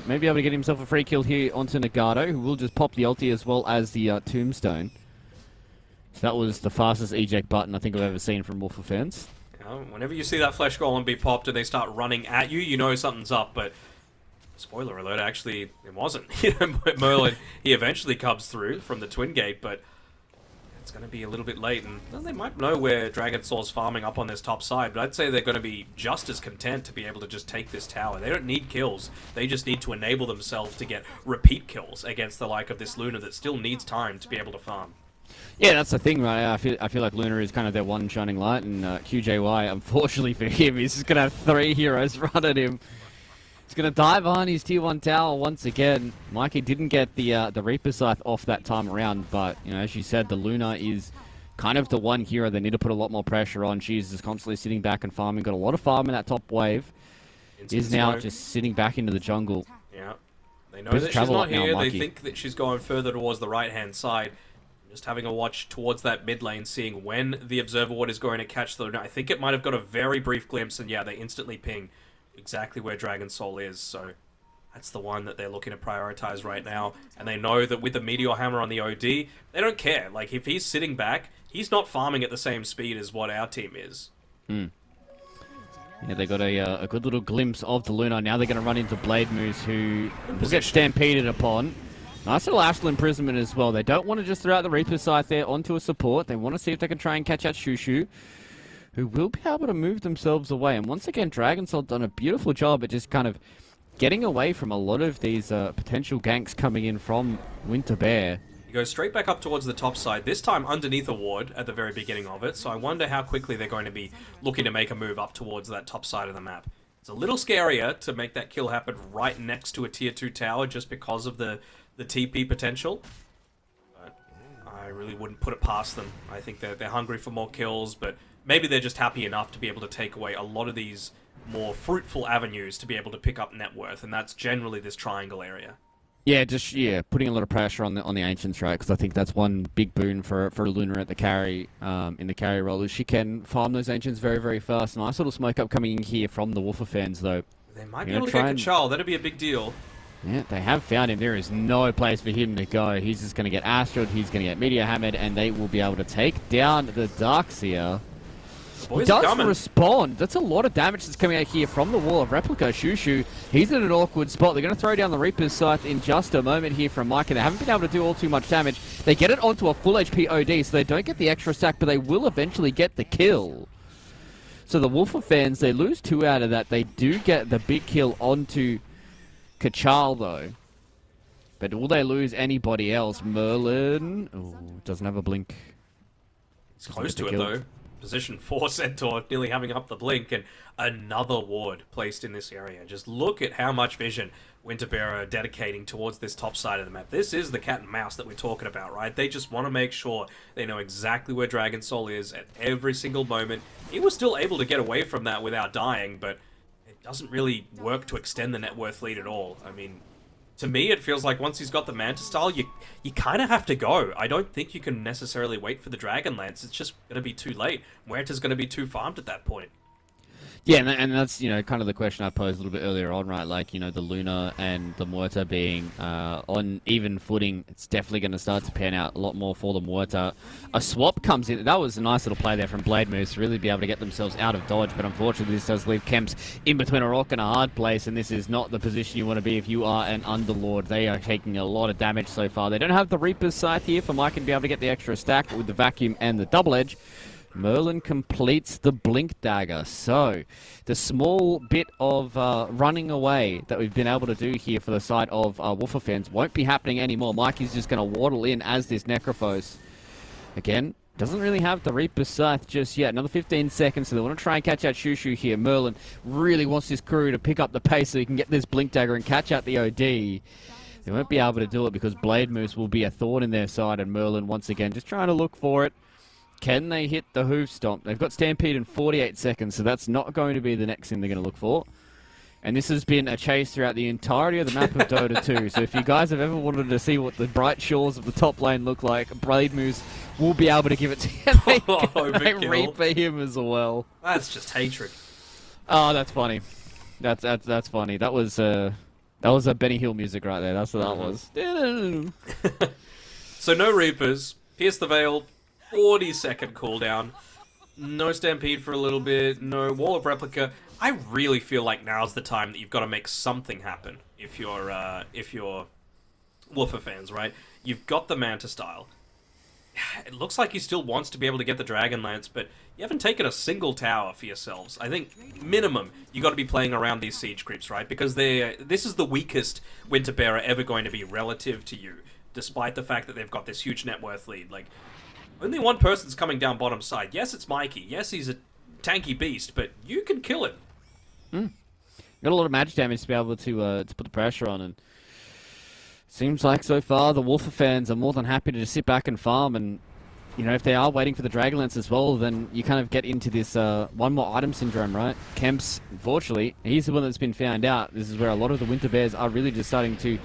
Maybe able to get himself a free kill here onto Nagato, who will just pop the ulti as well as the Tombstone. So that was the fastest eject button I think I've ever seen from Wolf of Fans. Whenever you see that Flesh Golem be popped and they start running at you, you know something's up, but spoiler alert, actually, it wasn't. Merlin, he eventually comes through from the Twin Gate, but it's going to be a little bit late, and well, they might know where Dragon Soul's farming up on this top side, but I'd say they're going to be just as content to be able to just take this tower. They don't need kills. They just need to enable themselves to get repeat kills against the like of this Luna that still needs time to be able to farm. Yeah, that's the thing, right? I feel like Luna is kind of their one shining light, and QJY, unfortunately for him, he's just going to have 3 heroes run at him. He's going to dive behind his tier 1 tower once again. Mikey didn't get the Reaper Scythe off that time around, but, you know, as you said, the Luna is kind of the one hero they need to put a lot more pressure on. She's just constantly sitting back and farming. Got a lot of farm in that top wave. Is now just sitting back into the jungle. Yeah. They know that she's not here. They think that she's going further towards the right-hand side. Just having a watch towards that mid lane, seeing when the Observer Ward is going to catch the Luna. I think it might have got a very brief glimpse, and yeah, they instantly ping exactly where Dragon Soul is, so that's the one that they're looking to prioritize right now. And they know that with the Meteor Hammer on the OD, they don't care. Like, if he's sitting back, he's not farming at the same speed as what our team is. Yeah, they got a good little glimpse of the Luna. Now they're going to run into Blade Moose, who will get stampeded upon. Nice little Astral Imprisonment as well. They don't want to just throw out the Reaper Scythe there onto a support. They want to see if they can try and catch out Shushu, who will be able to move themselves away. And once again, Dragon Soul done a beautiful job at just kind of getting away from a lot of these potential ganks coming in from Winter Bear. You go straight back up towards the top side, this time underneath a ward at the very beginning of it, so I wonder how quickly they're going to be looking to make a move up towards that top side of the map. It's a little scarier to make that kill happen right next to a tier 2 tower just because of the TP potential. But I really wouldn't put it past them. I think they're hungry for more kills, but maybe they're just happy enough to be able to take away a lot of these more fruitful avenues to be able to pick up net worth, and that's generally this triangle area. Yeah, putting a lot of pressure on the Ancients, right? Because I think that's one big boon for Luna at the carry, in the carry role, is she can farm those Ancients very, very fast. Nice little smoke up coming in here from the Wolf of Fans, though. They might be able to get Kachal. That'd be a big deal. Yeah, they have found him. There is no place for him to go. He's just going to get Astral, he's going to get Meteor Hammered, and they will be able to take down the Darkseer. He does respond. That's a lot of damage that's coming out here from the wall of Replica. Shushu, he's in an awkward spot. They're going to throw down the Reaper's Scythe in just a moment here from Mike, and they haven't been able to do all too much damage. They get it onto a full HP OD, so they don't get the extra stack, but they will eventually get the kill. So the Wolf of Fans, they lose 2 out of that. They do get the big kill onto Kachal, though. But will they lose anybody else? Merlin doesn't have a blink. It's close to it, though. Position 4 Centaur, nearly having up the blink, and another ward placed in this area. Just look at how much vision Winterbearer are dedicating towards this top side of the map. This is the cat and mouse that we're talking about, right? They just want to make sure they know exactly where Dragon Soul is at every single moment. He was still able to get away from that without dying, but it doesn't really work to extend the net worth lead at all. I mean, to me, it feels like once he's got the Manta Style, you kind of have to go. I don't think you can necessarily wait for the Dragon Lance. It's just going to be too late. Muerta's going to be too farmed at that point. Yeah, and that's, you know, kind of the question I posed a little bit earlier on, right? Like, you know, the Luna and the Muerta being on even footing, it's definitely going to start to pan out a lot more for the Muerta. A swap comes in. That was a nice little play there from Blade Moose to really be able to get themselves out of dodge, but unfortunately this does leave Kemps in between a rock and a hard place, and this is not the position you want to be if you are an Underlord. They are taking a lot of damage so far. They don't have the Reaper's Scythe here for Mike and be able to get the extra stack with the Vacuum and the Double Edge. Merlin completes the Blink Dagger. So, the small bit of running away that we've been able to do here for the side of Wolf of Fans won't be happening anymore. Mikey's just going to waddle in as this Necrophos. Again, doesn't really have the Reaper's Scythe just yet. Another 15 seconds, so they want to try and catch out Shushu here. Merlin really wants his crew to pick up the pace so he can get this Blink Dagger and catch out the OD. They won't be able to do it because Blade Moose will be a thorn in their side, and Merlin once again just trying to look for it. Can they hit the hoof stomp? They've got Stampede in 48 seconds, so that's not going to be the next thing they're going to look for. And this has been a chase throughout the entirety of the map of Dota 2. So if you guys have ever wanted to see what the bright shores of the top lane look like, Blade Moose will be able to give it to you. They Reaper him as well. That's just hatred. Oh, that's funny. That's funny. That was a Benny Hill music right there. That's what that was. So no Reapers. Pierce the Veil. 40-second cooldown. No Stampede for a little bit. No Wall of Replica. I really feel like now's the time that you've got to make something happen if you're Woofer fans, right? You've got the Manta style. It looks like he still wants to be able to get the Dragonlance, but you haven't taken a single tower for yourselves. I think minimum you got to be playing around these siege creeps, right? Because this is the weakest Winter Bearer ever going to be relative to you, despite the fact that they've got this huge net worth lead. Like, only one person's coming down bottom side. Yes, it's Mikey. Yes, he's a tanky beast, but you can kill him. Got a lot of magic damage to be able to put the pressure on, and seems like so far the Wolfer fans are more than happy to just sit back and farm. And you know, if they are waiting for the Dragonlance as well, then you kind of get into this one more item syndrome, right? Kemps, unfortunately, he's the one that's been found out. This is where a lot of the Winter Bears are really just starting to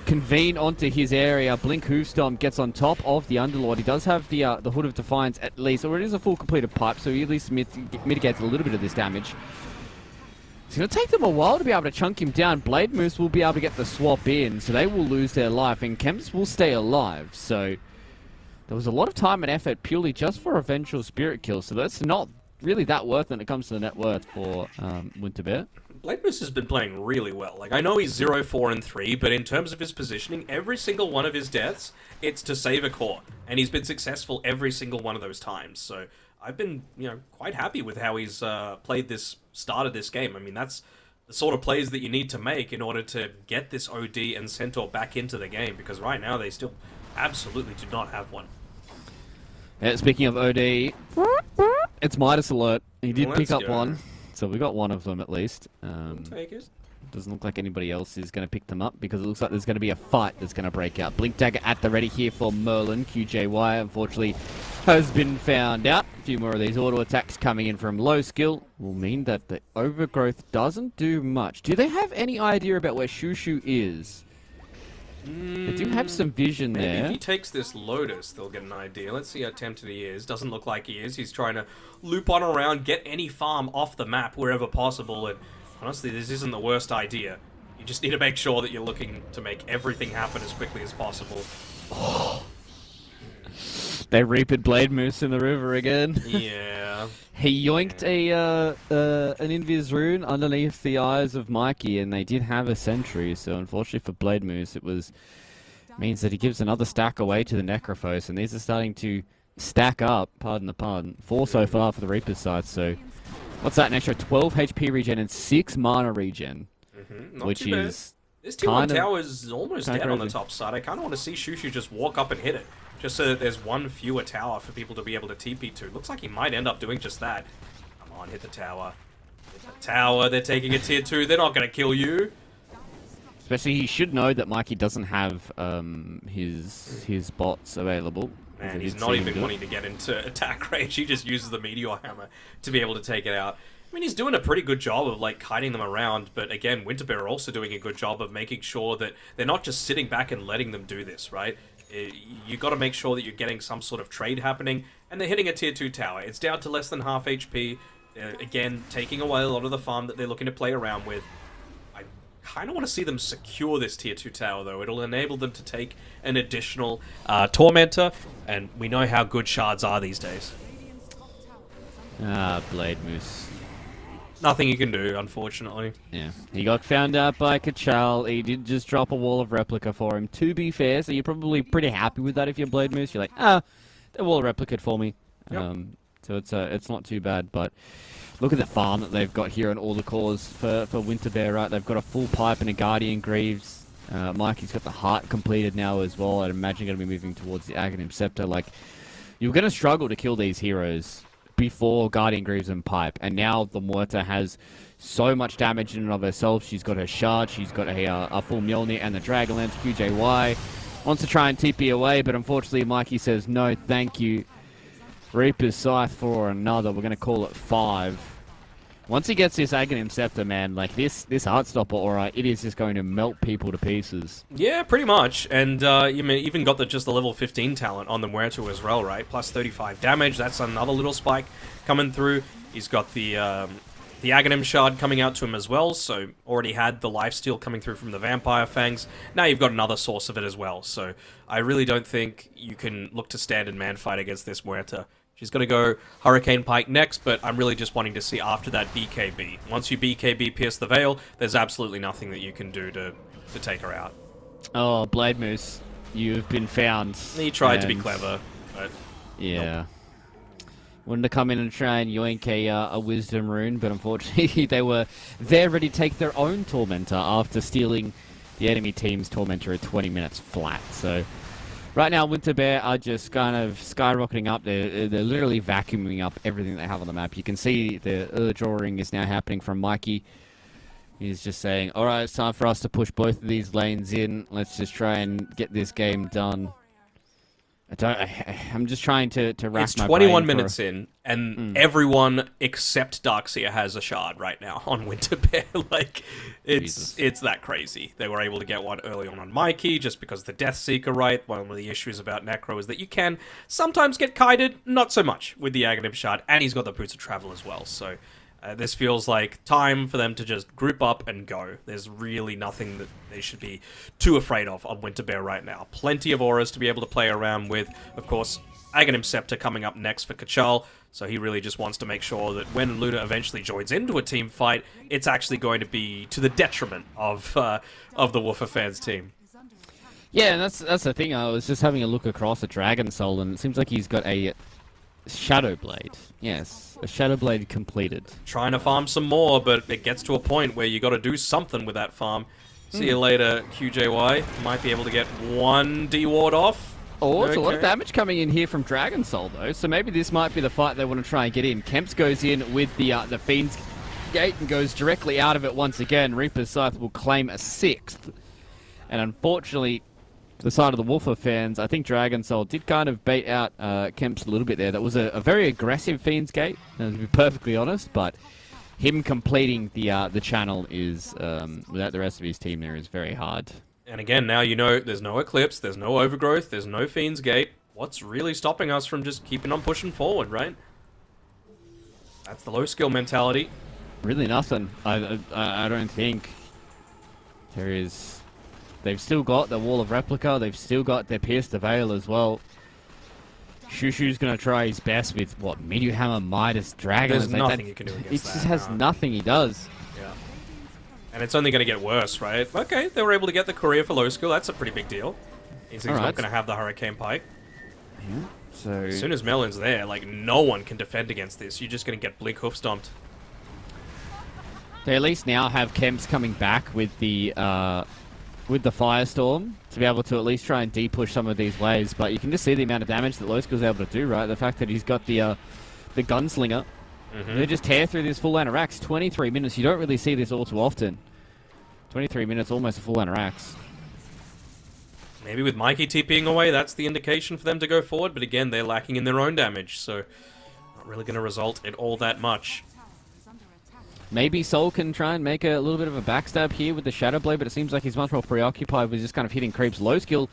convene onto his area. Blink Hoofstomp gets on top of the Underlord. He does have the Hood of Defiance at least, or it is a full completed pipe, so he at least mitigates a little bit of this damage. It's going to take them a while to be able to chunk him down. Blade Moose will be able to get the swap in, so they will lose their life, and Kemps will stay alive. So there was a lot of time and effort purely just for a Vengeful Spirit kill, so that's not really that worth when it comes to the net worth for Winter Bear. Blade Moose has been playing really well. Like, I know he's 0-4-3, but in terms of his positioning, every single one of his deaths, it's to save a core, and he's been successful every single one of those times. So I've been, quite happy with how he's started this game. I mean, that's the sort of plays that you need to make in order to get this OD and Centaur back into the game, because right now they still absolutely do not have one. Yeah, speaking of OD, it's Midas alert. He did pick up one, so we got one of them at least. Take it. Doesn't look like anybody else is going to pick them up, because it looks like there's going to be a fight that's going to break out. Blink Dagger at the ready here for Merlin. QJY, unfortunately, has been found out. A few more of these auto attacks coming in from low skill will mean that the Overgrowth doesn't do much. Do they have any idea about where Shushu is? They do have some vision Maybe there. if he takes this Lotus, they'll get an idea. Let's see how tempted he is. Doesn't look like he is. He's trying to loop on around, get any farm off the map wherever possible, and honestly, this isn't the worst idea. You just need to make sure that you're looking to make everything happen as quickly as possible. They reaped Blade Moose in the river again. Yeah. He yoinked an Invis rune underneath the eyes of Mikey, and they did have a sentry, so unfortunately for Blade Moose, it means that he gives another stack away to the Necrophos, and these are starting to stack up, pardon the pun, 4 so far for the Reaper's side, so what's that, an extra 12 HP regen and 6 mana regen, which is this Tier 1 tower is almost dead on the top side. I kind of want to see Shushu just walk up and hit it, just so that there's one fewer tower for people to be able to TP to. Looks like he might end up doing just that. Come on, hit the tower. Hit the tower. They're taking a Tier 2. They're not going to kill you. Especially, he should know that Mikey doesn't have his bots available. Man, he's not even wanting to get into attack range. He just uses the Meteor Hammer to be able to take it out. I mean, he's doing a pretty good job of, like, hiding them around, but again, Winter Bear are also doing a good job of making sure that they're not just sitting back and letting them do this, right? You got to make sure that you're getting some sort of trade happening, and they're hitting a Tier 2 tower. It's down to less than half HP. Again, taking away a lot of the farm that they're looking to play around with. I kind of want to see them secure this Tier 2 tower, though. It'll enable them to take an additional Tormentor, and we know how good shards are these days. Blade Moose. Nothing you can do, unfortunately. Yeah, he got found out by Kachal. He did just drop a wall of replica for him, to be fair, so you're probably pretty happy with that if you're Blade Moose. You're like, the wall replicate for me. Yep. So it's not too bad, but look at the farm that they've got here on all the cores for Winter Bear, right? They've got a full pipe and a Guardian Greaves. Mikey's got the Heart completed now as well. I'd imagine going to be moving towards the Aghanim Scepter. Like, you're going to struggle to kill these heroes before Guardian Greaves and Pipe, and now the Muerta has so much damage in and of herself. She's got her Shard, she's got a full Mjolnir and the Dragonlance. QJY wants to try and TP away, but unfortunately Mikey says no, thank you. Reaper's Scythe for another. We're going to call it 5. Once he gets this Aghanim Scepter, man, like this Heartstopper aura, it is just going to melt people to pieces. Yeah, pretty much. And you even got just the level 15 talent on the Muerto as well, right? Plus 35 damage. That's another little spike coming through. He's got the Aghanim Shard coming out to him as well, so already had the lifesteal coming through from the Vampire Fangs. Now you've got another source of it as well, so I really don't think you can look to standard man fight against this Muerta. She's going to go Hurricane Pike next, but I'm really just wanting to see after that BKB. Once you BKB Pierce the Veil, there's absolutely nothing that you can do to take her out. Oh, Blade Moose, you've been found. He tried to be clever, but... Yeah. Nope. Wanted to come in and try and yoink a Wisdom Rune, but unfortunately they were there ready to take their own Tormentor after stealing the enemy team's Tormentor at 20 minutes flat. So right now Winter Bear are just kind of skyrocketing up. They're literally vacuuming up everything they have on the map. You can see the drawing is now happening from Mikey. He's just saying, alright, it's time for us to push both of these lanes in. Let's just try and get this game done. I'm just trying to rack It's my 21 brain minutes in, and everyone except Darkseer has a shard right now on Winter Bear. Like, it's that crazy. They were able to get one early on Mikey, just because of the Death Seeker, right? One of the issues about Necro is that you can sometimes get kited, not so much with the Aghanim Shard, and he's got the Boots of Travel as well, so... this feels like time for them to just group up and go. There's really nothing that they should be too afraid of on Winter Bear right now. Plenty of auras to be able to play around with. Of course, Aghanim Scepter coming up next for Kachal, so he really just wants to make sure that when Luna eventually joins into a team fight, it's actually going to be to the detriment of the Woofer fans team. Yeah, and that's the thing. I was just having a look across at Dragon Soul, and it seems like he's got a Shadow Blade. Yes, a Shadow Blade completed. Trying to farm some more, but it gets to a point where you got to do something with that farm. See you later, QJY. Might be able to get one D-ward off. Oh, it's a lot of damage coming in here from Dragon Soul, though. So maybe this might be the fight they want to try and get in. Kemps goes in with the Fiend's Gate and goes directly out of it once again. Reaper's Scythe will claim a 6th. And unfortunately, the side of the Woofer fans, I think Dragon Soul did kind of bait out Kemps a little bit there. That was a very aggressive Fiend's Gate, to be perfectly honest, but him completing the channel is, without the rest of his team there, is very hard. And again, now you know there's no Eclipse, there's no Overgrowth, there's no Fiend's Gate. What's really stopping us from just keeping on pushing forward, right? That's the low skill mentality. Really nothing. I don't think there is... They've still got the Wall of Replica. They've still got their Pierce the Veil as well. Shushu's going to try his best with, what, Meteor Hammer, Midas, Dragon. There's nothing you can do against that. It just has nothing he does. Yeah. And it's only going to get worse, right? Okay, they were able to get the Courier for low skill. That's a pretty big deal. He's not going to have the Hurricane Pike. Yeah. So as soon as Melon's there, like, no one can defend against this. You're just going to get Blink Hoof stomped. they at least now have Kemps coming back with the Firestorm to be able to at least try and de-push some of these waves, but you can just see the amount of damage that Lowskill's able to do, right? The fact that he's got the Gunslinger. They just tear through this full line of racks. 23 minutes, you don't really see this all too often. 23 minutes, almost a full line of racks. Maybe with Mikey TPing away, that's the indication for them to go forward, but again, they're lacking in their own damage, so not really going to result in all that much. Maybe Soul can try and make a little bit of a backstab here with the Shadow Blade, but it seems like he's much more preoccupied with just kind of hitting creeps. Low skill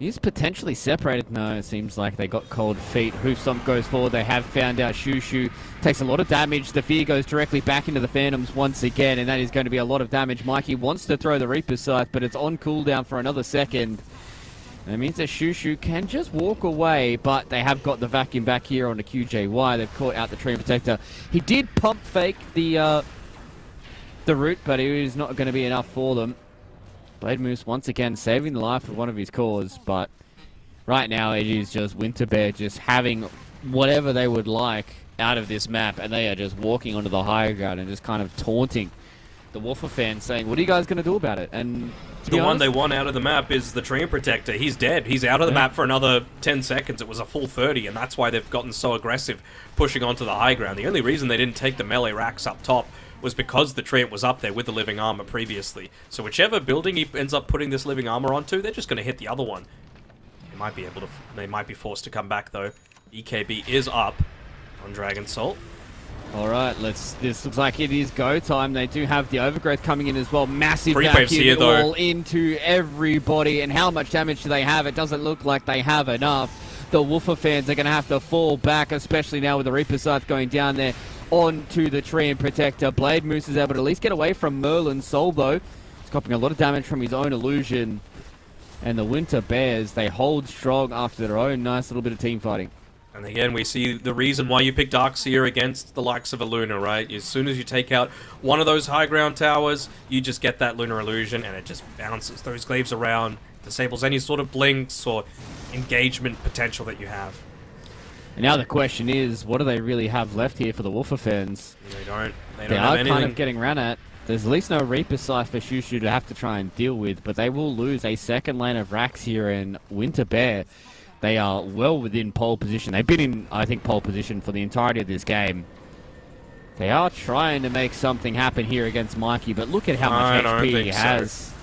is potentially separated. No, it seems like they got cold feet. Hoofstomp goes forward. They have found out Shushu. Takes a lot of damage. The Fear goes directly back into the Phantoms once again, and that is going to be a lot of damage. Mikey wants to throw the Reaper's Scythe, but it's on cooldown for another second. That means that Shushu can just walk away, but they have got the vacuum back here on the QJY. They've caught out the Treant Protector. He did pump fake the root, but it was not going to be enough for them. Blade Moose once again saving the life of one of his cores, but right now it is just Winter Bear just having whatever they would like out of this map, and they are just walking onto the higher ground and just kind of taunting the Woofer fans, saying, what are you guys going to do about it? And the one they want out of the map is the Treant Protector. He's dead. He's out of the map for another 10 seconds. It was a full 30, and that's why they've gotten so aggressive pushing onto the high ground. The only reason they didn't take the melee racks up top was because the Treant was up there with the living armor previously. So whichever building he ends up putting this living armor onto, they're just going to hit the other one. They might be forced to come back though. BKB is up on Dragon Salt. All right, this looks like it is go time. They do have the overgrowth coming in as well. Massive Free waves vacuum here, though. all into everybody. And how much damage do they have? It doesn't look like they have enough. The Woofer fans are going to have to fall back, especially now with the Reaper Scythe going down there onto the tree and protector. Blade Moose is able to at least get away from Merlin's soul, though. He's copying a lot of damage from his own illusion. And the Winter Bears, they hold strong after their own nice little bit of team fighting. And again, we see the reason why you pick Darkseer against the likes of a Luna, right? As soon as you take out one of those high ground towers, you just get that Lunar Illusion, and it just bounces those glaives around, disables any sort of blinks or engagement potential that you have. And now the question is, what do they really have left here for the Woofer fans? They don't They have are anything. kind of getting ran at. There's at least no Reaper Scythe for Shushu to have to try and deal with, but they will lose a second lane of Rax here, and Winter Bear, they are well within pole position. They've been in, I think, pole position for the entirety of this game. They are trying to make something happen here against Mikey, but look at how much HP he has. So.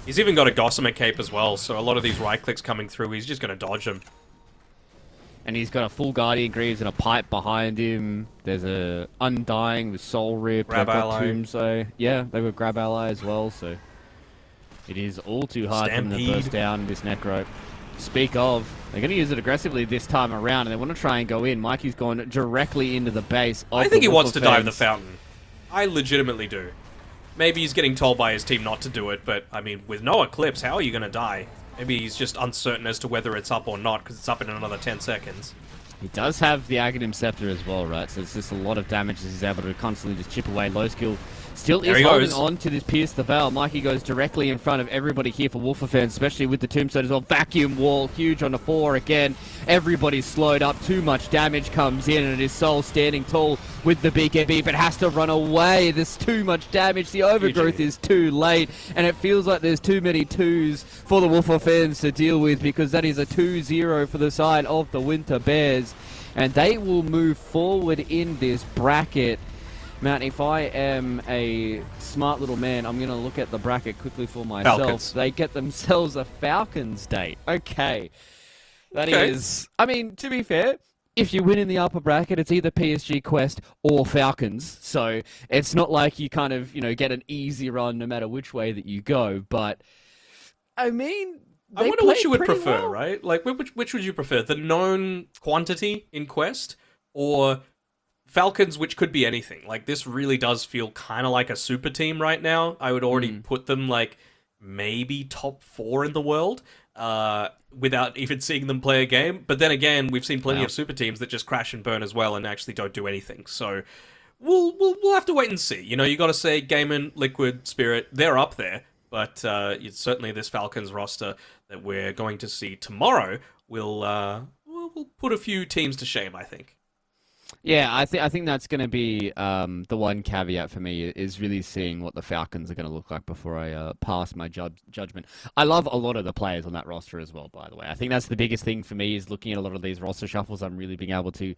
He's even got a Gossamer Cape as well, so a lot of these right clicks coming through, he's just going to dodge them. And he's got a full Guardian Greaves and a pipe behind him. There's a Undying with Soul Rip. Grab Ally. Tombstone. Yeah, they've got Grab Ally as well, so it is all too hard for them to burst down this Necro. Speak of, they're going to use it aggressively this time around, and they want to try and go in. Mikey's gone directly into the base of I think he wants to dive the fans. fountain. I legitimately do. Maybe he's getting told by his team not to do it, but, I mean, with no Eclipse, how are you going to die? Maybe he's just uncertain as to whether it's up or not, because it's up in another 10 seconds. He does have the Aghanim Scepter as well, right? So it's just a lot of damage as he's able to constantly just chip away. Low skill still is holding on to this Pierce the Veil. Mikey goes directly in front of everybody here for Woofer fans, especially with the Tombstone as well. Vacuum wall, huge on the 4 again. Everybody's slowed up. Too much damage comes in, and it is Soul standing tall with the BKB, but has to run away. There's too much damage. The overgrowth is too late, and it feels like there's too many twos for the Woofer fans to deal with, because that is a 2-0 for the side of the Winter Bears, and they will move forward in this bracket. Matt, if I am a smart little man, I'm going to look at the bracket quickly for myself. Falcons. They get themselves a Falcons date. Okay. That is... I mean, to be fair, if you win in the upper bracket, it's either PSG Quest or Falcons. So it's not like you kind of, get an easy run no matter which way that you go. But, I mean... I wonder what you would prefer, right? Like, which would you prefer? The known quantity in Quest, or Falcons, which could be anything? Like, this really does feel kind of like a super team right now. I would already put them, like, maybe top 4 in the world, without even seeing them play a game. But then again, we've seen plenty of super teams that just crash and burn as well and actually don't do anything. So we'll have to wait and see. You got to say Gaiman, Liquid, Spirit, they're up there. But it's certainly this Falcons roster that we're going to see tomorrow will put a few teams to shame, I think. Yeah, I think that's going to be the one caveat for me, is really seeing what the Falcons are going to look like before I pass my judgment. I love a lot of the players on that roster as well, by the way. I think that's the biggest thing for me, is looking at a lot of these roster shuffles. I'm really being able to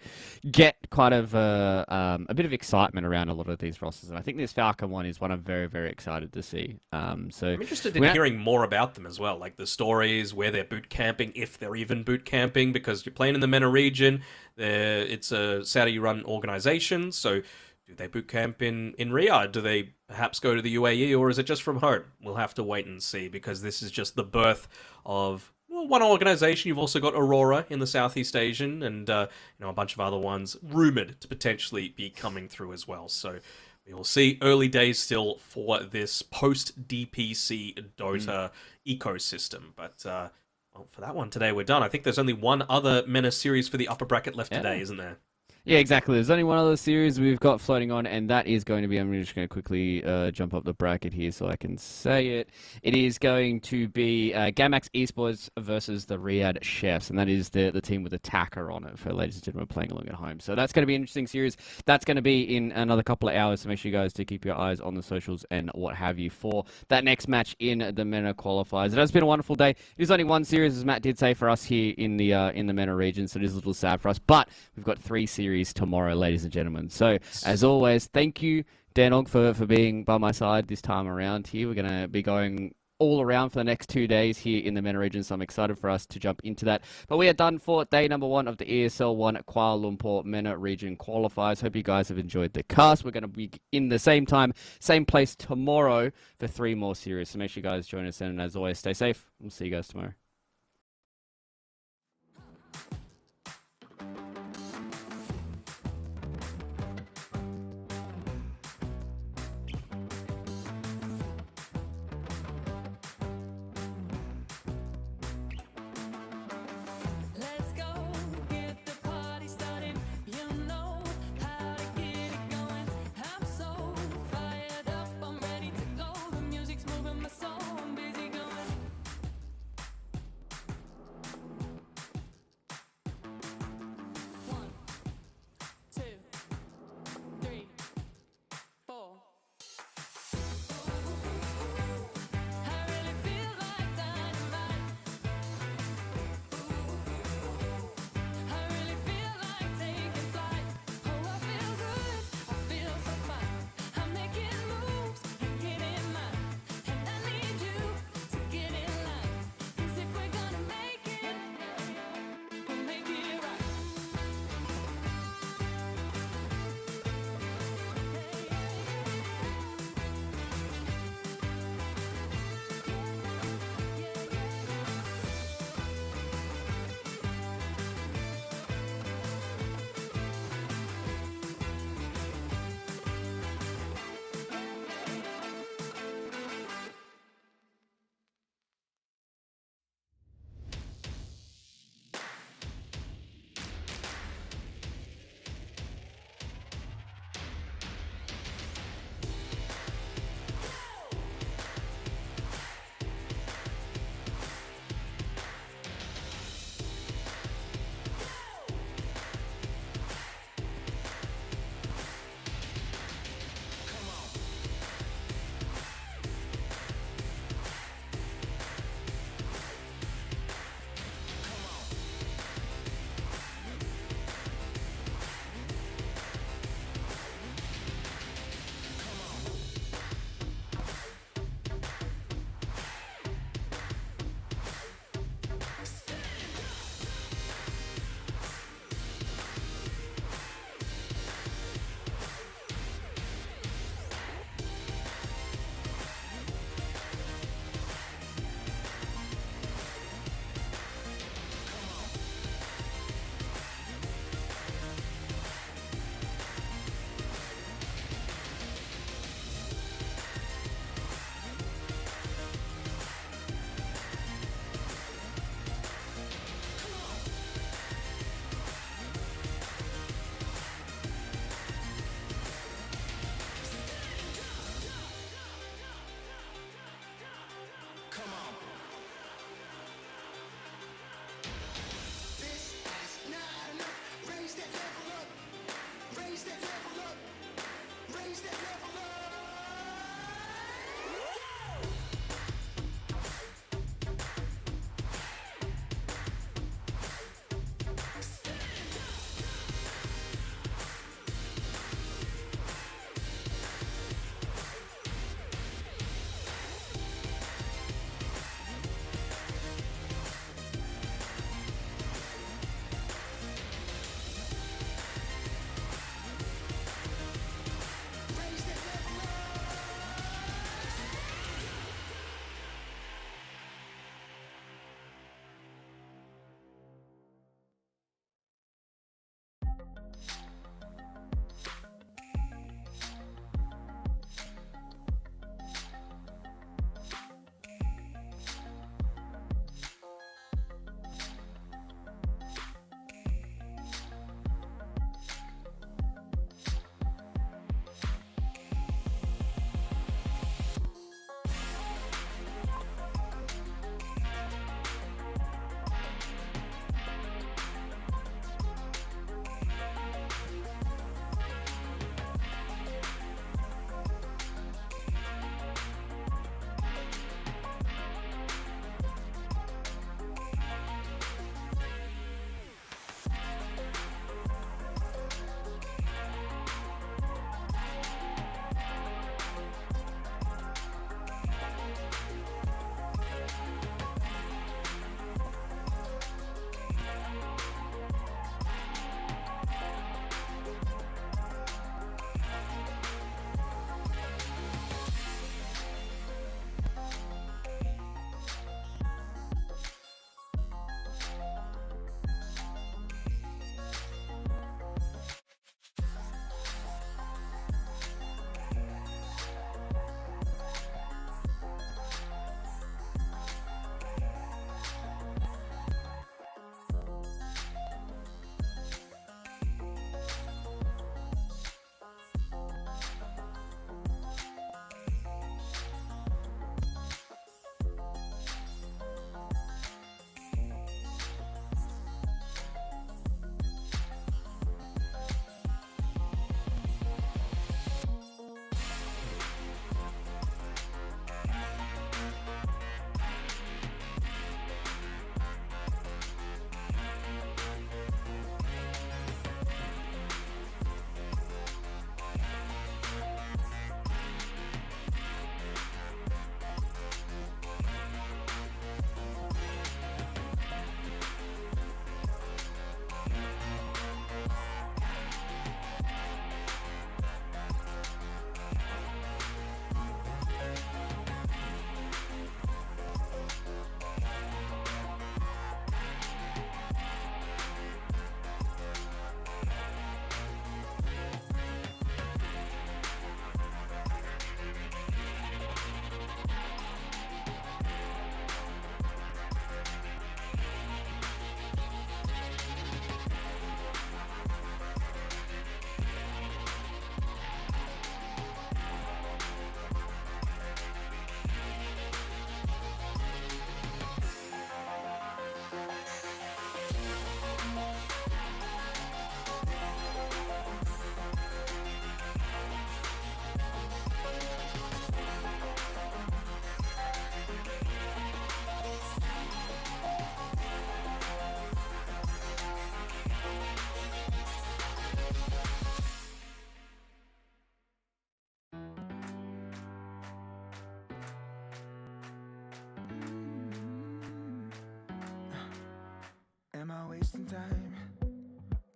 get quite of a bit of excitement around a lot of these rosters, and I think this Falcon one is one I'm very, very excited to see. So I'm interested in hearing more about them as well, like the stories, where they're boot camping, if they're even boot camping, because you're playing in the MENA region. It's a Saudi-run organization, so do they boot camp in Riyadh? Do they perhaps go to the UAE, or is it just from home? We'll have to wait and see, because this is just the birth of one organization. You've also got Aurora in the Southeast Asian, and a bunch of other ones rumored to potentially be coming through as well. So we will see. Early days still for this post-DPC Dota ecosystem, but... well, for that one today, we're done. I think there's only one other MENA series for the upper bracket left today, isn't there? Yeah, exactly. There's only one other series we've got floating on, and that is going to be, I'm just going to quickly jump up the bracket here so I can say it. It is going to be Gamax Esports versus the Riyadh Chefs, and that is the team with Attacker on it, for ladies and gentlemen playing along at home. So that's going to be an interesting series. That's going to be in another couple of hours, so make sure you guys do keep your eyes on the socials and what have you for that next match in the MENA qualifiers. It has been a wonderful day. It is only one series, as Matt did say, for us here in the MENA region, so it is a little sad for us, but we've got 3 series tomorrow, ladies and gentlemen. So, as always, thank you, Danog, for being by my side this time around here. We're going to be going all around for the next 2 days here in the MENA region, so I'm excited for us to jump into that. But we are done for day number 1 of the ESL 1 Kuala Lumpur MENA region qualifiers. Hope you guys have enjoyed the cast. We're going to be in the same time, same place tomorrow for 3 more series, so make sure you guys join us, and as always, stay safe. We'll see you guys tomorrow. Let's go, get the party started. You know how to get it going. I'm so fired up, I'm ready to go. The music's moving my soul, I'm busy going.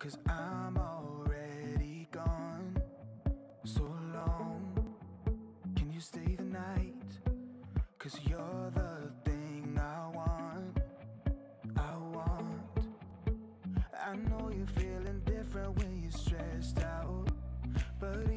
'cause I'm already gone. So long, can you stay the night? 'Cause you're the thing I want. I know you're feeling different when you're stressed out, but